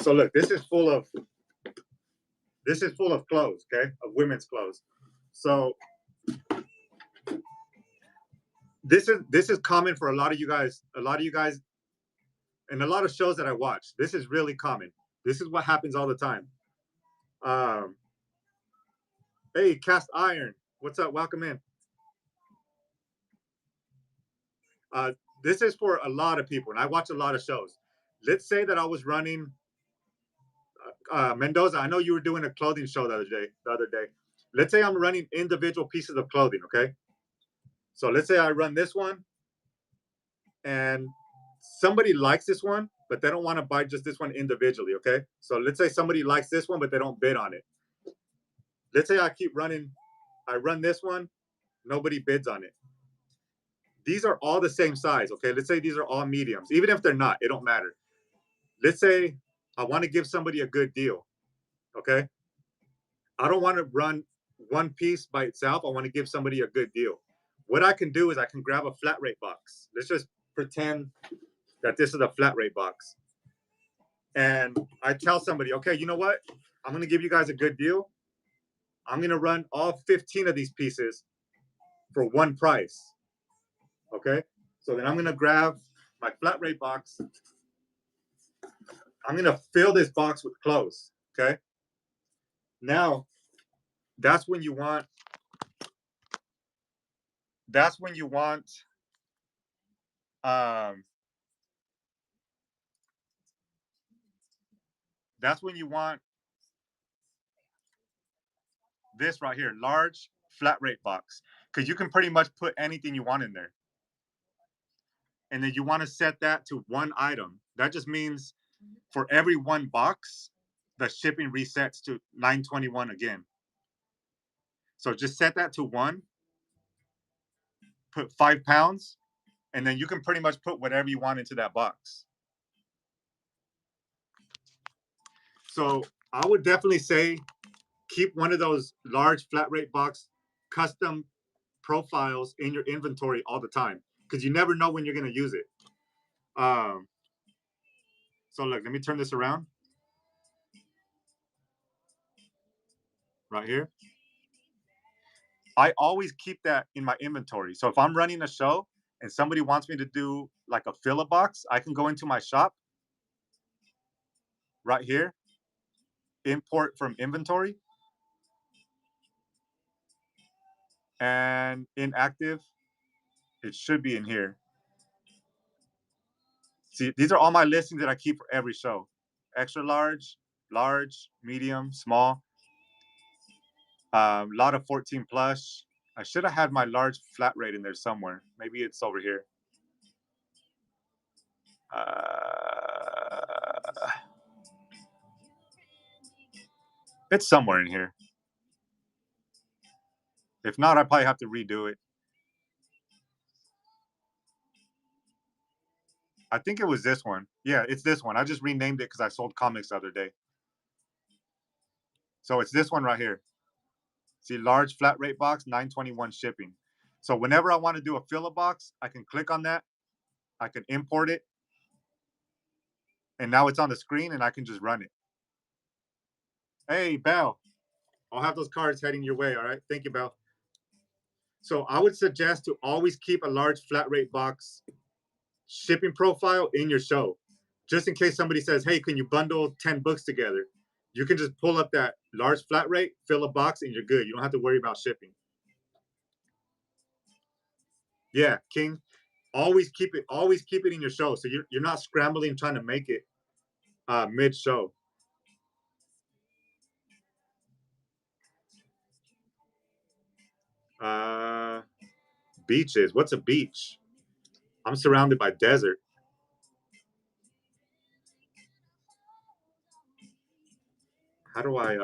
so look, this is full of clothes, okay? Of women's clothes. So this is common for a lot of you guys, and a lot of shows that I watch. This is really common. This is what happens all the time. Um, hey, Cast Iron, what's up? Welcome in. Uh, this is for a lot of people, and I watch a lot of shows. Let's say that I was running Mendoza. I know you were doing a clothing show the other day. Let's say I'm running individual pieces of clothing. Okay, so let's say I run this one, and somebody likes this one, but they don't want to buy just this one individually. Okay, so let's say somebody likes this one, but they don't bid on it. Let's say I keep running. I run this one, nobody bids on it. These are all the same size. Okay, let's say these are all mediums. Even if they're not, it don't matter. Let's say I want to give somebody a good deal. Okay, I don't want to run one piece by itself. I want to give somebody a good deal. What I can do is I can grab a flat rate box. Let's just pretend that this is a flat rate box. And I tell somebody, okay, you know what? I'm going to give you guys a good deal. I'm going to run all 15 of these pieces for one price. Okay. So then I'm going to grab my flat rate box. I'm going to fill this box with clothes. Okay. Now, that's when you want, that's when you want, um, that's when you want this right here, large flat rate box, because you can pretty much put anything you want in there. And then you want to set that to one item. That just means for every one box, the shipping resets to 921 again. So just set that to 1, put 5 pounds, and then you can pretty much put whatever you want into that box. So I would definitely say keep one of those large flat rate box custom profiles in your inventory all the time because you never know when you're going to use it. So look, let me turn this around right here. I always keep that in my inventory. So if I'm running a show and somebody wants me to do like a fill a box, I can go into my shop right here, import from inventory. and inactive. It should be in here. See, these are all my listings that I keep for every show. Extra large, large, medium, small. A lot of 14 plus. I should have had my large flat rate in there somewhere. Maybe it's over here. It's somewhere in here. If not, I probably have to redo it. I think it was this one. Yeah, it's this one. I just renamed it because I sold comics the other day. So it's this one right here. See, large flat rate box, 921 shipping. So whenever I want to do a fill a box, I can click on that. I can import it. And now it's on the screen and I can just run it. Hey, Bell. I'll have those cards heading your way. All right. Thank you, Bell. So I would suggest to always keep a large flat rate box shipping profile in your show, just in case somebody says, hey, can you bundle 10 books together? You can just pull up that large flat rate, fill a box, and you're good. You don't have to worry about shipping. Yeah, King. Always keep it in your show. So you're not scrambling trying to make it mid-show. Beaches. What's a beach? I'm surrounded by desert. How do I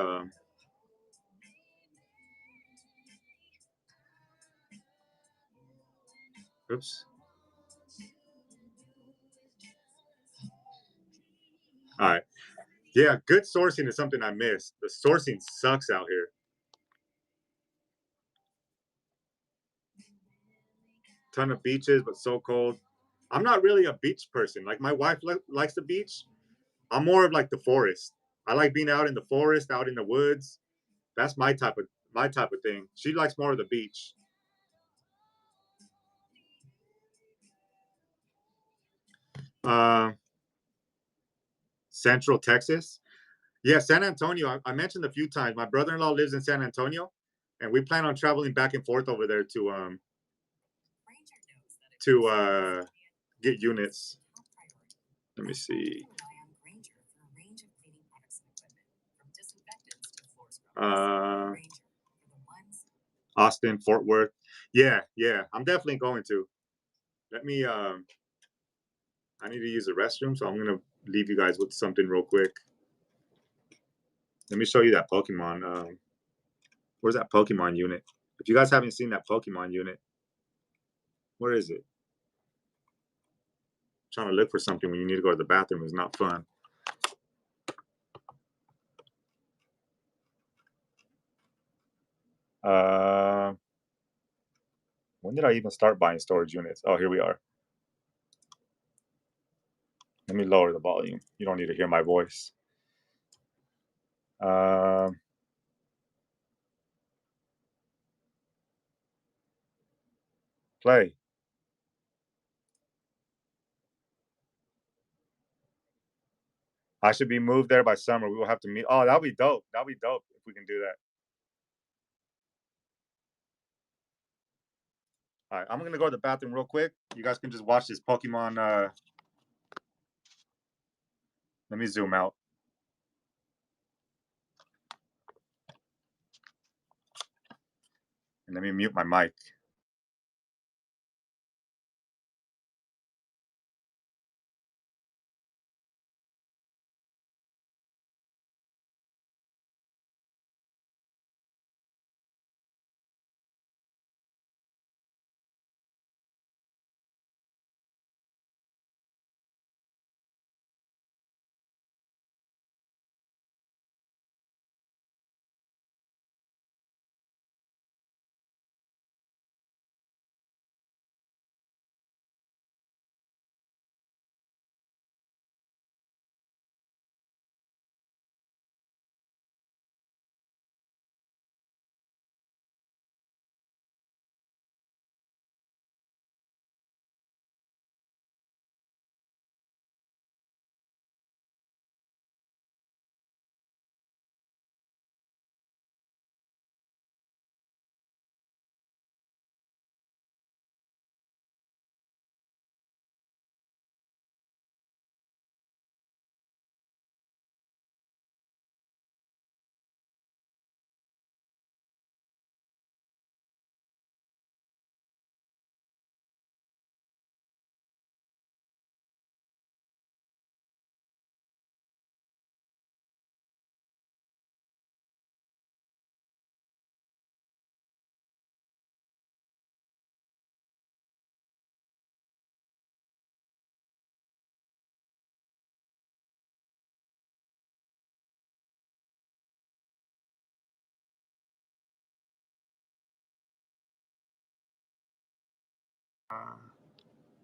oops. All right. Yeah, good sourcing is something I missed. The sourcing sucks out here. Ton of beaches, but so cold. I'm not really a beach person. Like my wife likes the beach. I'm more of like the forest. I like being out in the forest, out in the woods. That's my type of thing. She likes more of the beach. Uh, Central Texas. Yeah, San Antonio. I mentioned a few times. My brother-in-law lives in San Antonio, and we plan on traveling back and forth over there to get units. Let me see. Uh, Austin, Fort Worth. Yeah, yeah. I'm definitely going to. Let me. I need to use the restroom, so I'm gonna leave you guys with something real quick. Let me show you that Pokemon. Where's that Pokemon unit? If you guys haven't seen that Pokemon unit, where is it? Trying to look for something when you need to go to the bathroom is not fun. Uh, when did I even start buying storage units? Oh, here we are. Let me lower the volume. You don't need to hear my voice. Play. I should be moved there by summer. We will have to meet. Oh, that'll be dope. That'll be dope if we can do that. All right, I'm gonna go to the bathroom real quick. You guys can just watch this Pokemon. Let me zoom out. And let me mute my mic.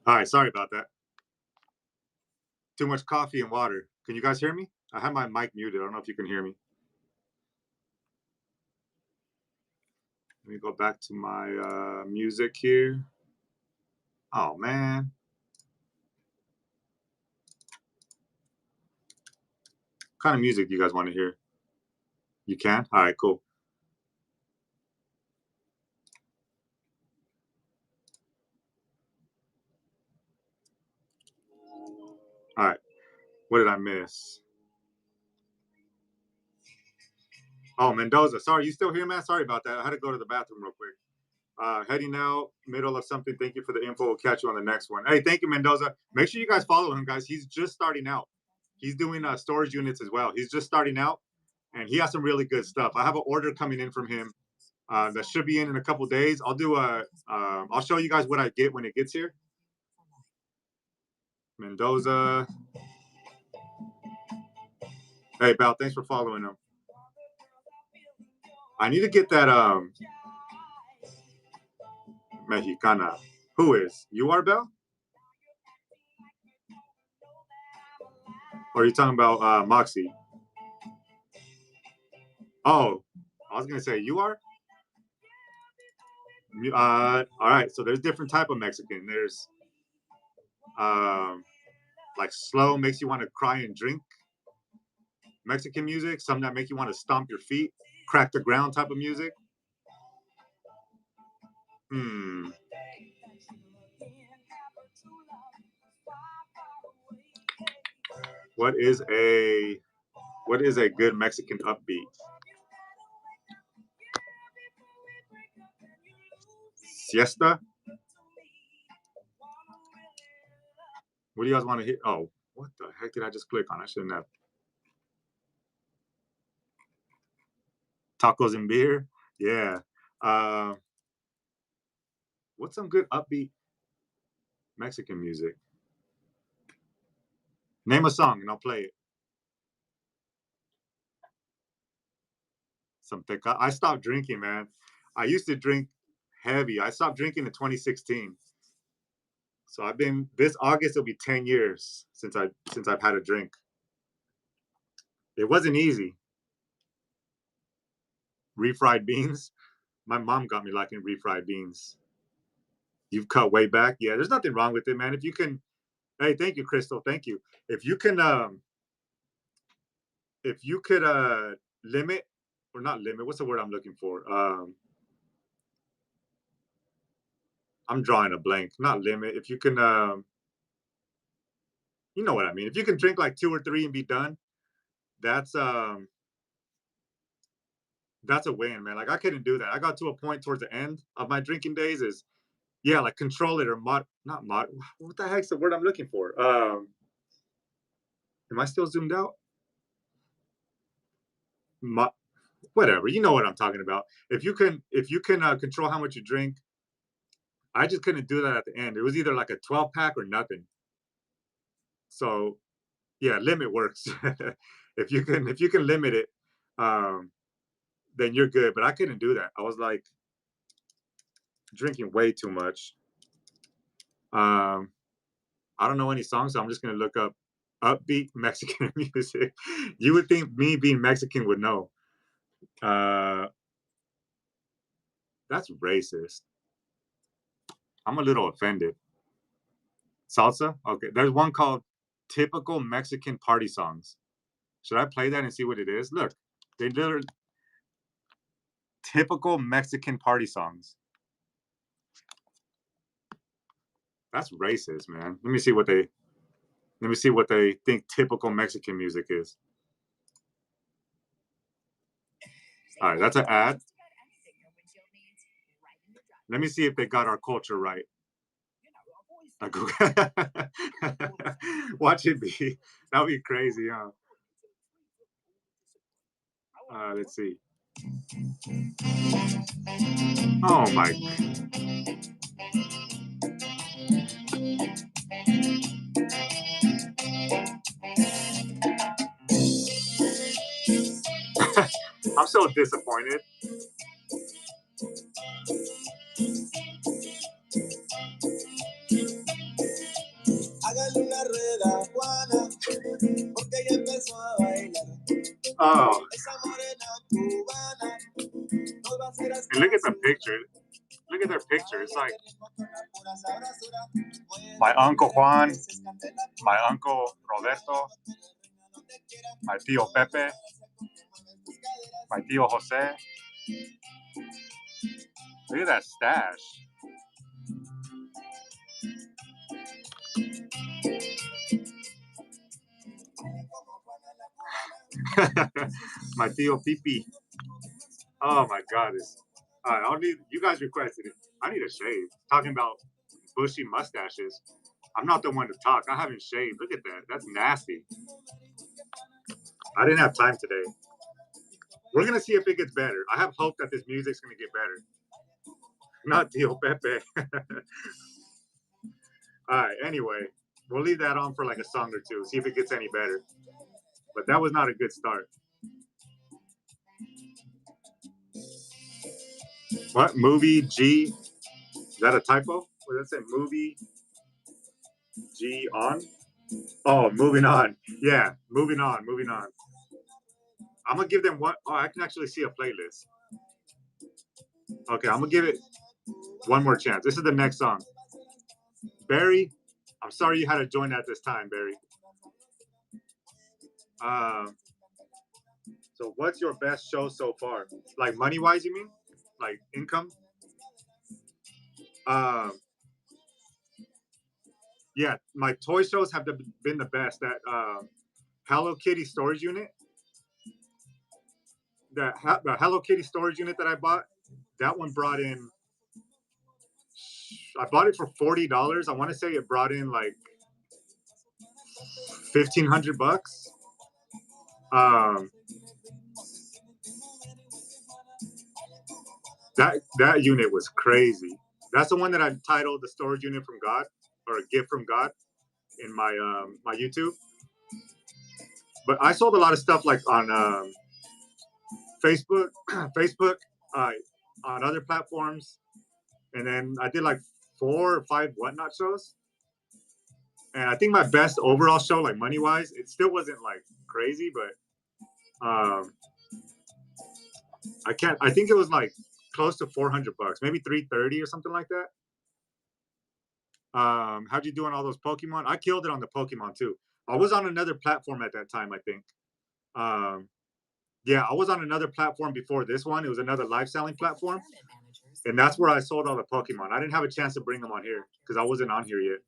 All right, sorry about that. Too much coffee and water. Can you guys hear me? I have my mic muted. I don't know if you can hear me. Let me go back to my music here. Oh, man. What kind of music do you guys want to hear? You can? All right, cool. All right. What did I miss? Oh, Mendoza. Sorry, you still here, man? Sorry about that. I had to go to the bathroom real quick. Heading out, middle of something. Thank you for the info. We'll catch you on the next one. Hey, thank you, Mendoza. Make sure you guys follow him, guys. He's just starting out. He's doing storage units as well. He's just starting out, and he has some really good stuff. I have an order coming in from him that should be in a couple days. I'll do I'll show you guys what I get when it gets here. Mendoza. Hey, Bal, thanks for following him. I need to get that Mexicana. Who is? You are, Bell? Or are you talking about Moxie? Oh, I was going to say, you are? All right, so there's different type of Mexican. There's like slow, makes you want to cry and drink Mexican music. Some that make you want to stomp your feet, crack the ground type of music. What is a good Mexican upbeat? Siesta? What do you guys want to hear? Oh, what the heck did I just click on? I shouldn't have. Tacos and beer? Yeah. What's some good upbeat Mexican music? Name a song and I'll play it. Some teca. I stopped drinking, man. I used to drink heavy. I stopped drinking in 2016. So I've been this August will be 10 years since I've had a drink. It wasn't easy. Refried beans. My mom got me liking refried beans. You've cut way back. Yeah, there's nothing wrong with it, man. If you can, hey, thank you, Crystal. Thank you. If you could limit or not limit, what's the word I'm looking for? I'm drawing a blank. Not limit. If you can, you know what I mean. If you can drink like 2 or 3 and be done, that's a win, man. Like I couldn't do that. I got to a point towards the end of my drinking days is, yeah, like control it or not mod. What the heck's the word I'm looking for? Am I still zoomed out? Whatever. You know what I'm talking about. If you can control how much you drink, I just couldn't do that at the end. It was either like a 12 pack or nothing. So yeah, limit works. if you can limit it, then you're good. But I couldn't do that. I was like drinking way too much. I don't know any songs, so I'm just gonna look up upbeat Mexican music. You would think me being Mexican would know. That's racist. I'm a little offended. Salsa? Okay. There's one called Typical Mexican Party Songs. Should I play that and see what it is? Look, they literally typical Mexican party songs. That's racist, man. Let me see what they think typical Mexican music is. All right, that's an ad. Let me see if they got our culture right. Watch it be. That would be crazy, huh? Let's see. Oh my. I'm so disappointed. Oh, and look at the picture. Look at their picture. It's like my Uncle Juan, my Uncle Roberto, my Tío Pepe, my Tío Jose. Look at that stash. My Tío Pipi. Oh my God. I don't need, you guys requested it. I need a shave. Talking about bushy mustaches. I'm not the one to talk. I haven't shaved. Look at that. That's nasty. I didn't have time today. We're going to see if it gets better. I have hope that this music's going to get better. Not Tío Pepe. All right. Anyway, we'll leave that on for like a song or two. See if it gets any better. But that was not a good start. What? Movie G? Is that a typo? What does that say? Movie G on? Oh, moving on. Yeah, moving on. Moving on. I'm going to give them one. Oh, I can actually see a playlist. Okay, I'm going to give it one more chance. This is the next song. Barry, I'm sorry you had to join at this time, Barry. So what's your best show so far? Like money-wise, you mean? Like income? Yeah, my toy shows have been the best. That Hello Kitty storage unit, the Hello Kitty storage unit that I bought, that one brought in, I bought it for $40. I want to say it brought in like $1,500. That unit was crazy. That's the one that I titled "The Storage Unit from God" or "A Gift from God" in my my YouTube. But I sold a lot of stuff like on Facebook, Facebook, on other platforms, and then I did like 4 or 5 whatnot shows. And I think my best overall show, like money wise, it still wasn't like crazy, but I think it was like close to $400, maybe 330 or something like that. How'd you do on all those Pokemon? I killed it on the Pokemon too. I was on another platform at that time, I think. Yeah, I was on another platform before this one. It was another live selling platform. And that's where I sold all the Pokemon. I didn't have a chance to bring them on here because I wasn't on here yet.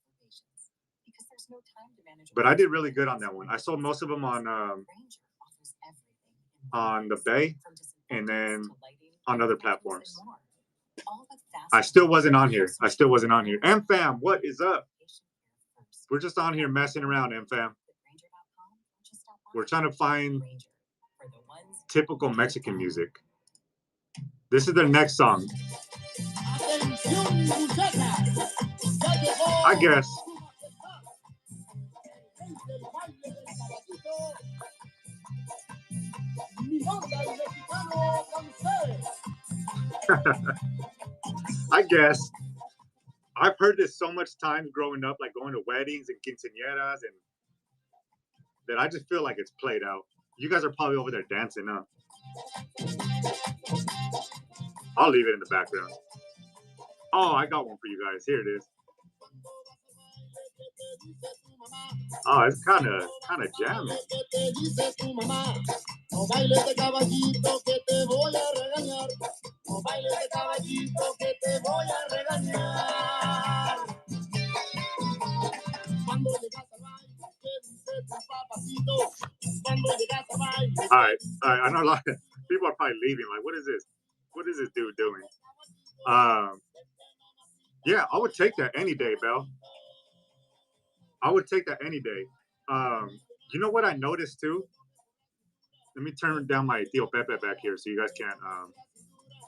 But I did really good on that one. I sold most of them on the Bay and then on other platforms. I still wasn't on here. M-Fam, what is up? We're just on here messing around, M-Fam. We're trying to find typical Mexican music. This is their next song. I guess. I guess. I've heard this so much times growing up, like going to weddings and quinceañeras, and that I just feel like it's played out. You guys are probably over there dancing, huh? I'll leave it in the background. Oh, I got one for you guys. Here it is. Oh, it's kind of jamming. All right. I know a lot of people are probably leaving. Like, what is this? What is this dude doing? Yeah, I would take that any day, Belle. I would take that any day. You know what I noticed too? Let me turn down my Tío Pepe back here so you guys can't,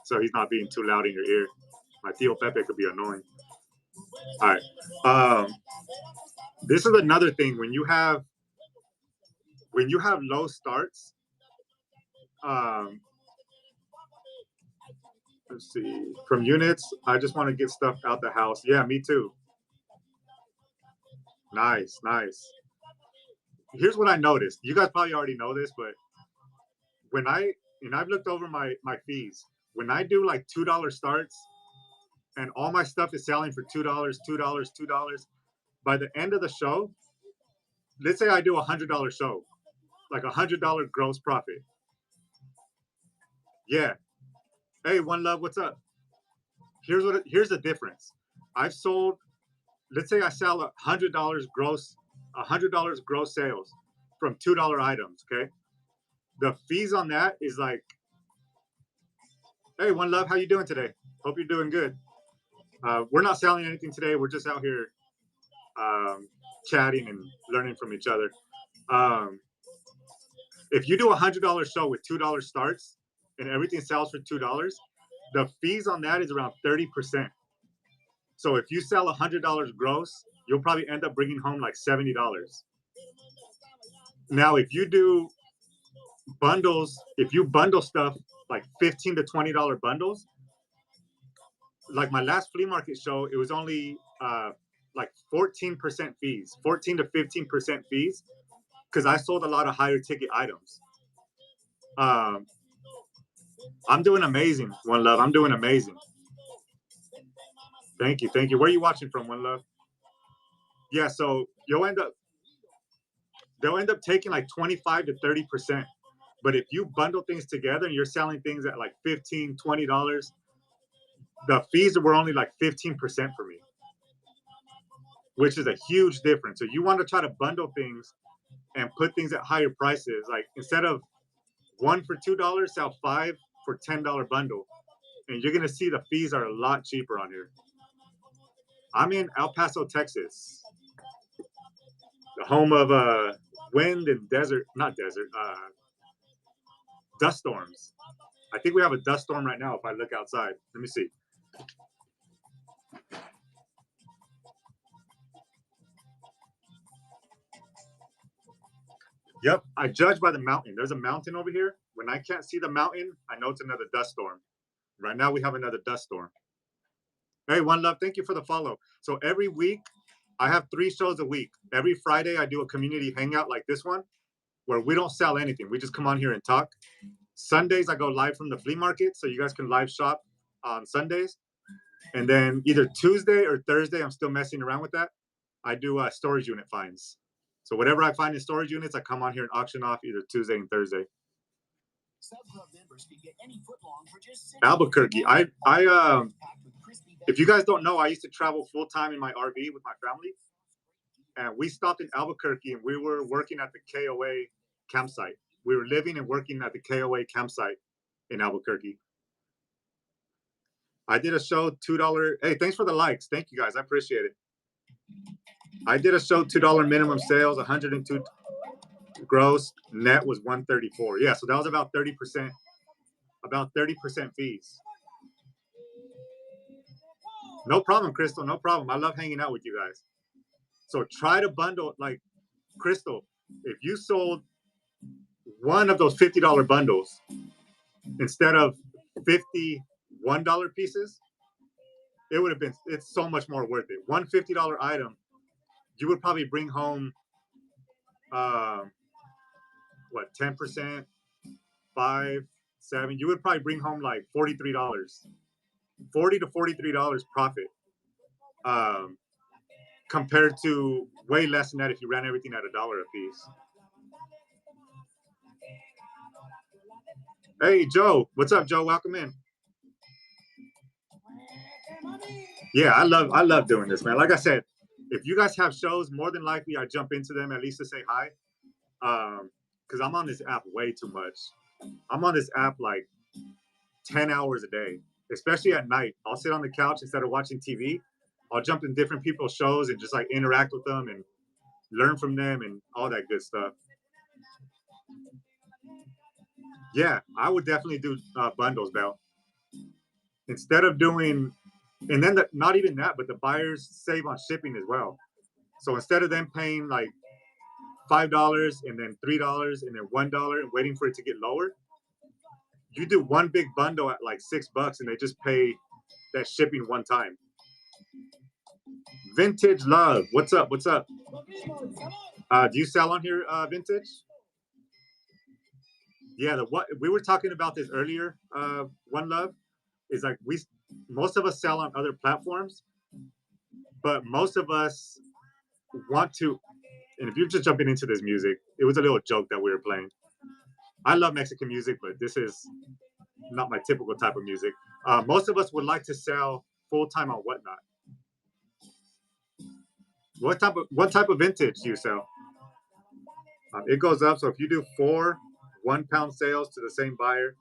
so he's not being too loud in your ear. My Tío Pepe could be annoying. All right. This is another thing when you have low starts. Let's see. From units, I just want to get stuff out the house. Yeah, me too. Nice. Here's what I noticed. You guys probably already know this, but when I've looked over my fees. When I do like $2 starts and all my stuff is selling for $2, $2, $2, by the end of the show, let's say I do $100 show, like $100 gross profit. Yeah. Hey, One Love, what's up? Here's the difference. I've sold, let's say I sell $100 gross sales from $2 items. Okay. The fees on that is like, hey, One Love, how you doing today? Hope you're doing good. We're not selling anything today. We're just out here chatting and learning from each other. If you do $100 show with $2 starts and everything sells for $2, the fees on that is around 30%. So if you sell $100 gross, you'll probably end up bringing home like $70. Now, if you do bundles, if you bundle stuff like $15 to $20 bundles, like my last flea market show, it was only like 14% fees, 14 to 15% fees, because I sold a lot of higher ticket items. I'm doing amazing, One Love. I'm doing amazing. Thank you. Thank you. Where are you watching from, One Love? Yeah, so they'll end up taking like 25 to 30%. But if you bundle things together and you're selling things at like $15, $20, the fees were only like 15% for me, which is a huge difference. So you want to try to bundle things and put things at higher prices. Like instead of one for $2, sell five for $10 bundle. And you're going to see the fees are a lot cheaper on here. I'm in El Paso, Texas, the home of wind and desert, not desert, dust storms. I think we have a dust storm right now if I look outside. Let me see. Yep, I judge by the mountain. There's a mountain over here. When I can't see the mountain, I know it's another dust storm. Right now we have another dust storm. Hey, One Love, thank you for the follow. So every week, I have 3 shows a week. Every Friday, I do a community hangout like this one, where we don't sell anything. We just come on here and talk. Sundays, I go live from the flea market, so you guys can live shop on Sundays. And then either Tuesday or Thursday, I'm still messing around with that. I do storage unit finds. So whatever I find in storage units, I come on here and auction off either Tuesday and Thursday. Albuquerque. If you guys don't know, I used to travel full time in my RV with my family, and we stopped in Albuquerque and we were working at the KOA campsite. We were living and working at the KOA campsite in Albuquerque. I did a show $2. Hey, thanks for the likes. Thank you guys. I appreciate it. I did a show $2 minimum sales, 102 gross. Net was 134. Yeah, so that was about 30%. About 30% fees. No problem, Crystal. No problem. I love hanging out with you guys. So try to bundle, like Crystal. If you sold one of those $50 bundles instead of $51 pieces, it would have been, it's so much more worth it. One $50 item, you would probably bring home, what, 10%, 5, 7, you would probably bring home like $43, $40 to $43 profit, compared to way less than that if you ran everything at $1 a piece. Hey, Joe. What's up, Joe? Welcome in. Yeah, I love doing this, man. Like I said, if you guys have shows, more than likely I jump into them at least to say hi. Because I'm on this app way too much. I'm on this app like 10 hours a day, especially at night. I'll sit on the couch instead of watching TV. I'll jump in different people's shows and just like interact with them and learn from them and all that good stuff. Yeah, I would definitely do bundles, Bell. Instead of doing, and then not even that, but the buyers save on shipping as well. So instead of them paying like $5 and then $3 and then $1 and waiting for it to get lower, you do one big bundle at like $6 and they just pay that shipping one time. Vintage Love, what's up? What's up? Do you sell on here, Vintage? Yeah, the what we were talking about this earlier. One Love is like most of us sell on other platforms, but most of us want to. And if you're just jumping into this music, it was a little joke that we were playing. I love Mexican music, but this is not my typical type of music. Most of us would like to sell full time on Whatnot. What type of vintage do you sell? It goes up. So if you do 4 1 pound sales to the same buyer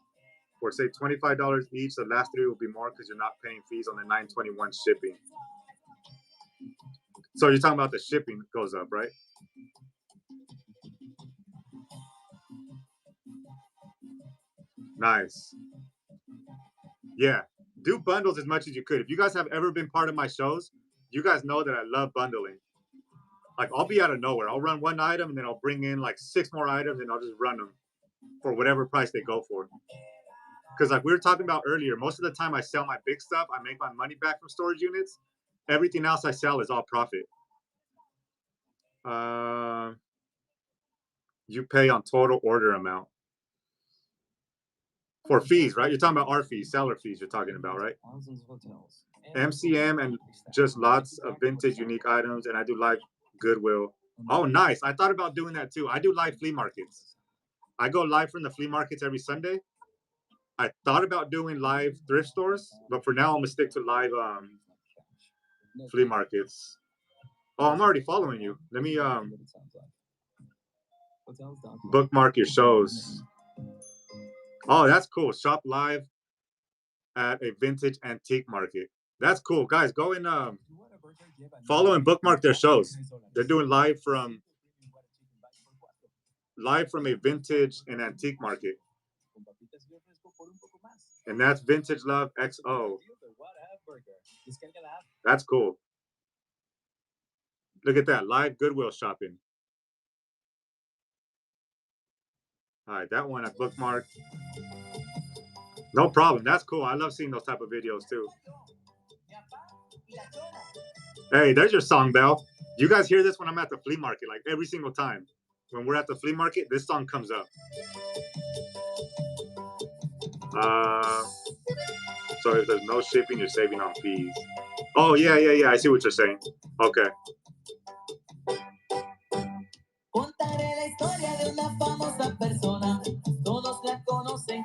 for say $25 each, the last 3 will be more because you're not paying fees on the 921 shipping. So you're talking about the shipping goes up, right? Nice. Yeah. Do bundles as much as you could. If you guys have ever been part of my shows, you guys know that I love bundling. Like I'll be out of nowhere. I'll run one item and then I'll bring in like 6 more items and I'll just run them for whatever price they go for. Because like we were talking about earlier, most of the time I sell my big stuff, I make my money back from storage units. Everything else I sell is all profit. Uh, you pay on total order amount for fees, right? You're talking about our fees, seller fees. You're talking about, right? MCM and just lots of vintage, unique items, and I do live Goodwill. Oh, nice! I thought about doing that too. I do live flea markets. I go live from the flea markets every Sunday. I thought about doing live thrift stores, but for now I'm gonna stick to live flea markets. Oh, I'm already following you. Let me bookmark your shows. Oh, that's cool. Shop live at a vintage antique market. That's cool, guys. Go and follow and bookmark their shows. They're doing live from a vintage and antique market, and that's Vintage Love XO. That's cool. Look at that live Goodwill shopping. All right, that one I bookmarked. No problem. That's cool. I love seeing those type of videos too. Hey, there's your song, Bell. You guys hear this when I'm at the flea market, like every single time. When we're at the flea market, this song comes up. So if there's no shipping, you're saving on fees. Oh, yeah. I see what you're saying. Okay.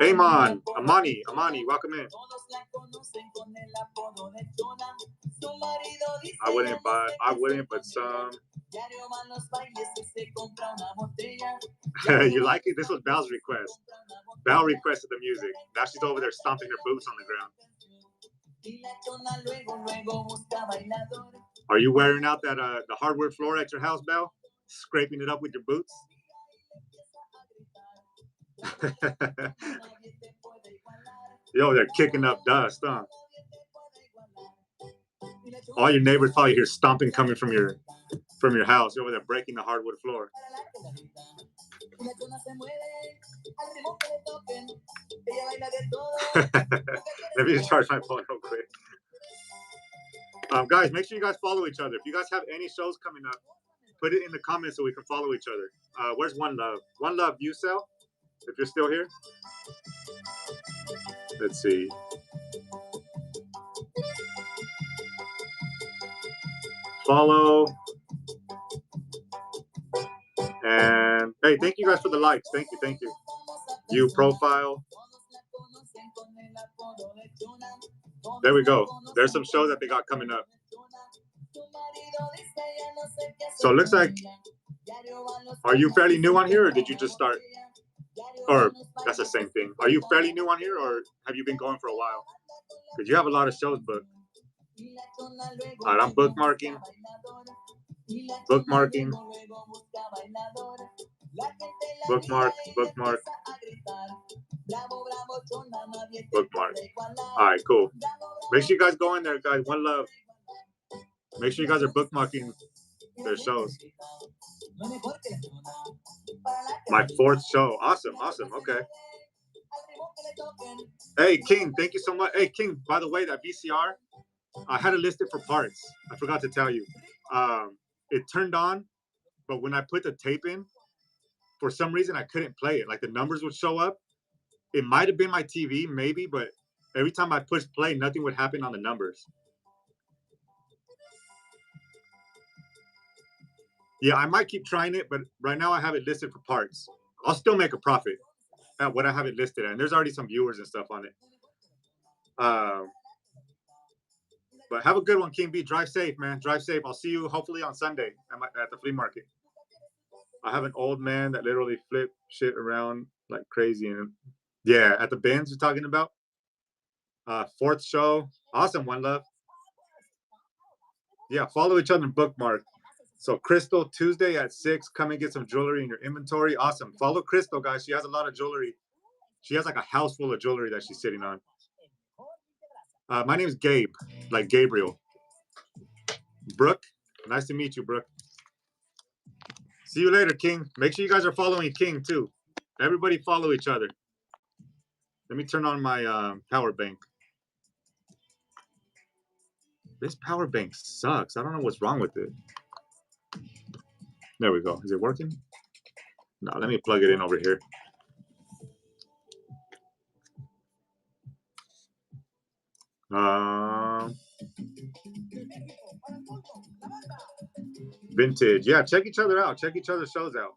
Amon, Amani, welcome in. I wouldn't, but some. You like it? This was Belle's request. Belle requested the music. Now she's over there stomping her boots on the ground. Are you wearing out that the hardwood floor at your house, Belle? Scraping it up with your boots? Yo, they're kicking up dust, huh? All your neighbors probably hear stomping coming from your house. You're over there breaking the hardwood floor. Let me just charge my phone real quick. Guys, make sure you guys follow each other. If you guys have any shows coming up, put it in the comments so we can follow each other. Where's One Love? One Love, you sell? If you're still here. Let's see. Follow. And hey, thank you guys for the likes. Thank you. View profile. There we go. There's some shows that they got coming up. So it looks like, are you fairly new on here or did you just start? Or that's the same thing. Are you fairly new on here or have you been going for a while? Because you have a lot of shows booked. All right, I'm bookmarking. Bookmark. Bookmark. All right, cool. Make sure you guys go in there, guys. One Love. Make sure you guys are bookmarking their shows. My 4th show. Awesome. Okay. Hey, King, thank you so much. Hey, King, by the way, that VCR, I had it listed for parts. I forgot to tell you. It turned on, but when I put the tape in, for some reason I couldn't play it. Like the numbers would show up. It might have been my TV, maybe, but every time I pushed play, nothing would happen on the numbers. Yeah, I might keep trying it, but right now I have it listed for parts. I'll still make a profit at what I have it listed at. And there's already some viewers and stuff on it. But have a good one, King B. Drive safe, man. Drive safe. I'll see you hopefully on Sunday at the flea market. I have an old man that literally flip shit around like crazy. And yeah, at the bins you're talking about. Fourth show. Awesome, One Love. Yeah, follow each other and bookmark. So Crystal, Tuesday at 6, come and get some jewelry in your inventory. Awesome. Follow Crystal, guys. She has a lot of jewelry. She has like a house full of jewelry that she's sitting on. My name is Gabe, like Gabriel. Brooke, nice to meet you, Brooke. See you later, King. Make sure you guys are following King too. Everybody follow each other. Let me turn on my power bank. This power bank sucks. I don't know what's wrong with it. There we go. Is it working? No, let me plug it in over here. Vintage. Yeah, check each other out. Check each other's shows out.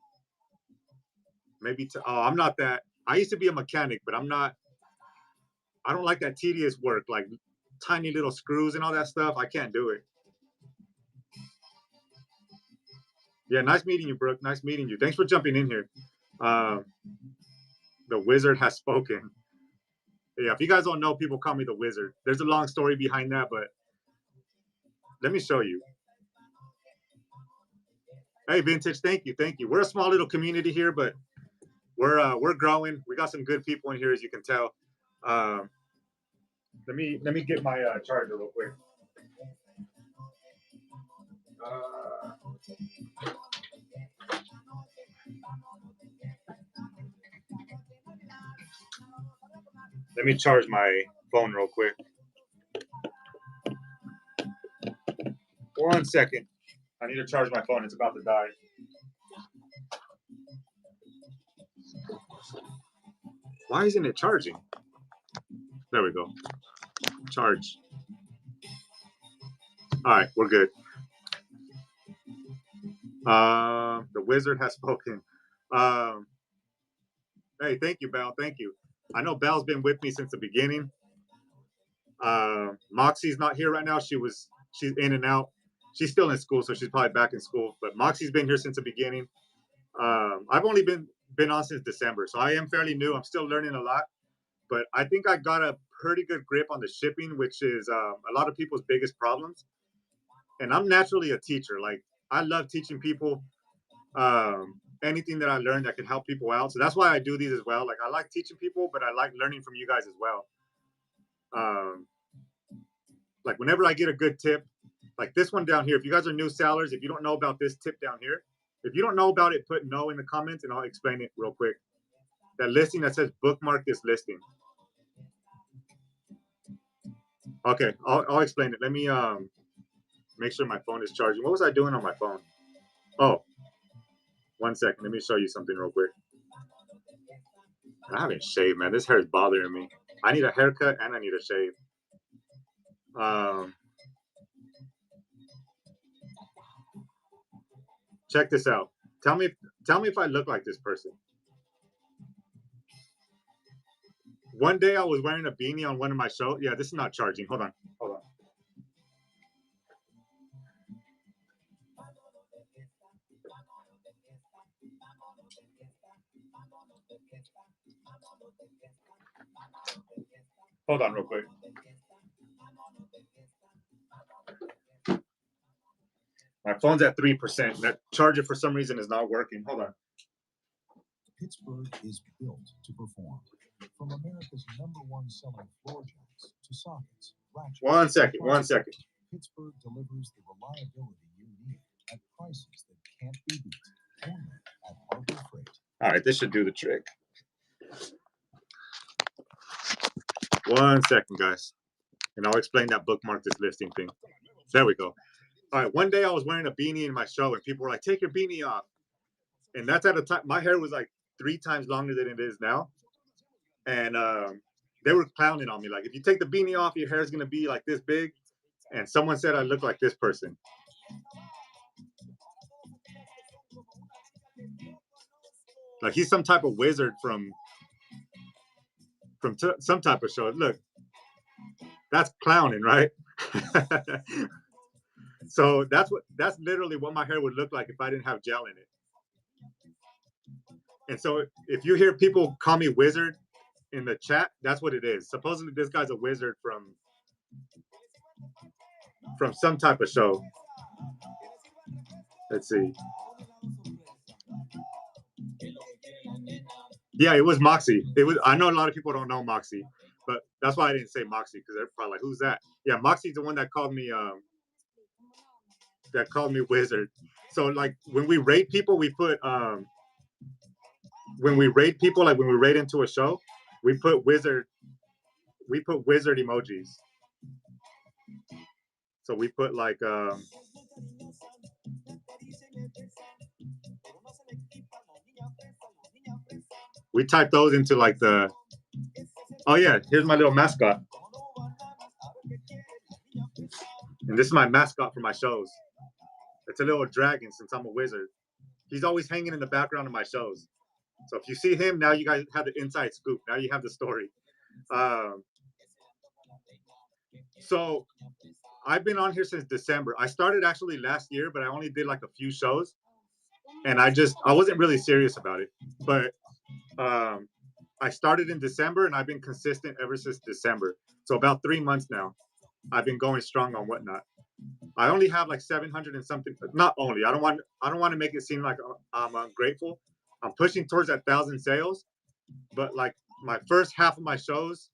Maybe. Oh, I'm not that. I used to be a mechanic, but I'm not. I don't like that tedious work, like tiny little screws and all that stuff. I can't do it. Yeah, nice meeting you, Brooke. Nice meeting you. Thanks for jumping in here. The wizard has spoken. Yeah, if you guys don't know, people call me the wizard. There's a long story behind that, but let me show you. Hey, Vintage, thank you, thank you. We're a small little community here, but we're growing. We got some good people in here, as you can tell. Let me get my charger real quick. Let me charge my phone real quick. 1 second. I need to charge my phone. It's about to die. Why isn't it charging? There we go. Charge. All right, we're good. The wizard has spoken. Hey, thank you, Belle. Thank you. I know Belle's been with me since the beginning. Moxie's not here right now. She's in and out. She's still in school, so she's probably back in school. But Moxie's been here since the beginning. I've only been on since December, so I am fairly new. I'm still learning a lot, but I think I got a pretty good grip on the shipping, which is a lot of people's biggest problems. And I'm naturally a teacher. Like I love teaching people anything that I learned that can help people out. So that's why I do these as well. Like I like teaching people, but I like learning from you guys as well. Like whenever I get a good tip, like this one down here, if you guys are new sellers, if you don't know about this tip down here, if you don't know about it, put no in the comments and I'll explain it real quick. That listing that says bookmark this listing. Okay, I'll explain it. Let me make sure my phone is charging. What was I doing on my phone? Oh, 1 second. Let me show you something real quick. I haven't shaved, man. This hair is bothering me. I need a haircut and I need a shave. Check this out. Tell me if I look like this person. One day I was wearing a beanie on one of my shows. Yeah, this is not charging. Hold on. Hold on real quick. My phone's at 3%. That charger for some reason is not working. Hold on. Pittsburgh is built to perform. From America's #1 selling floor jacks to sockets, ratchets. 1 second. 1 second. Pittsburgh delivers the reliability you need at prices that can't be beat. Only at Harbor Freight. All right, this should do the trick. 1 second, guys. And I'll explain that bookmark this listing thing. There we go. All right, one day I was wearing a beanie in my show and people were like, take your beanie off. And that's at a time my hair was like 3 times longer than it is now. And they were clowning on me. Like, if you take the beanie off, your hair is going to be like this big. And someone said I look like this person. Like, he's some type of wizard from some type of show. Look, that's clowning, right? So that's literally what my hair would look like if I didn't have gel in it. And so if you hear people call me wizard in the chat, that's what it is. Supposedly this guy's a wizard from some type of show. Let's see. Yeah, it was Moxie. It was. I know a lot of people don't know Moxie, but that's why I didn't say Moxie, because they're probably like, "Who's that?" Yeah, Moxie's the one that called me wizard. So like when we rate people, we put when we rate people, like when we rate into a show, we put wizard emojis. So we put like we type those into like the, oh yeah, here's my little mascot. And this is my mascot for my shows. It's a little dragon, since I'm a wizard. He's always hanging in the background of my shows. So if you see him, now you guys have the inside scoop. Now you have the story. So I've been on here since December. I started actually last year, but I only did like a few shows. And I wasn't really serious about it. But I started in December, and I've been consistent ever since December. So about 3 months now, I've been going strong on Whatnot. I only have like 700 and something. Not only. I don't want to make it seem like I'm ungrateful. I'm pushing towards that 1,000 sales, but like my first half of my shows,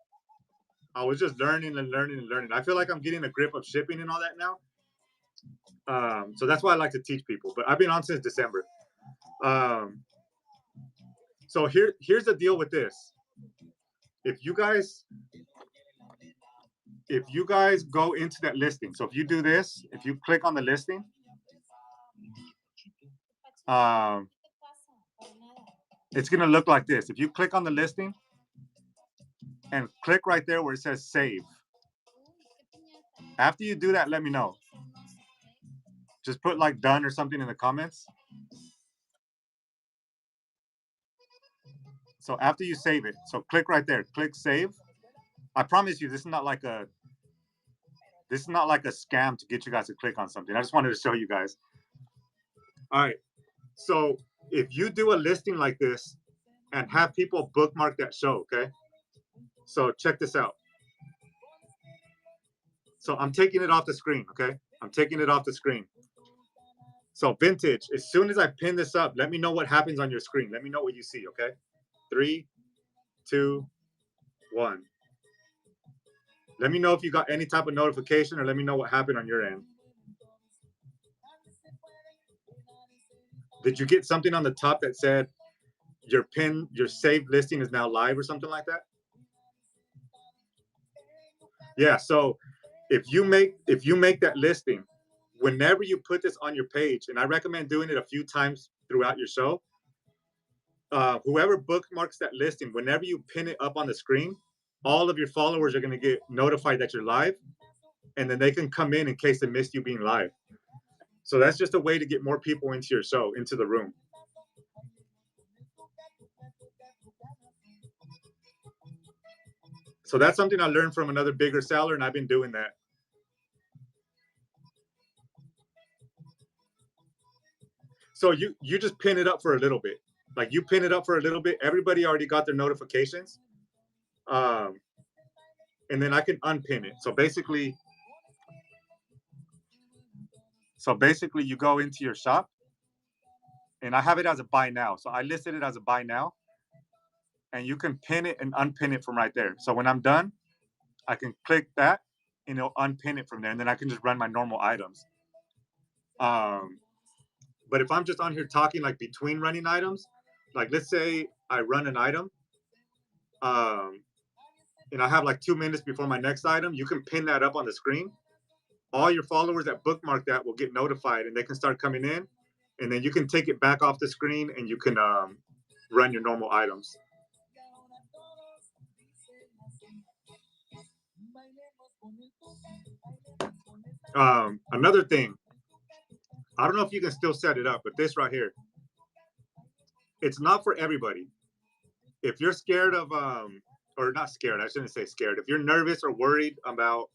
I was just learning and learning and learning. I feel like I'm getting a grip of shipping and all that now. So that's why I like to teach people. But I've been on since December. So here's the deal with this. If you guys go into that listing, so if you do this, if you click on the listing, it's going to look like this. If you click on the listing and click right there where it says save, after you do that, let me know. Just put like done or something in the comments. So after you save it, so click right there, click save. I promise you, this is not like a scam to get you guys to click on something. I just wanted to show you guys. All right. So if you do a listing like this and have people bookmark that show, okay? So check this out. So I'm taking it off the screen, okay? I'm taking it off the screen. So Vintage, as soon as I pin this up, let me know what happens on your screen. Let me know what you see, okay? 3, 2, 1. Let me know if you got any type of notification, or let me know what happened on your end. Did you get something on the top that said your saved listing is now live or something like that? Yeah, so if you make that listing, whenever you put this on your page, and I recommend doing it a few times throughout your show, whoever bookmarks that listing, whenever you pin it up on the screen, all of your followers are going to get notified that you're live, and then they can come in case they missed you being live. So that's just a way to get more people into your show, into the room. So that's something I learned from another bigger seller, and I've been doing that. So you just pin it up for a little bit. Like, you pin it up for a little bit. Everybody already got their notifications. And then I can unpin it. So basically you go into your shop, and I have it as a buy now. So I listed it as a buy now, and you can pin it and unpin it from right there. So when I'm done, I can click that and it'll unpin it from there. And then I can just run my normal items. But if I'm just on here talking like between running items, like let's say I run an item, and I have like 2 minutes before my next item, you can pin that up on the screen. All your followers that bookmark that will get notified, and they can start coming in. and then you can take it back off the screen and you can run your normal items. Another thing, I don't know if you can still set it up, but this right here, it's not for everybody. If you're scared of, or not scared, I shouldn't say scared. If you're nervous or worried about,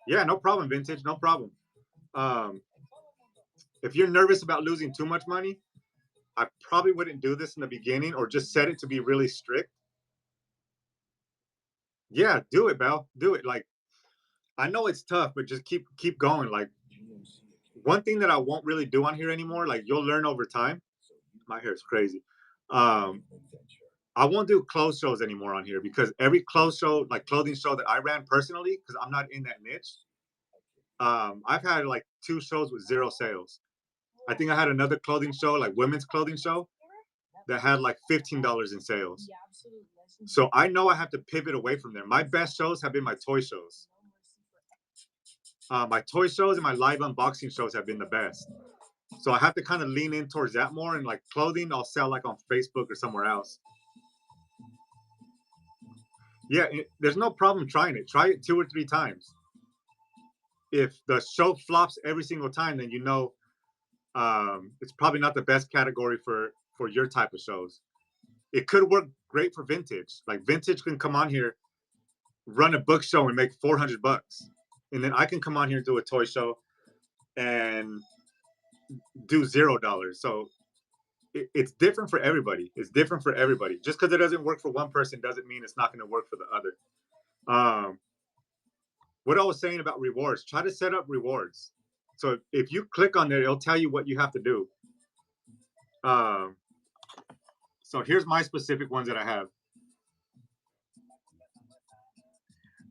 yeah, no problem, Vintage, no problem. If you're nervous about losing too much money, I probably wouldn't do this in the beginning, or just set it to be really strict. Yeah, do it, Belle. Do it. Like, I know it's tough, but just keep going. Like, one thing that I won't really do on here anymore, like you'll learn over time. My hair is crazy. I won't do clothes shows anymore on here, because every clothes show, like clothing show that I ran personally, because I'm not in that niche, I've had like 2 shows with 0 sales. I think I had another clothing show, like women's clothing show, that had like $15 in sales. So I know I have to pivot away from there. My best shows have been my toy shows. My toy shows and my live unboxing shows have been the best. So I have to kind of lean in towards that more. And like clothing, I'll sell like on Facebook or somewhere else. Yeah, there's no problem trying it. Try it 2 or 3 times. If the show flops every single time, then you know it's probably not the best category for your type of shows. It could work great for vintage. Like vintage can come on here, run a book show and make $400, and then I can come on here and do a toy show and do $0. So it's different for everybody. It's different for everybody. Just because it doesn't work for one person doesn't mean it's not going to work for the other. What I was saying about rewards, try to set up rewards. So if you click on there, it'll tell you what you have to do. So here's my specific ones that I have.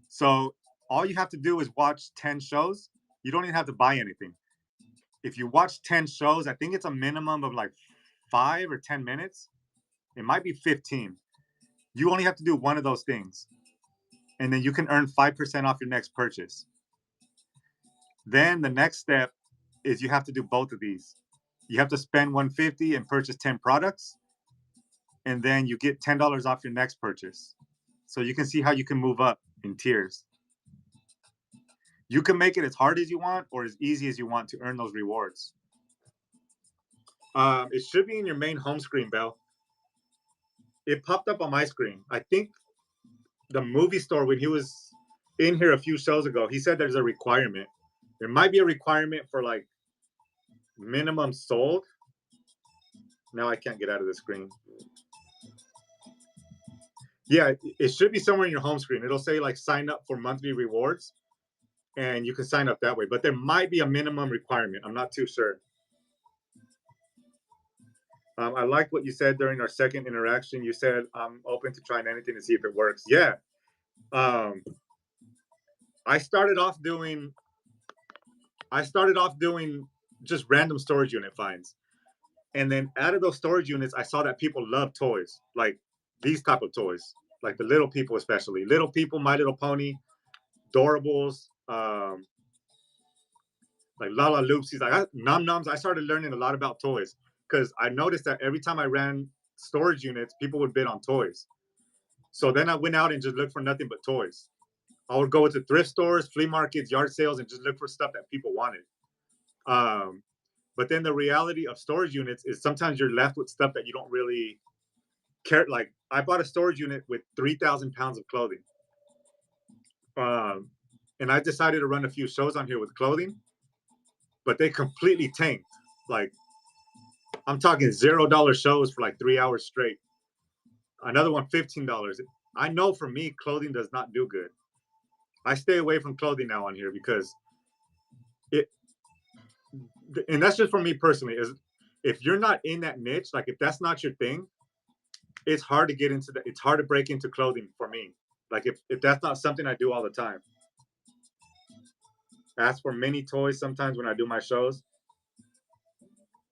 So all you have to do is watch 10 shows. You don't even have to buy anything. If you watch 10 shows, I think it's a minimum of like 5 or 10 minutes. It might be 15. You only have to do one of those things. And then you can earn 5% off your next purchase. Then the next step is you have to do both of these. You have to spend $150 and purchase 10 products. And then you get $10 off your next purchase. So you can see how you can move up in tiers. You can make it as hard as you want or as easy as you want to earn those rewards. It should be in your main home screen, Belle. It popped up on my screen. I think the movie store, when he was in here a few shows ago, he said there's a requirement. There might be a requirement for like minimum sold. Now I can't get out of the screen. Yeah, it should be somewhere in your home screen. It'll say like sign up for monthly rewards, and you can sign up that way. But there might be a minimum requirement. I'm not too sure. I like what you said during our second interaction. You said I'm open to trying anything to see if it works. Yeah. I started off doing just random storage unit finds. And then out of those storage units, I saw that people love toys, like these type of toys, like the little people, especially little people, My Little Pony, Doorables, like Lala Loopsies, like Num Nums. I started learning a lot about toys because I noticed that every time I ran storage units, people would bid on toys. So then I went out and just looked for nothing but toys. I would go to thrift stores, flea markets, yard sales, and just look for stuff that people wanted. But then the reality of storage units is sometimes you're left with stuff that you don't really care. Like I bought a storage unit with 3,000 pounds of clothing. And I decided to run a few shows on here with clothing, but they completely tanked. Like I'm talking $0 shows for like 3 hours straight. Another one, $15. I know for me, clothing does not do good. I stay away from clothing now on here because and that's just for me personally, is if you're not in that niche, like if that's not your thing, it's hard to get into that. It's hard to break into clothing for me. Like if that's not something I do all the time. As for mini toys, sometimes when I do my shows,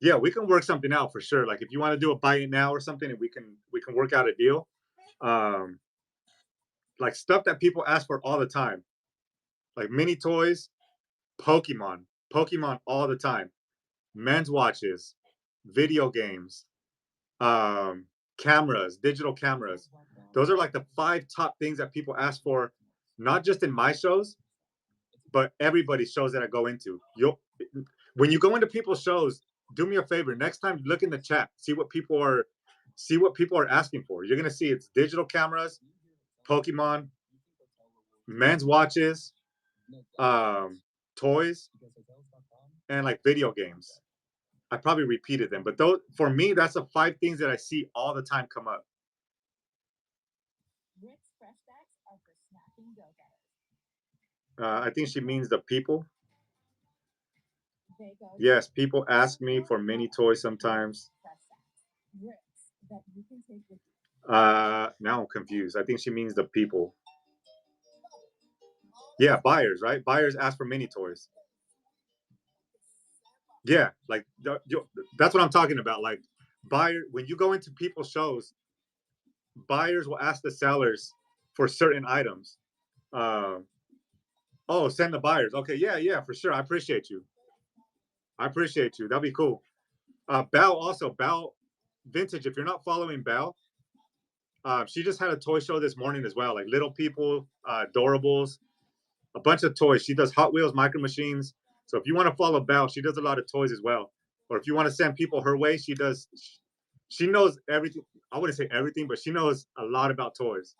yeah, we can work something out for sure. Like if you want to do a buy it now or something, and we can work out a deal. Like stuff that people ask for all the time, like mini toys, Pokemon. Pokemon all the time, men's watches, video games, cameras, digital cameras. Those are like the 5 top things that people ask for, not just in my shows, but everybody's shows that I go into. When you go into people's shows, do me a favor. Next time, look in the chat, see what people are asking for. You're gonna see it's digital cameras, Pokemon, men's watches, toys, and like video games. I probably repeated them, but those for me, that's the 5 things that I see all the time come up. I think she means the people. Yes, people ask me for mini toys sometimes. Now I'm confused. I think she means the people. Yeah, buyers, right? Buyers ask for mini toys. Yeah, like that's what I'm talking about. Like when you go into people's shows, buyers will ask the sellers for certain items. Oh, send the buyers. Okay, yeah, for sure. I appreciate you. That'd be cool. Bal Vintage. If you're not following Bal, she just had a toy show this morning as well. Like Little People, Adorables, a bunch of toys. She does Hot Wheels, Micro Machines. So if you want to follow Bal, she does a lot of toys as well. Or if you want to send people her way, she does. She knows everything. I wouldn't say everything, but she knows a lot about toys.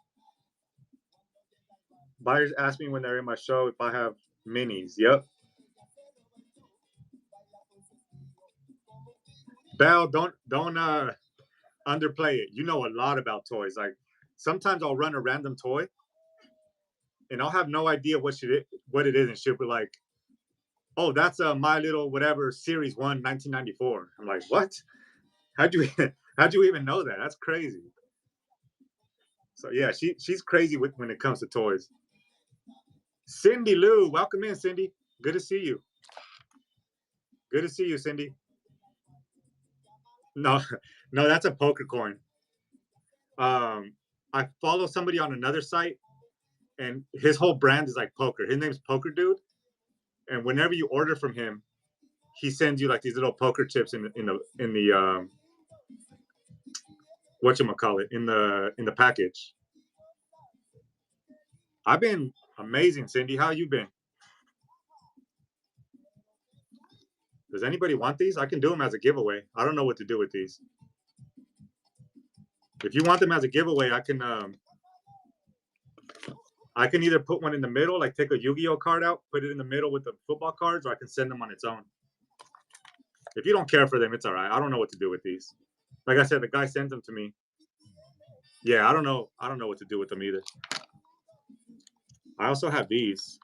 Buyers ask me when they're in my show if I have minis. Yep. Belle, don't underplay it. You know a lot about toys. Like sometimes I'll run a random toy and I'll have no idea what it is, and she'll be like, "Oh, that's a My Little whatever Series 1, 1994." I'm like, "What? How'd you even know that? That's crazy." So yeah, she's crazy when it comes to toys. Cindy Lou, welcome in, Cindy. Good to see you. Good to see you, Cindy. No, no, that's a poker coin. I follow somebody on another site, and his whole brand is like poker. His name's Poker Dude, and whenever you order from him, he sends you like these little poker chips in the whatchamacallit, in the package. I've been amazing, Cindy. How you been? Does anybody want these? I can do them as a giveaway. I don't know what to do with these. If you want them as a giveaway, I can either put one in the middle, like take a Yu-Gi-Oh card out, put it in the middle with the football cards, or I can send them on its own. If you don't care for them, it's all right. I don't know what to do with these. Like I said, the guy sent them to me. Yeah, I don't know what to do with them either. I also have these.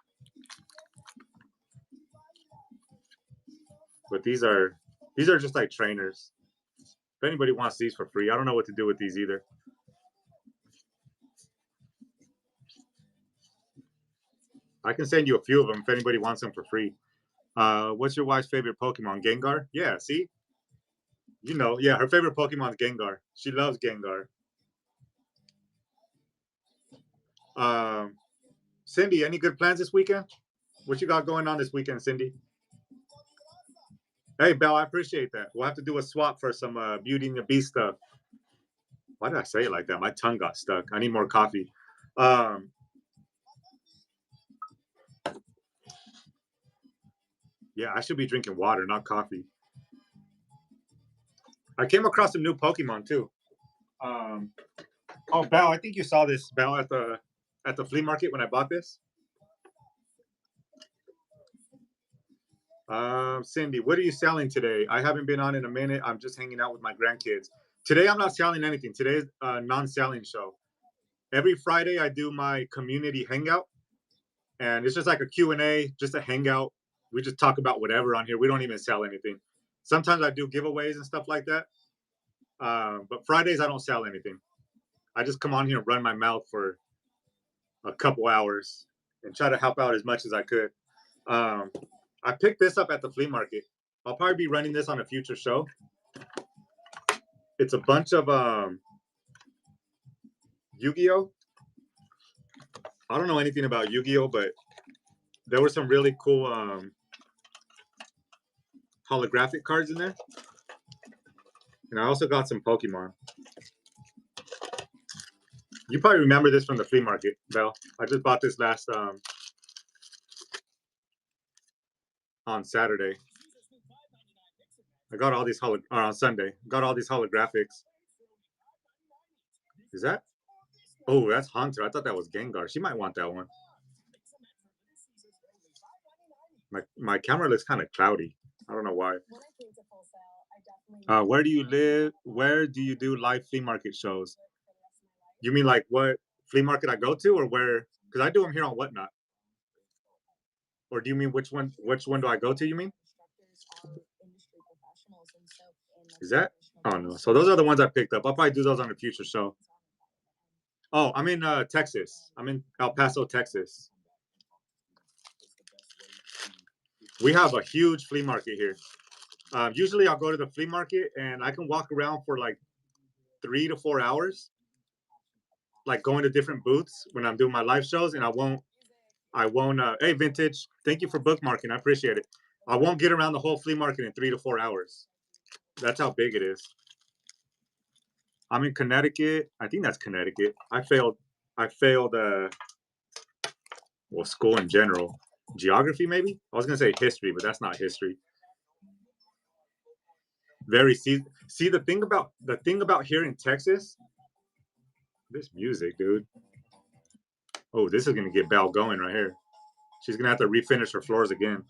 But these are just like trainers. If anybody wants these for free, I don't know what to do with these either. I can send you a few of them if anybody wants them for free. What's your wife's favorite Pokemon? Gengar? Yeah, see? You know, yeah, her favorite Pokemon is Gengar. She loves Gengar. Cindy, any good plans this weekend? What you got going on this weekend, Cindy? Hey, Belle, I appreciate that. We'll have to do a swap for some Beauty and the Beast stuff. Why did I say it like that? My tongue got stuck. I need more coffee. Yeah, I should be drinking water, not coffee. I came across some new Pokemon too. Oh, Belle, I think you saw this, Belle, at the flea market when I bought this. Cindy, what are you selling today? I haven't been on in a minute. I'm just hanging out with my grandkids. Today, I'm not selling anything. Today's a non-selling show. Every Friday, I do my community hangout, and it's just like a Q&A, just a hangout. We just talk about whatever on here. We don't even sell anything. Sometimes I do giveaways and stuff like that. But Fridays, I don't sell anything. I just come on here and run my mouth for a couple hours and try to help out as much as I could. I picked this up at the flea market. I'll probably be running this on a future show. It's a bunch of Yu-Gi-Oh! I don't know anything about Yu-Gi-Oh, but there were some really cool holographic cards in there. And I also got some Pokemon. You probably remember this from the flea market, Belle. I just bought this last on Saturday. I got all these or on Sunday. Got all these holographics. Is that? Oh, that's Hunter. I thought that was Gengar. She might want that one. My camera looks kind of cloudy. I don't know why. Where do you live? Where do you do live flea market shows? You mean like what flea market I go to, or where? Because I do them here on Whatnot. Or do you mean which one? Which one do I go to? You mean? Is that? Oh no. So those are the ones I picked up. I'll probably do those on a future show. Oh, I'm in Texas. I'm in El Paso, Texas. We have a huge flea market here. Usually I'll go to the flea market and I can walk around for like 3 to 4 hours, like going to different booths when I'm doing my live shows, and I won't, hey Vintage, thank you for bookmarking. I appreciate it. I won't get around the whole flea market in 3 to 4 hours. That's how big it is. I'm in Connecticut. I think that's Connecticut. I failed well, school in general. Geography, maybe? I was gonna say history, but that's not history. Very see the thing about here in Texas, this music, dude. Oh, this is gonna get Belle going right here. She's gonna have to refinish her floors again.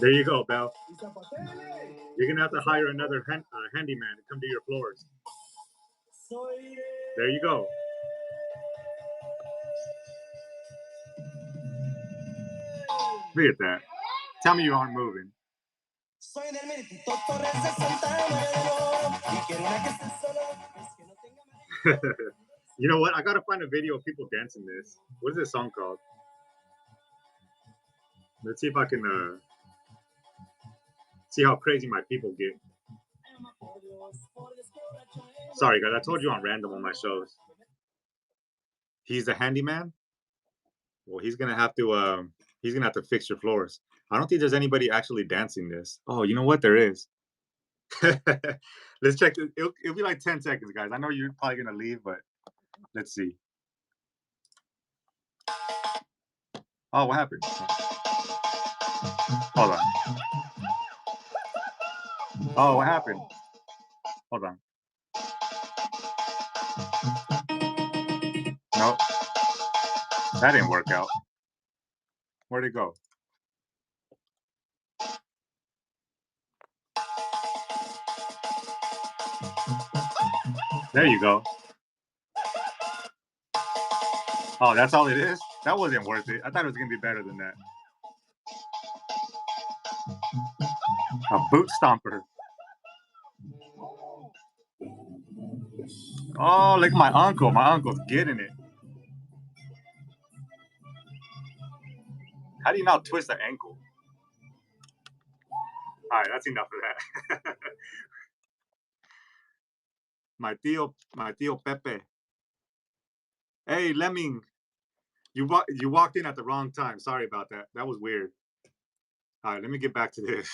There you go, Belle. You're gonna have to hire another handyman to come to your floors. There you go. Look at that. Tell me you aren't moving. You know what? I gotta find a video of people dancing this. What is this song called? Let's see if I can see how crazy my people get. Sorry, guys. I told you on random on my shows. He's a handyman. Well, he's gonna have to fix your floors. I don't think there's anybody actually dancing this. Oh, you know what? There is. Let's check. It'll be like 10 seconds, guys. I know you're probably gonna leave, but let's see. Oh, what happened? Hold on. Oh, what happened? Hold on. Nope. That didn't work out. Where'd it go? There you go. Oh, that's all it is? That wasn't worth it. I thought it was going to be better than that. A boot stomper. Oh, look at my uncle. My uncle's getting it. How do you not twist the ankle? All right, that's enough of that. my tío Pepe. Hey, Lemming. You walked in at the wrong time. Sorry about that. That was weird. All right, let me get back to this.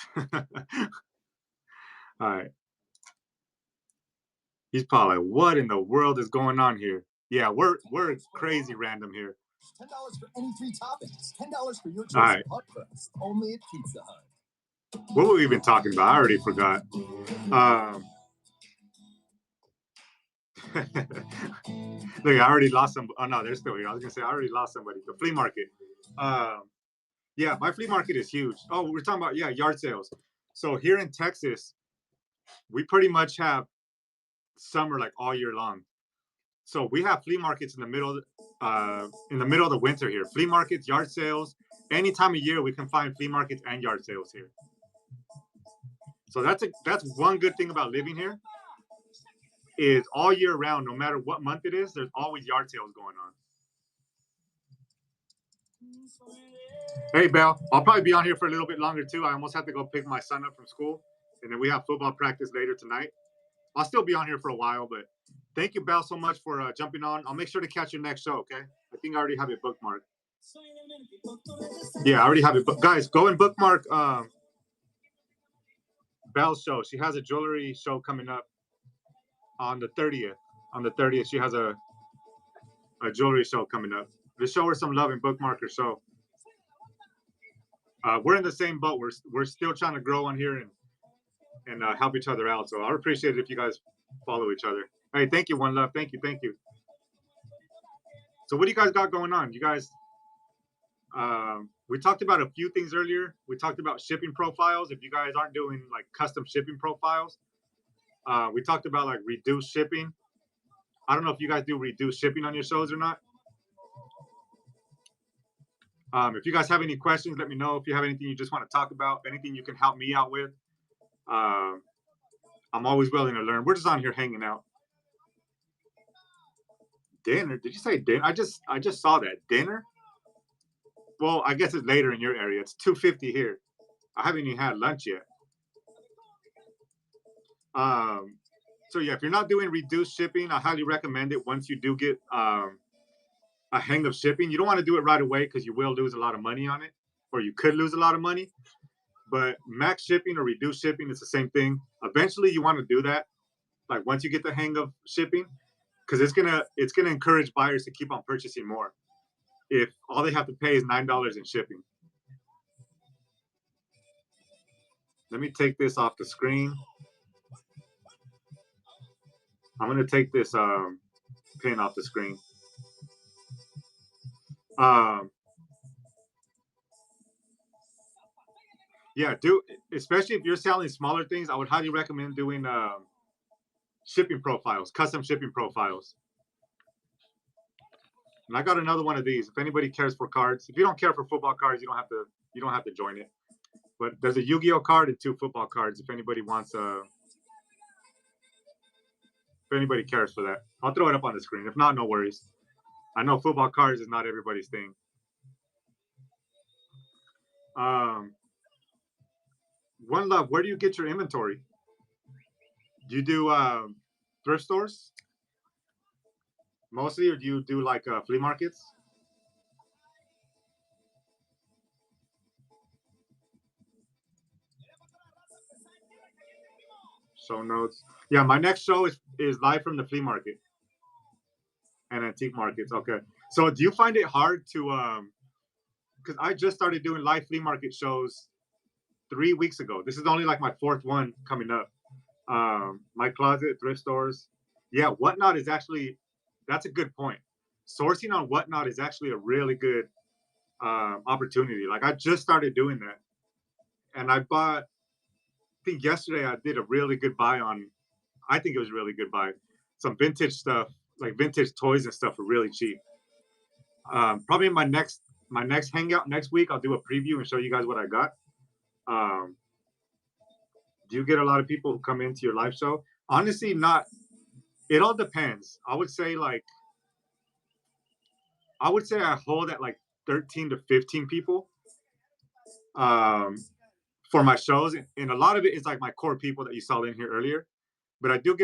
All right. He's probably like, what in the world is going on here? Yeah, we're crazy random here. $10 for any 3 toppings. $10 for your choice right. of hot crust. Only at Pizza Hut. What were we even talking about? I already forgot. Look, I already lost some. Oh no, they're still here. I was gonna say I already lost somebody. The flea market. Yeah, my flea market is huge. Oh, we're talking about yard sales. So here in Texas, we pretty much have summer like all year long. So we have flea markets in the middle of the winter here. Flea markets, yard sales. Any time of year we can find flea markets and yard sales here. So that's one good thing about living here. Is all year round, no matter what month it is, there's always yard sales going on. Hey, Belle, I'll probably be on here for a little bit longer too. I almost have to go pick my son up from school, and then we have football practice later tonight. I'll still be on here for a while, but thank you, Belle, so much for jumping on. I'll make sure to catch your next show, okay? I think I already have it bookmarked. Yeah, I already have it. But guys, go and bookmark Belle's show. She has a jewelry show coming up on the 30th. On the 30th, she has a jewelry show coming up. Just show her some love and bookmark her show. We're in the same boat. We're still trying to grow on here and help each other out. So I would appreciate it if you guys follow each other. Hey, thank you, One Love. Thank you. So what do you guys got going on? You guys, we talked about a few things earlier. We talked about shipping profiles. If you guys aren't doing like custom shipping profiles, we talked about like reduced shipping. I don't know if you guys do reduced shipping on your shows or not. If you guys have any questions, let me know. If you have anything you just want to talk about, anything you can help me out with, I'm always willing to learn. We're just on here hanging out. Dinner? Did you say dinner? I just saw that. Dinner? Well, I guess it's later in your area. It's 2:50 here. I haven't even had lunch yet. So yeah, if you're not doing reduced shipping, I highly recommend it once you do get a hang of shipping. You don't want to do it right away because you will lose a lot of money on it, or you could lose a lot of money. But max shipping or reduced shipping is the same thing. Eventually, you want to do that, like once you get the hang of shipping, because it's gonna encourage buyers to keep on purchasing more. If all they have to pay is $9 in shipping. Let me take this off the screen. I'm gonna take this pin off the screen. Yeah, especially if you're selling smaller things, I would highly recommend doing shipping profiles, custom shipping profiles. And I got another one of these. If anybody cares for cards, if you don't care for football cards, you don't have to join it. But there's a Yu-Gi-Oh card and 2 football cards. If anybody wants, if anybody cares for that, I'll throw it up on the screen. If not, no worries. I know football cards is not everybody's thing. One Love, where do you get your inventory? Do you do thrift stores mostly, or do you do like flea markets? Show notes. Yeah, my next show is live from the flea market and antique markets. Okay. So do you find it hard to because I just started doing live flea market shows 3 weeks ago. This is only like my 4th one coming up. My closet, thrift stores. Yeah, Whatnot is actually, that's a good point. Sourcing on Whatnot is actually a really good opportunity. Like I just started doing that. And I bought, I think yesterday I did a really good buy on, I think it was a really good buy. Some vintage stuff, like vintage toys and stuff, are really cheap. Probably my next hangout next week, I'll do a preview and show you guys what I got. Do you get a lot of people who come into your live show? Honestly, not. It all depends. I would say I hold at like 13 to 15 people for my shows, and a lot of it is like my core people that you saw in here earlier. But I do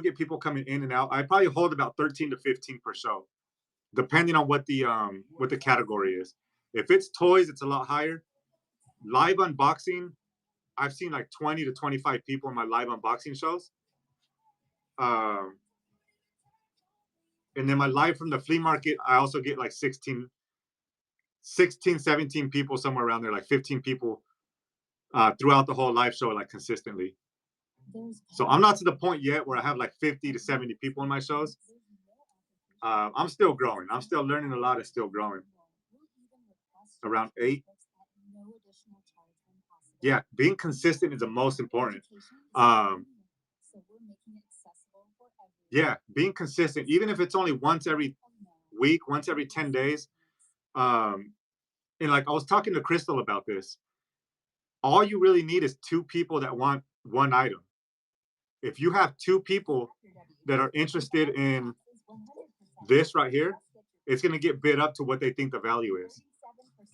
get people coming in and out. I probably hold about 13 to 15 per show, depending on what the category is. If it's toys, it's a lot higher. Live unboxing, I've seen like 20 to 25 people in my live unboxing shows. And then my live from the flea market, I also get like 16, 17 people, somewhere around there, like 15 people throughout the whole live show, like consistently. So I'm not to the point yet where I have like 50 to 70 people in my shows. I'm still growing. I'm still learning a lot and still growing. Around 8. Yeah, being consistent is the most important. Yeah, being consistent, even if it's only once every week, once every 10 days. And like I was talking to Crystal about this. All you really need is 2 people that want one item. If you have 2 people that are interested in this right here, it's going to get bid up to what they think the value is.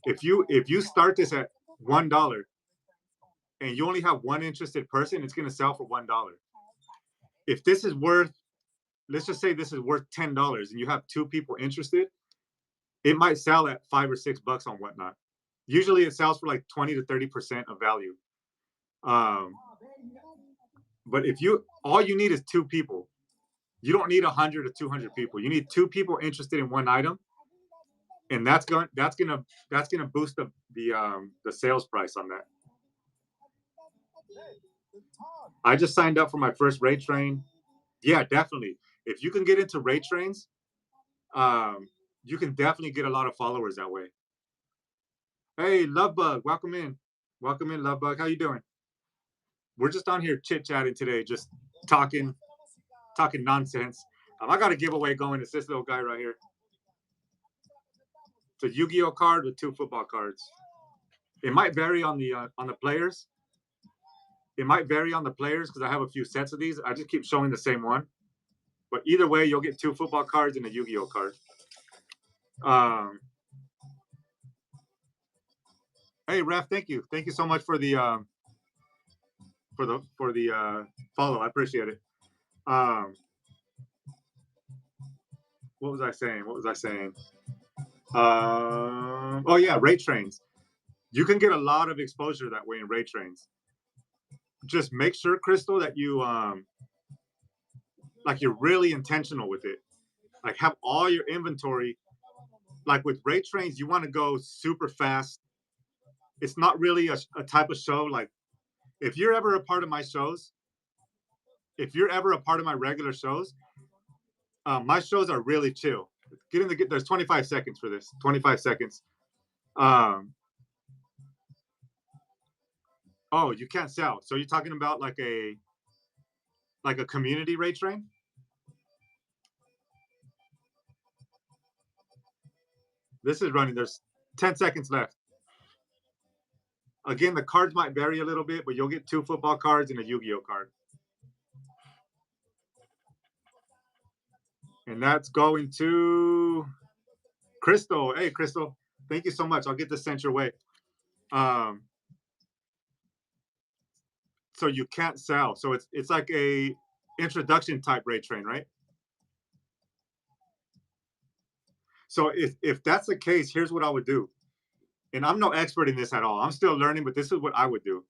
If you start this at $1 and you only have one interested person, it's going to sell for $1. If this is worth, let's just say this is worth $10 and you have 2 people interested, it might sell at $5 or $6 on Whatnot. Usually it sells for like 20 to 30% of value. Um, but if you all you need is two people, you don't need 100 or 200 people. You need two people interested in one item, and that's gonna boost the sales price on that. I just signed up for my first raid train. Yeah, definitely. If you can get into raid trains, um, you can definitely get a lot of followers that way. Hey, Lovebug, welcome in, Lovebug. How you doing? We're just on here chit chatting today, just talking nonsense. I got a giveaway going. It's this little guy right here. It's a Yu-Gi-Oh card with 2 football cards. It might vary on the players. It might vary on the players because I have a few sets of these. I just keep showing the same one. But either way, you'll get 2 football cards and a Yu-Gi-Oh card. Hey, Ref, thank you so much for the follow. I appreciate it. What was I saying? Oh yeah, raid trains. You can get a lot of exposure that way in raid trains. Just make sure, Crystal, that you like you're really intentional with it. Like have all your inventory. Like with raid trains, you want to go super fast. It's not really a type of show. Like if you're ever a part of my shows, if you're ever a part of my regular shows, my shows are really chill. Get in the there's 25 seconds for this. 25 seconds. Oh, you can't sell. So you're talking about like a community raid train? This is running. There's 10 seconds left. Again, the cards might vary a little bit, but you'll get 2 football cards and a Yu-Gi-Oh card. And that's going to Crystal. Hey, Crystal, thank you so much. I'll get this sent your way. So you can't sell. So it's like a introduction type raid train, right? So if that's the case, here's what I would do. And I'm no expert in this at all. I'm still learning, but this is what I would do.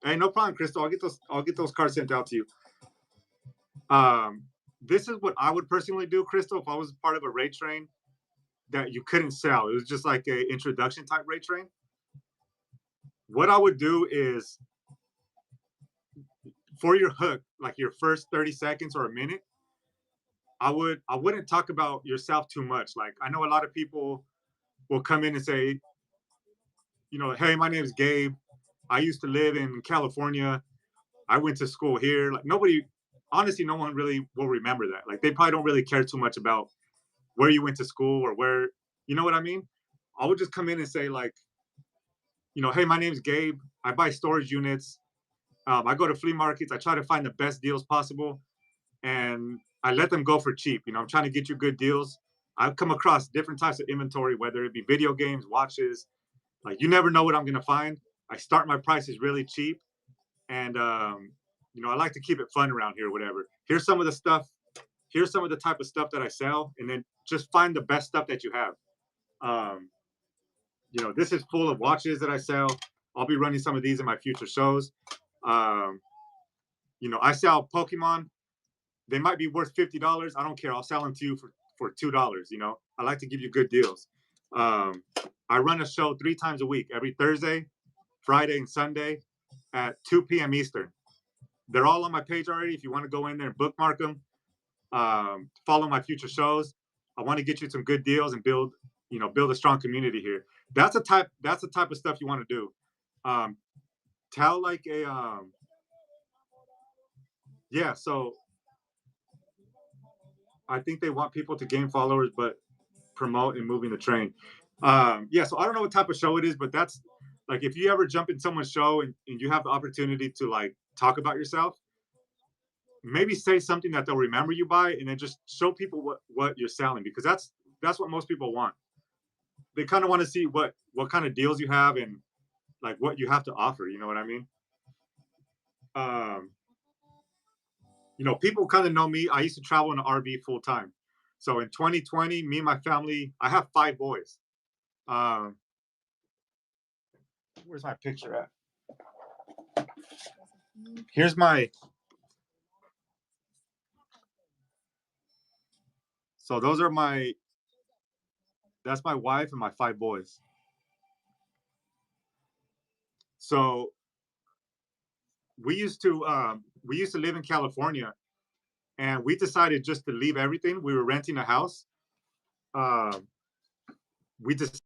Hey, no problem, Crystal. I'll get those cards sent out to you. This is what I would personally do, Crystal, if I was part of a raid train that you couldn't sell. It was just like a introduction type raid train. What I would do is for your hook, like your first 30 seconds or a minute, I wouldn't talk about yourself too much. Like I know a lot of people will come in and say, you know, hey, my name is Gabe. I used to live in California. I went to school here. Like nobody, honestly, no one really will remember that. Like they probably don't really care too much about where you went to school or where, you know what I mean? I would just come in and say like, you know, hey, my name is Gabe. I buy storage units. I go to flea markets. I try to find the best deals possible, and I let them go for cheap. You know, I'm trying to get you good deals. I've come across different types of inventory, whether it be video games, watches. Like you never know what I'm gonna find. I start my prices really cheap, and you know, I like to keep it fun around here. Whatever. Here's some of the stuff. Here's some of the type of stuff that I sell, and then just find the best stuff that you have. You know, this is full of watches that I sell. I'll be running some of these in my future shows. You know, I sell Pokemon. They might be worth $50. I don't care. I'll sell them to you for $2. You know, I like to give you good deals. I run a show 3 times a week, every Thursday, Friday, and Sunday at 2 p.m. Eastern. They're all on my page already. If you want to go in there and bookmark them, follow my future shows. I want to get you some good deals and build a strong community here. That's the type of stuff you want to do. Tell like a yeah. So I think they want people to gain followers, but promote and moving the train. Yeah. So I don't know what type of show it is, but that's like if you ever jump in someone's show and you have the opportunity to like talk about yourself, maybe say something that they'll remember you by, and then just show people what you're selling, because that's what most people want. They kind of want to see what kind of deals you have and like what you have to offer. You know what I mean? You know, people kind of know me. I used to travel in an RV full time. So in 2020, me and my family, I have 5 boys. Um, where's my picture at? Here's my. So those are my. That's my wife and my 5 boys. So we used to live in California, and we decided just to leave everything. We were renting a house. Um, we just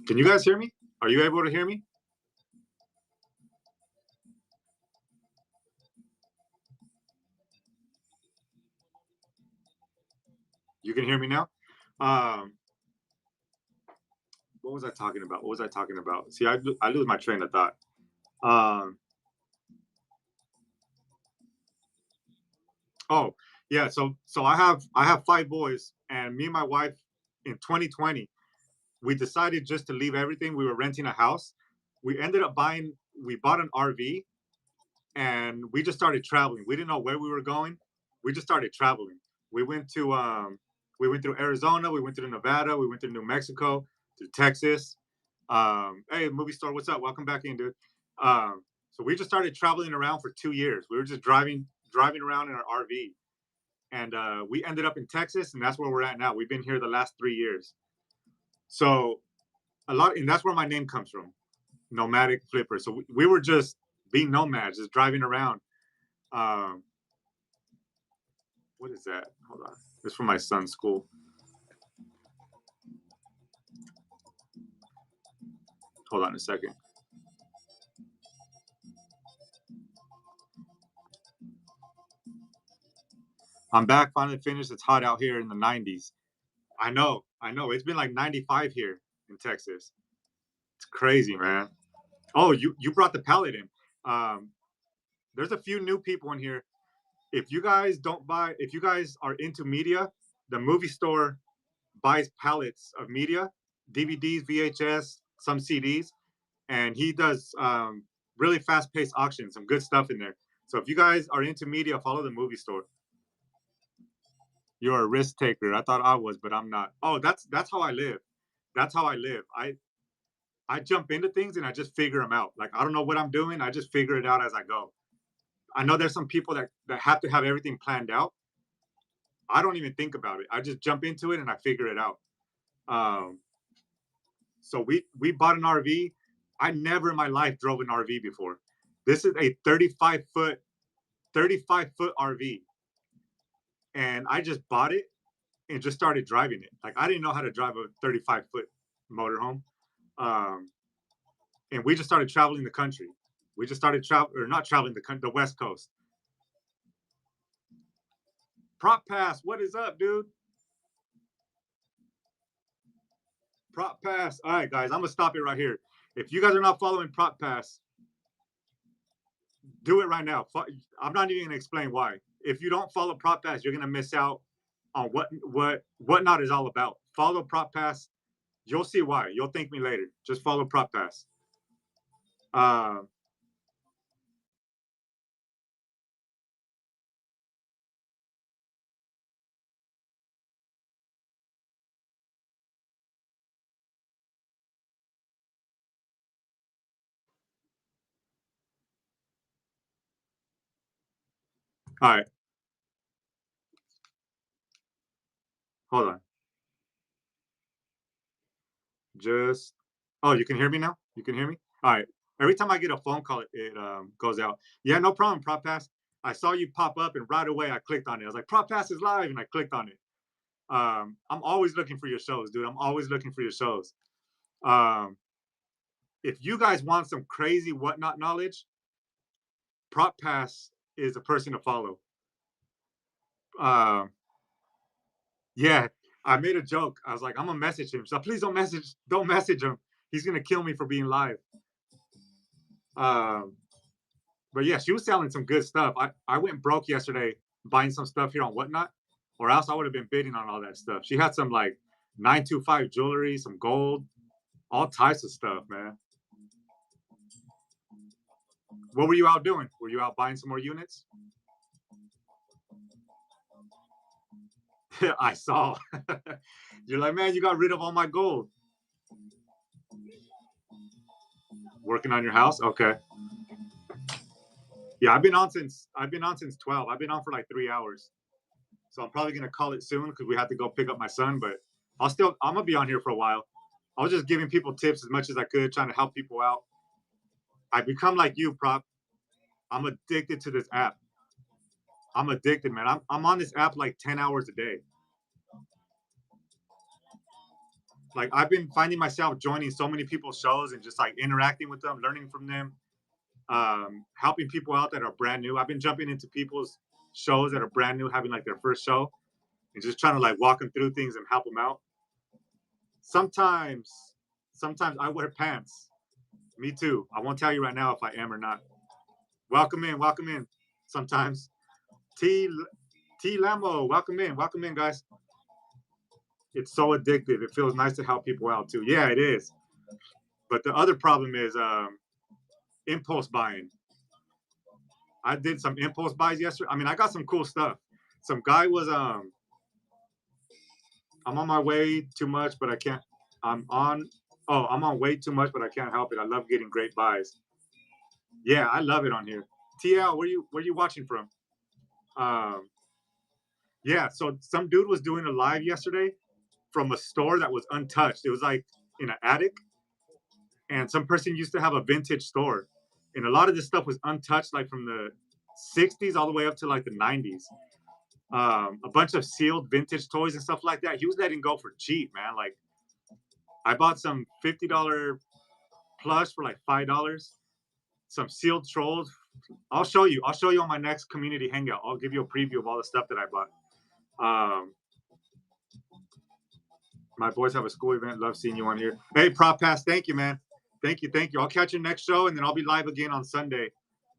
Can you guys hear me? Are you able to hear me? You can hear me now. Um, what was I talking about? What was I talking about? See, I lose my train of thought. Um, oh yeah, so I have 5 boys, and me and my wife in 2020 we decided just to leave everything. We were renting a house. We ended up buying. We bought an RV, and we just started traveling. We didn't know where we were going. We just started traveling. We went to we went through Arizona. We went through Nevada. We went through New Mexico, to Texas. Hey, movie star, what's up? Welcome back in, dude. So we just started traveling around for 2 years. We were just driving around in our RV, and we ended up in Texas, and that's where we're at now. We've been here the last 3 years. So and that's where my name comes from, nomadic flipper. So we were just being nomads, just driving around. Um, what is that? Hold on, this is from my son's school. Hold on a second. I'm back, finally finished. It's hot out here in the 90s. I know. It's been like 95 here in Texas. It's crazy, man. Oh, you brought the pallet in. Um, there's a few new people in here. If you guys are into media, the movie store buys pallets of media, DVDs, VHS, some CDs, and he does really fast-paced auctions, some good stuff in there. So if you guys are into media, follow the movie store. You're a risk taker. I thought I was, but I'm not. Oh, that's how I live. That's how I live. I jump into things and I just figure them out. Like I don't know what I'm doing. I just figure it out as I go. I know there's some people that have to have everything planned out. I don't even think about it. I just jump into it and I figure it out. Um, so we bought an RV. I never in my life drove an RV before. This is a 35 foot RV, and I just bought it and just started driving it. Like I didn't know how to drive a 35-foot motorhome, um, and we just started traveling the country. We just started or not traveling the West Coast. Prop Pass, what is up, dude? Prop Pass. All right, guys, I'm gonna stop it right here. If you guys are not following Prop Pass, do it right now. I'm not even gonna explain why. If you don't follow Prop Pass, you're gonna miss out on whatnot is all about. Follow Prop Pass. You'll see why. You'll thank me later. Just follow Prop Pass. Uh, All right. Hold on. Just. Oh, you can hear me now? You can hear me? All right. Every time I get a phone call, it goes out. Yeah, no problem, Prop Pass. I saw you pop up, and right away I clicked on it. I was like, Prop Pass is live, and I clicked on it. I'm always looking for your shows, dude. I'm always looking for your shows. Um, if you guys want some crazy whatnot knowledge, Prop Pass is a person to follow. Um, yeah, I made a joke. I was like, I'm gonna message him. So please don't message him. He's gonna kill me for being live. Um, but yeah, she was selling some good stuff. I went broke yesterday buying some stuff here on Whatnot, or else I would have been bidding on all that stuff. She had some like 925 jewelry, some gold, all types of stuff, man. What were you out doing? Were you out buying some more units? I saw. You're like, man, you got rid of all my gold. Working on your house? Okay. Yeah, I've been on since 12. I've been on for like 3 hours. So I'm probably gonna call it soon because we have to go pick up my son. But I'm gonna be on here for a while. I was just giving people tips as much as I could, trying to help people out. I become like you, Prop. I'm addicted to this app. I'm addicted, man. I'm on this app like 10 hours a day. Like I've been finding myself joining so many people's shows and just like interacting with them, learning from them, helping people out that are brand new. I've been jumping into people's shows that are brand new, having like their first show, and just trying to like walk them through things and help them out. Sometimes, sometimes I wear pants. Me too. I won't tell you right now if I am or not. Welcome in, welcome in. Sometimes T T Lamo, welcome in, guys. It's so addictive. It feels nice to help people out too. Yeah, it is. But the other problem is impulse buying. I did some impulse buys yesterday. I mean, I got some cool stuff. Some guy was I'm on my way too much, but I can't. I'm on. Oh, I'm on way too much, but I can't help it. I love getting great buys. Yeah, I love it on here. TL, where you watching from? Um, yeah. So some dude was doing a live yesterday from a store that was untouched. It was like in an attic, and some person used to have a vintage store, and a lot of this stuff was untouched, like from the '60s all the way up to like the '90s. A bunch of sealed vintage toys and stuff like that. He was letting go for cheap, man. Like I bought some $50 plush for like $5. Some sealed trolls. I'll show you. I'll show you on my next community hangout. I'll give you a preview of all the stuff that I bought. Um, my boys have a school event. Love seeing you on here. Hey, Prop Pass. Thank you, man. Thank you. Thank you. I'll catch you next show, and then I'll be live again on Sunday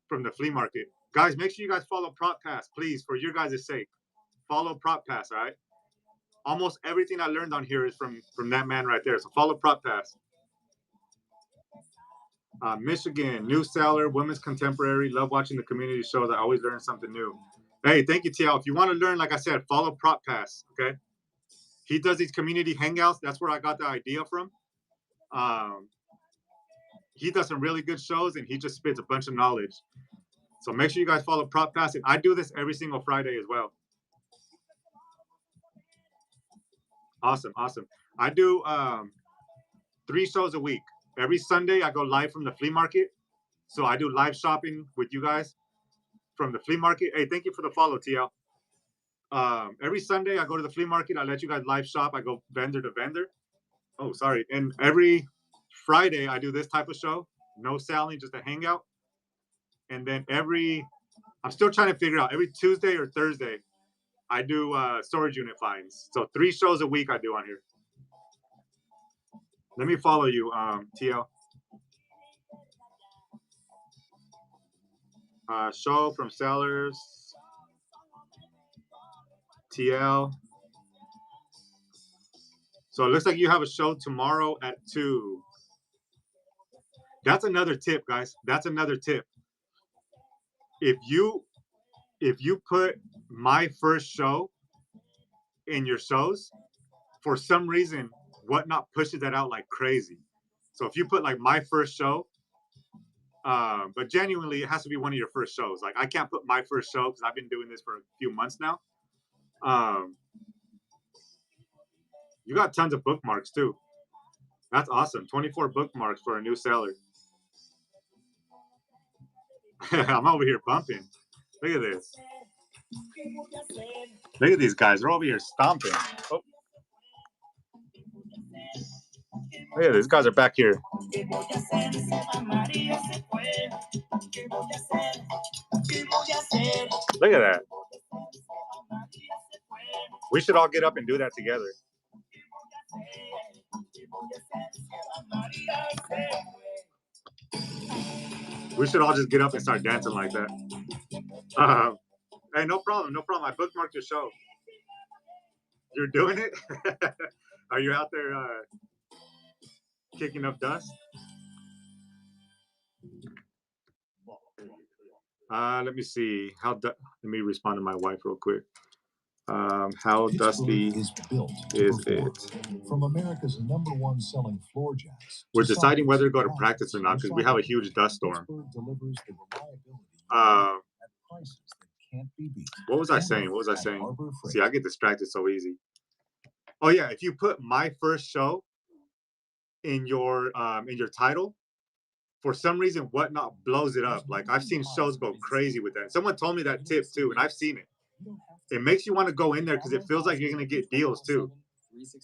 from the flea market. Guys, make sure you guys follow Prop Pass, please, for your guys' sake. Follow Prop Pass, all right? Almost everything I learned on here is from that man right there. So follow Prop Pass. Michigan, new seller, women's contemporary. Love watching the community shows. I always learn something new. Hey, thank you, TL. If you want to learn, like I said, follow Prop Pass. Okay, he does these community hangouts. That's where I got the idea from. Um, he does some really good shows, and he just spits a bunch of knowledge. So make sure you guys follow Prop Pass. And I do this every single Friday as well. Awesome, awesome. I do 3 shows a week. Every Sunday, I go live from the flea market. So I do live shopping with you guys from the flea market. Hey, thank you for the follow, TL. Every Sunday, I go to the flea market. I let you guys live shop. I go vendor to vendor. Oh, sorry. And every Friday, I do this type of show. No selling, just a hangout. And then I'm still trying to figure out, every Tuesday or Thursday, I do storage unit finds. So 3 shows a week I do on here. Let me follow you, TL. Show from sellers. TL. So it looks like you have a show tomorrow at 2. That's another tip, guys. That's another tip. If you put my first show in your shows, for some reason, Whatnot pushes that out like crazy. So if you put like my first show, But genuinely, it has to be one of your first shows. Like I can't put my first show because I've been doing this for a few months now. You got tons of bookmarks too. That's awesome. 24 bookmarks for a new seller. I'm over here bumping. Look at this. Look at these guys. They're over here stomping. Oh. Look at these guys are back here. Look at that. We should all get up and do that together. We should all just get up and start dancing like that. Hey, no problem. No problem. I bookmarked your show. You're doing it? Are you out there kicking up dust? Let me see. Let me respond to my wife real quick. How dusty is it? From America's #1 selling floor jacks. We're deciding whether to go to practice or not because we have a huge dust storm. What was I saying? See, I get distracted so easy. Oh yeah, if you put my first show in your title, for some reason Whatnot blows it up. Like I've seen shows go crazy with that. Someone told me that tip too, and I've seen it. It makes you want to go in there because it feels like you're gonna get deals too.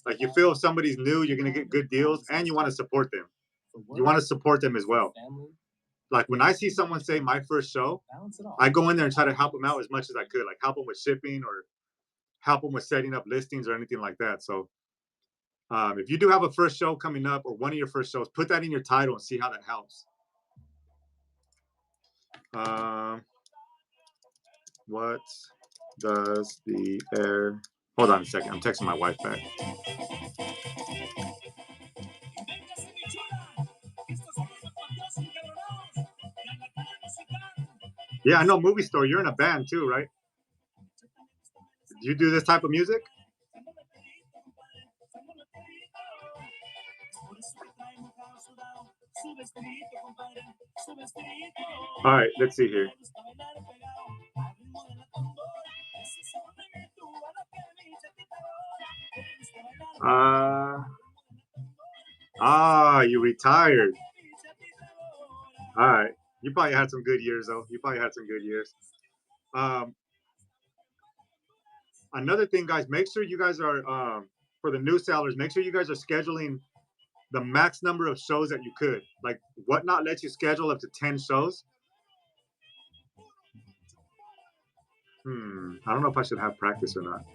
Like you feel if somebody's new, you're gonna get good deals, and you want to support them. You want to support them as well. Like when I see someone say my first show, I go in there and try to help them out as much as I could, like help them with shipping or help them with setting up listings or anything like that. So if you do have a first show coming up or one of your first shows, put that in your title and see how that helps. What does the air... Hold on a second. I'm texting my wife back. Yeah, I know Movie Store. You're in a band too, right? Do you do this type of music? All right, let's see here. You retired. All right. You probably had some good years, though. Another thing, guys, make sure you guys are, for the new sellers, make sure you guys are scheduling the max number of shows that you could. Like, Whatnot lets you schedule up to 10 shows. I don't know if I should have practice or not.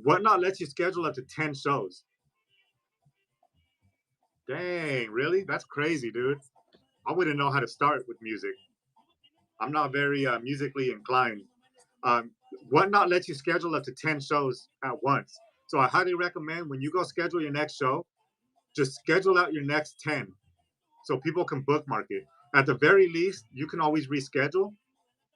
Whatnot lets you schedule up to 10 shows. Dang, really? That's crazy, dude. I wouldn't know how to start with music. I'm not very musically inclined. Whatnot lets you schedule up to 10 shows at once. So I highly recommend when you go schedule your next show, just schedule out your next 10 so people can bookmark it. At the very least, you can always reschedule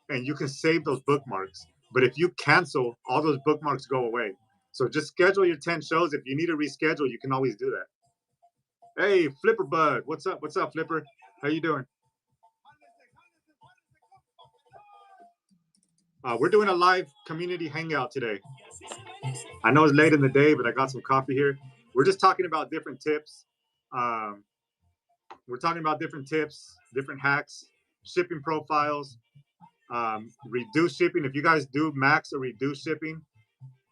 and you can save those bookmarks. But if you cancel, all those bookmarks go away. So just schedule your 10 shows. If you need to reschedule, you can always do that. Hey, Flipper Bud. What's up? What's up, Flipper? How you doing? We're doing a live community hangout today. I know it's late in the day, but I got some coffee here. We're just talking about different tips. We're talking about different tips, different hacks, shipping profiles, reduce shipping. If you guys do max or reduce shipping,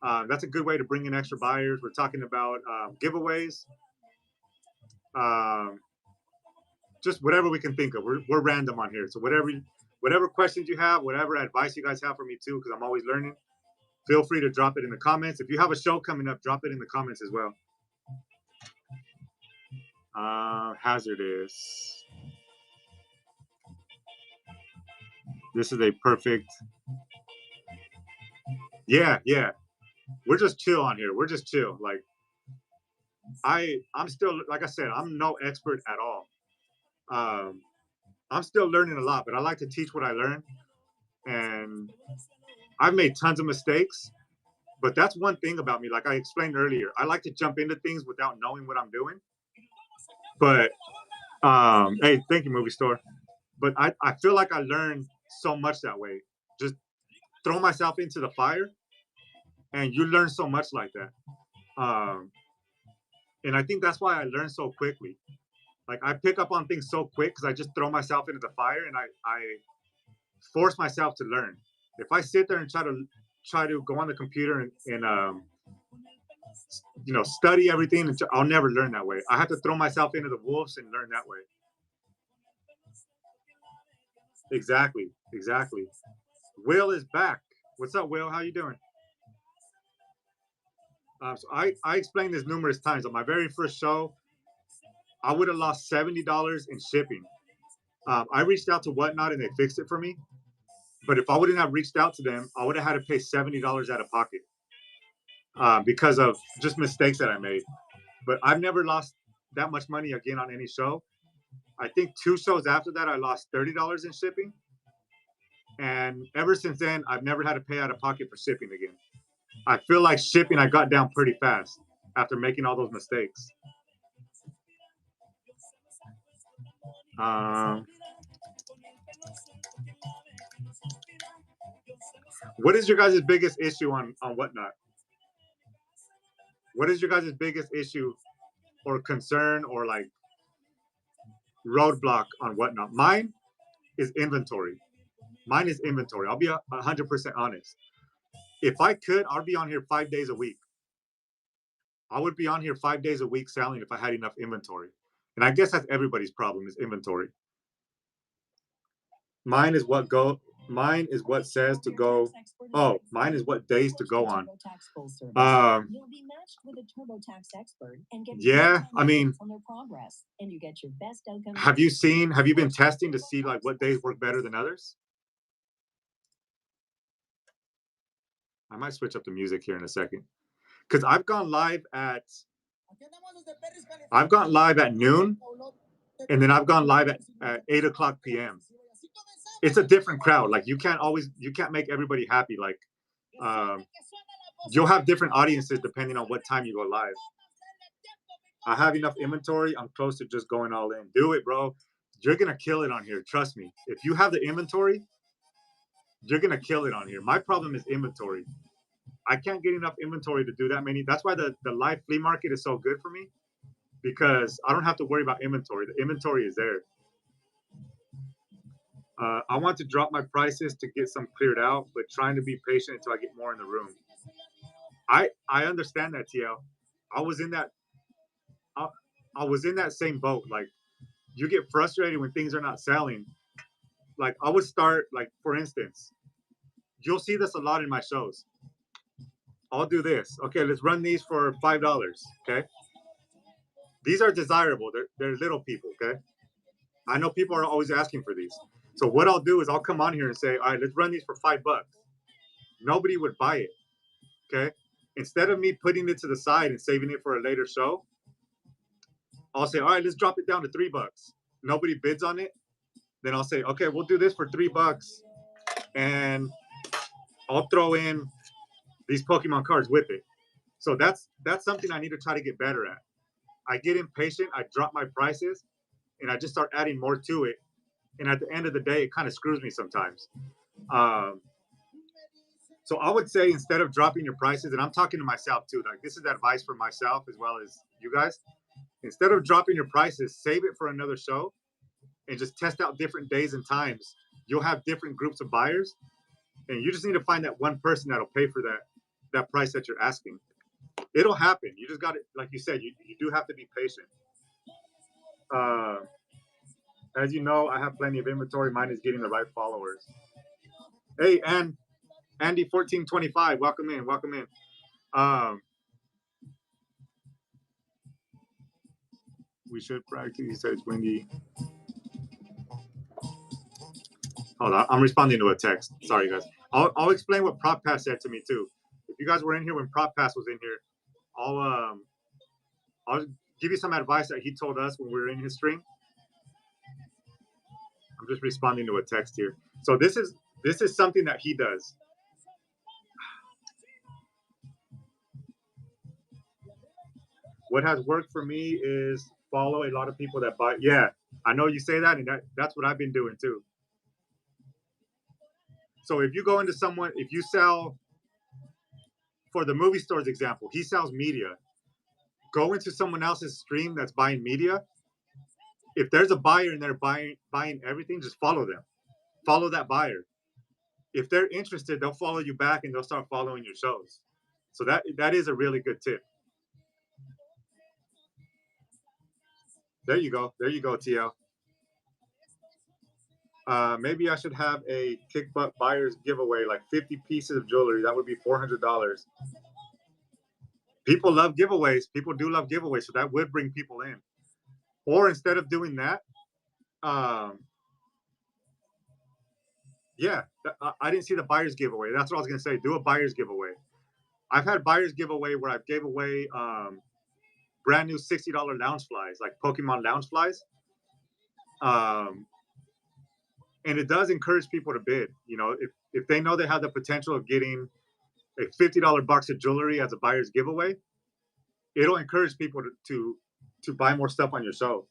that's a good way to bring in extra buyers. We're talking about giveaways, just whatever we can think of. We're random on here. So whatever questions you have, whatever advice you guys have for me too, because I'm always learning, feel free to drop it in the comments. If you have a show coming up, drop it in the comments as well. Hazardous. This is a perfect. Yeah. We're just chill on here. We're just chill. Like I'm still, like I said, I'm no expert at all. I'm still learning a lot, but I like to teach what I learn. And I've made tons of mistakes, but that's one thing about me. Like I explained earlier, I like to jump into things without knowing what I'm doing. But Hey, thank you, movie store. But I feel like I learned so much that way. Just throw myself into the fire, and you learn so much like that. Um, and I think that's why I learn so quickly. Like I pick up on things so quick because I just throw myself into the fire, and I force myself to learn. If I sit there and try to go on the computer and study everything, I'll never learn that way. I have to throw myself into the wolves and learn that way. Exactly, exactly. Will is back. What's up, Will? How you doing? So I explained this numerous times. On my very first show, I would have lost $70 in shipping. I reached out to Whatnot and they fixed it for me. But if I wouldn't have reached out to them, I would have had to pay $70 out of pocket because of just mistakes that I made. But I've never lost that much money again on any show. I think 2 shows after that, I lost $30 in shipping. And ever since then, I've never had to pay out of pocket for shipping again. I feel like shipping, I got down pretty fast after making all those mistakes. What is your guys' biggest issue on Whatnot? What is your guys' biggest issue or concern or like roadblock on Whatnot? Mine is inventory. Mine is inventory. I'll be 100% honest. If I could, I'd be on here 5 days a week. I would be on here 5 days a week selling if I had enough inventory. And I guess that's everybody's problem is inventory. Mine is what says to go. Oh, mine is what days to go on. Yeah, I mean, have you been testing to see like what days work better than others? I might switch up the music here in a second. Because I've gone live at noon, and then I've gone live at 8 o'clock p.m. It's a different crowd. Like you can't make everybody happy. Like you'll have different audiences depending on what time you go live. I have enough inventory. I'm close to just going all in. Do it, bro. You're gonna kill it on here. Trust me. If you have the inventory, you're gonna kill it on here. My problem is inventory. I can't get enough inventory to do that many. That's why the live flea market is so good for me, because I don't have to worry about inventory. The inventory is there. I want to drop my prices to get some cleared out, but trying to be patient until I get more in the room. I understand that, TL. I was in that same boat. Like you get frustrated when things are not selling. Like I would start, like for instance, you'll see this a lot in my shows. I'll do this. Okay, let's run these for $5. Okay. These are desirable. They're little people. Okay. I know people are always asking for these. So what I'll do is I'll come on here and say, all right, let's run these for $5. Nobody would buy it. Okay. Instead of me putting it to the side and saving it for a later show, I'll say, all right, let's drop it down to $3. Nobody bids on it. Then I'll say, okay, we'll do this for $3, and I'll throw in these Pokemon cards with it. So that's something I need to try to get better at. I get impatient, I drop my prices, and I just start adding more to it. And at the end of the day, it kind of screws me sometimes. So I would say instead of dropping your prices, and I'm talking to myself too, like this is advice for myself as well as you guys. Instead of dropping your prices, save it for another show and just test out different days and times. You'll have different groups of buyers, and you just need to find that one person that'll pay for that price that you're asking. It'll happen. You just got to, like you said, you do have to be patient. As you know, I have plenty of inventory. Mine is getting the right followers. Hey, and Andy 1425, welcome in. We should practice. He said it's windy. Hold on, I'm responding to a text. Sorry, guys. I'll explain what Prop Pass said to me too. If you guys were in here when Prop Pass was in here, I'll give you some advice that he told us when we were in his stream. I'm just responding to a text here. So this is something that he does. What has worked for me is follow a lot of people that buy. Yeah, I know you say that, and that's what I've been doing too. So if you go into someone, if you sell, for the movie stores example, he sells media. Go into someone else's stream that's buying media. If there's a buyer and they're buying everything, just follow them. Follow that buyer. If they're interested, they'll follow you back and they'll start following your shows. So that is a really good tip. There you go. There you go, TL. Maybe I should have a kick butt buyers giveaway, like 50 pieces of jewelry. That would be $400. People love giveaways. People do love giveaways, so that would bring people in. Or instead of doing that, yeah, I didn't see the buyers giveaway. That's what I was gonna say. Do a buyers giveaway. I've had buyers giveaway where I've gave away brand new $60 lounge flies, like Pokemon lounge flies. And it does encourage people to bid. You know, if they know they have the potential of getting a $50 box of jewelry as a buyer's giveaway, it'll encourage people to buy more stuff on your show.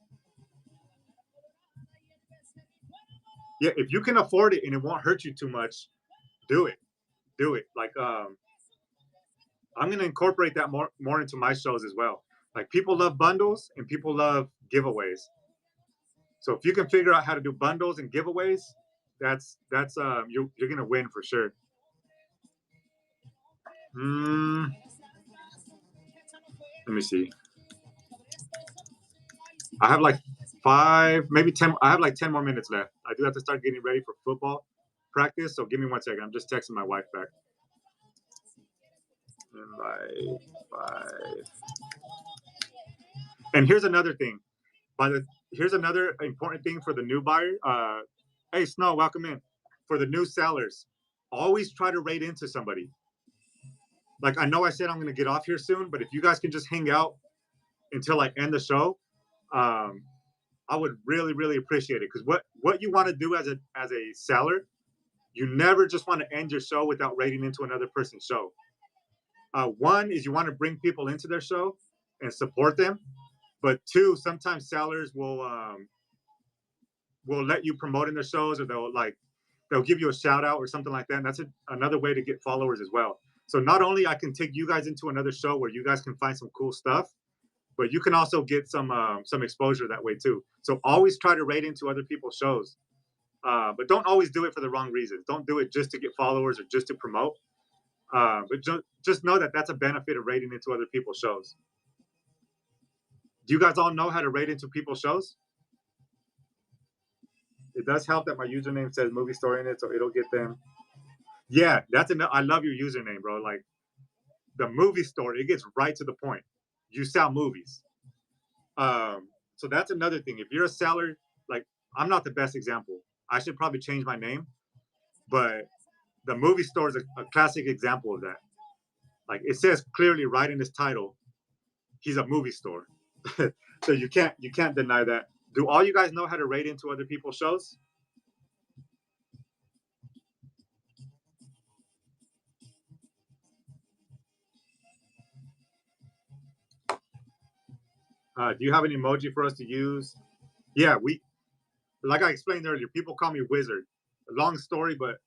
Yeah, if you can afford it and it won't hurt you too much, do it. Do it. Like I'm gonna incorporate that more into my shows as well. Like people love bundles and people love giveaways. So if you can figure out how to do bundles and giveaways, that's you're gonna win for sure. Let me see. I have like 5, maybe 10. I have like 10 more minutes left. I do have to start getting ready for football practice. So give me 1 second. I'm just texting my wife back. Invite 5. And here's another thing. Here's another important thing for the new buyer. Hey, Snow, welcome in. For the new sellers, always try to rate into somebody. Like I know I said I'm going to get off here soon, but if you guys can just hang out until I end the show, I would really, really appreciate it. Because what you want to do as a seller, you never just want to end your show without rating into another person's show. One is you want to bring people into their show and support them, but two, sometimes sellers will let you promote in their shows, or they'll give you a shout out or something like that. And that's another way to get followers as well. So not only I can take you guys into another show where you guys can find some cool stuff, but you can also get some exposure that way too. So always try to rate into other people's shows, but don't always do it for the wrong reasons. Don't do it just to get followers or just to promote. But just know that that's a benefit of rating into other people's shows. Do you guys all know how to rate into people's shows? It does help that my username says movie story in it, so it'll get them. Yeah, that's enough. I love your username, bro. Like the movie story, it gets right to the point. You sell movies. So that's another thing. If you're a seller, like I'm not the best example. I should probably change my name, but the movie store is a classic example of that. Like it says clearly right in his title, he's a movie store. So you can't deny that. Do all you guys know how to rate into other people's shows? Do you have an emoji for us to use? Yeah, like I explained earlier, people call me Wizard. A long story, but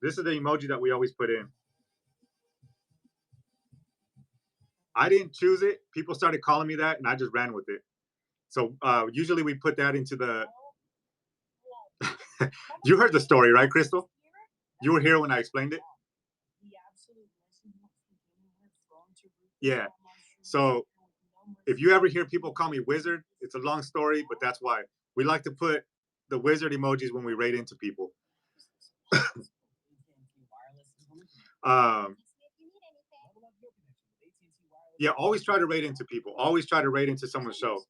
this is the emoji that we always put in. I didn't choose it. People started calling me that, and I just ran with it. So usually we put that into the. You heard the story, right, Crystal? You were here when I explained it. Yeah. So if you ever hear people call me Wizard, it's a long story, but that's why we like to put the wizard emojis when we rate into people. Yeah, always try to rate into people. Always try to rate into someone's show.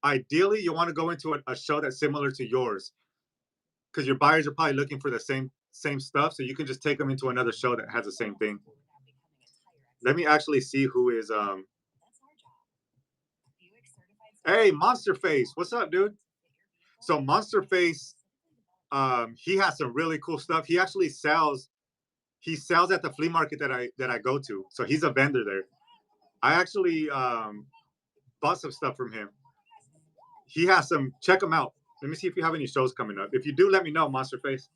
Ideally, you want to go into a show that's similar to yours, because your buyers are probably looking for the same stuff. So you can just take them into another show that has the same thing. Let me actually see who is. Hey, Monster Face, what's up, dude? So Monster Face, he has some really cool stuff. He actually sells. He sells at the flea market that I go to. So he's a vendor there. I actually bought some stuff from him. He has some. Check him out. Let me see if you have any shows coming up. If you do, let me know, Monster Face.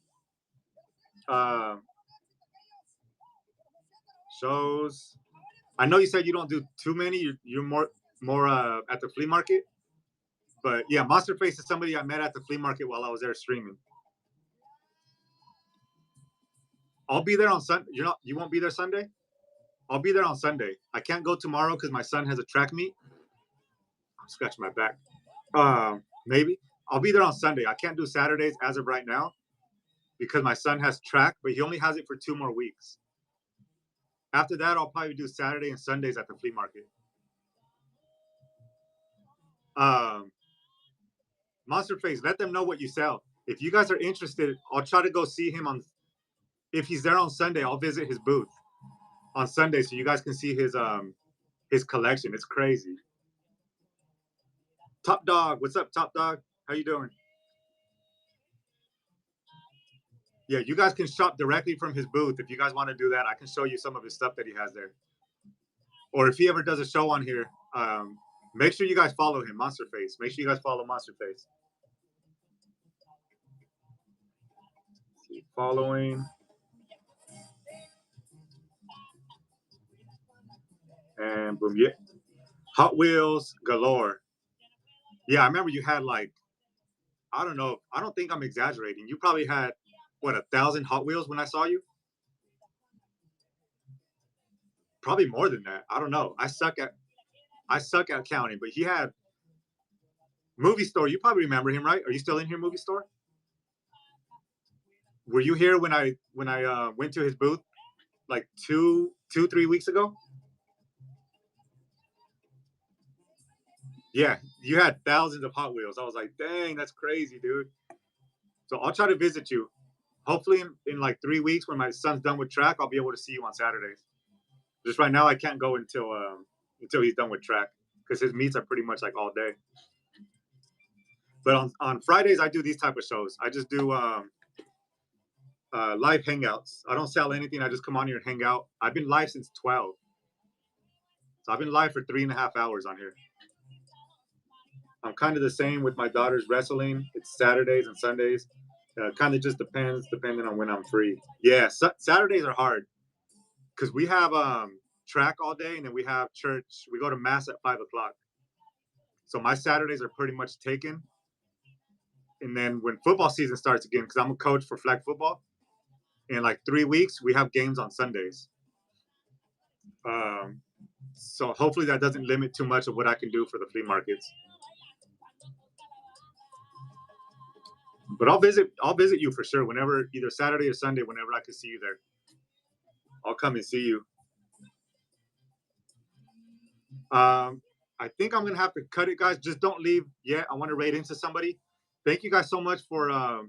Shows. I know you said you don't do too many. You're more at the flea market. But yeah, Monster Face is somebody I met at the flea market while I was there streaming. I'll be there on Sunday. You won't be there Sunday? I'll be there on Sunday. I can't go tomorrow because my son has a track meet. I'm scratching my back. Maybe. I'll be there on Sunday. I can't do Saturdays as of right now because my son has track, but he only has it for 2 more weeks. After that, I'll probably do Saturday and Sundays at the flea market. Monster Face, let them know what you sell. If you guys are interested, I'll try to go see him on. If he's there on Sunday, I'll visit his booth on Sunday so you guys can see his collection. It's crazy. Top Dog, what's up, Top Dog? How you doing? Yeah, you guys can shop directly from his booth. If you guys want to do that, I can show you some of his stuff that he has there. Or if he ever does a show on here, make sure you guys follow him, Monster Face. Make sure you guys follow Monster Face. Keep following. And boom, yeah. Hot Wheels galore. Yeah, I remember you had like, I don't know, I don't think I'm exaggerating. You probably had, what, 1,000 Hot Wheels when I saw you? Probably more than that. I don't know. I suck at counting, but he had Movie Store. You probably remember him, right? Are you still in here, Movie Store? Were you here when I went to his booth like 3 weeks ago? Yeah, you had thousands of Hot Wheels. I was like, dang, that's crazy, dude. So I'll try to visit you. Hopefully in like 3 weeks when my son's done with track, I'll be able to see you on Saturdays. Just right now, I can't go until he's done with track because his meets are pretty much like all day. But on Fridays, I do these type of shows. I just do live hangouts. I don't sell anything. I just come on here and hang out. I've been live since 12. So I've been live for 3.5 hours on here. I'm kind of the same with my daughter's wrestling. It's Saturdays and Sundays. Kind of just depends, depending on when I'm free. Yeah, Saturdays are hard because we have track all day and then we have church. We go to mass at 5 o'clock. So my Saturdays are pretty much taken. And then when football season starts again, because I'm a coach for flag football, in like 3 weeks, we have games on Sundays. So hopefully that doesn't limit too much of what I can do for the flea markets. But I'll visit you for sure whenever, either Saturday or Sunday, whenever I can see you there. I'll come and see you. I think I'm gonna have to cut it, guys. Just don't leave yet. I want to raid into somebody. Thank you guys so much for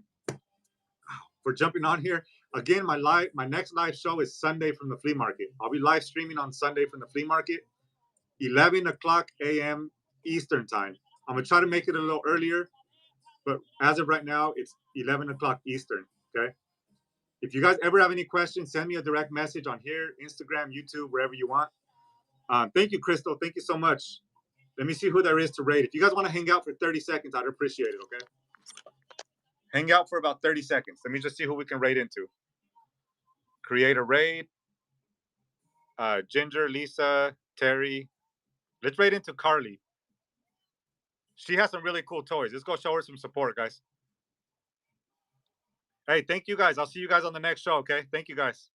jumping on here. Again, my next live show is Sunday from the flea market. I'll be live streaming on Sunday from the flea market, 11 o'clock a.m. Eastern time. I'm gonna try to make it a little earlier, but as of right now, it's 11 o'clock Eastern. Okay. If you guys ever have any questions, send me a direct message on here, Instagram, YouTube, wherever you want. Thank you, Crystal. Thank you so much. Let me see who there is to raid. If you guys want to hang out for 30 seconds, I'd appreciate it, okay? Hang out for about 30 seconds. Let me just see who we can raid into. Create a raid. Ginger, Lisa, Terry. Let's raid into Carly. She has some really cool toys. Let's go show her some support, guys. Hey, thank you guys. I'll see you guys on the next show, okay? Thank you, guys.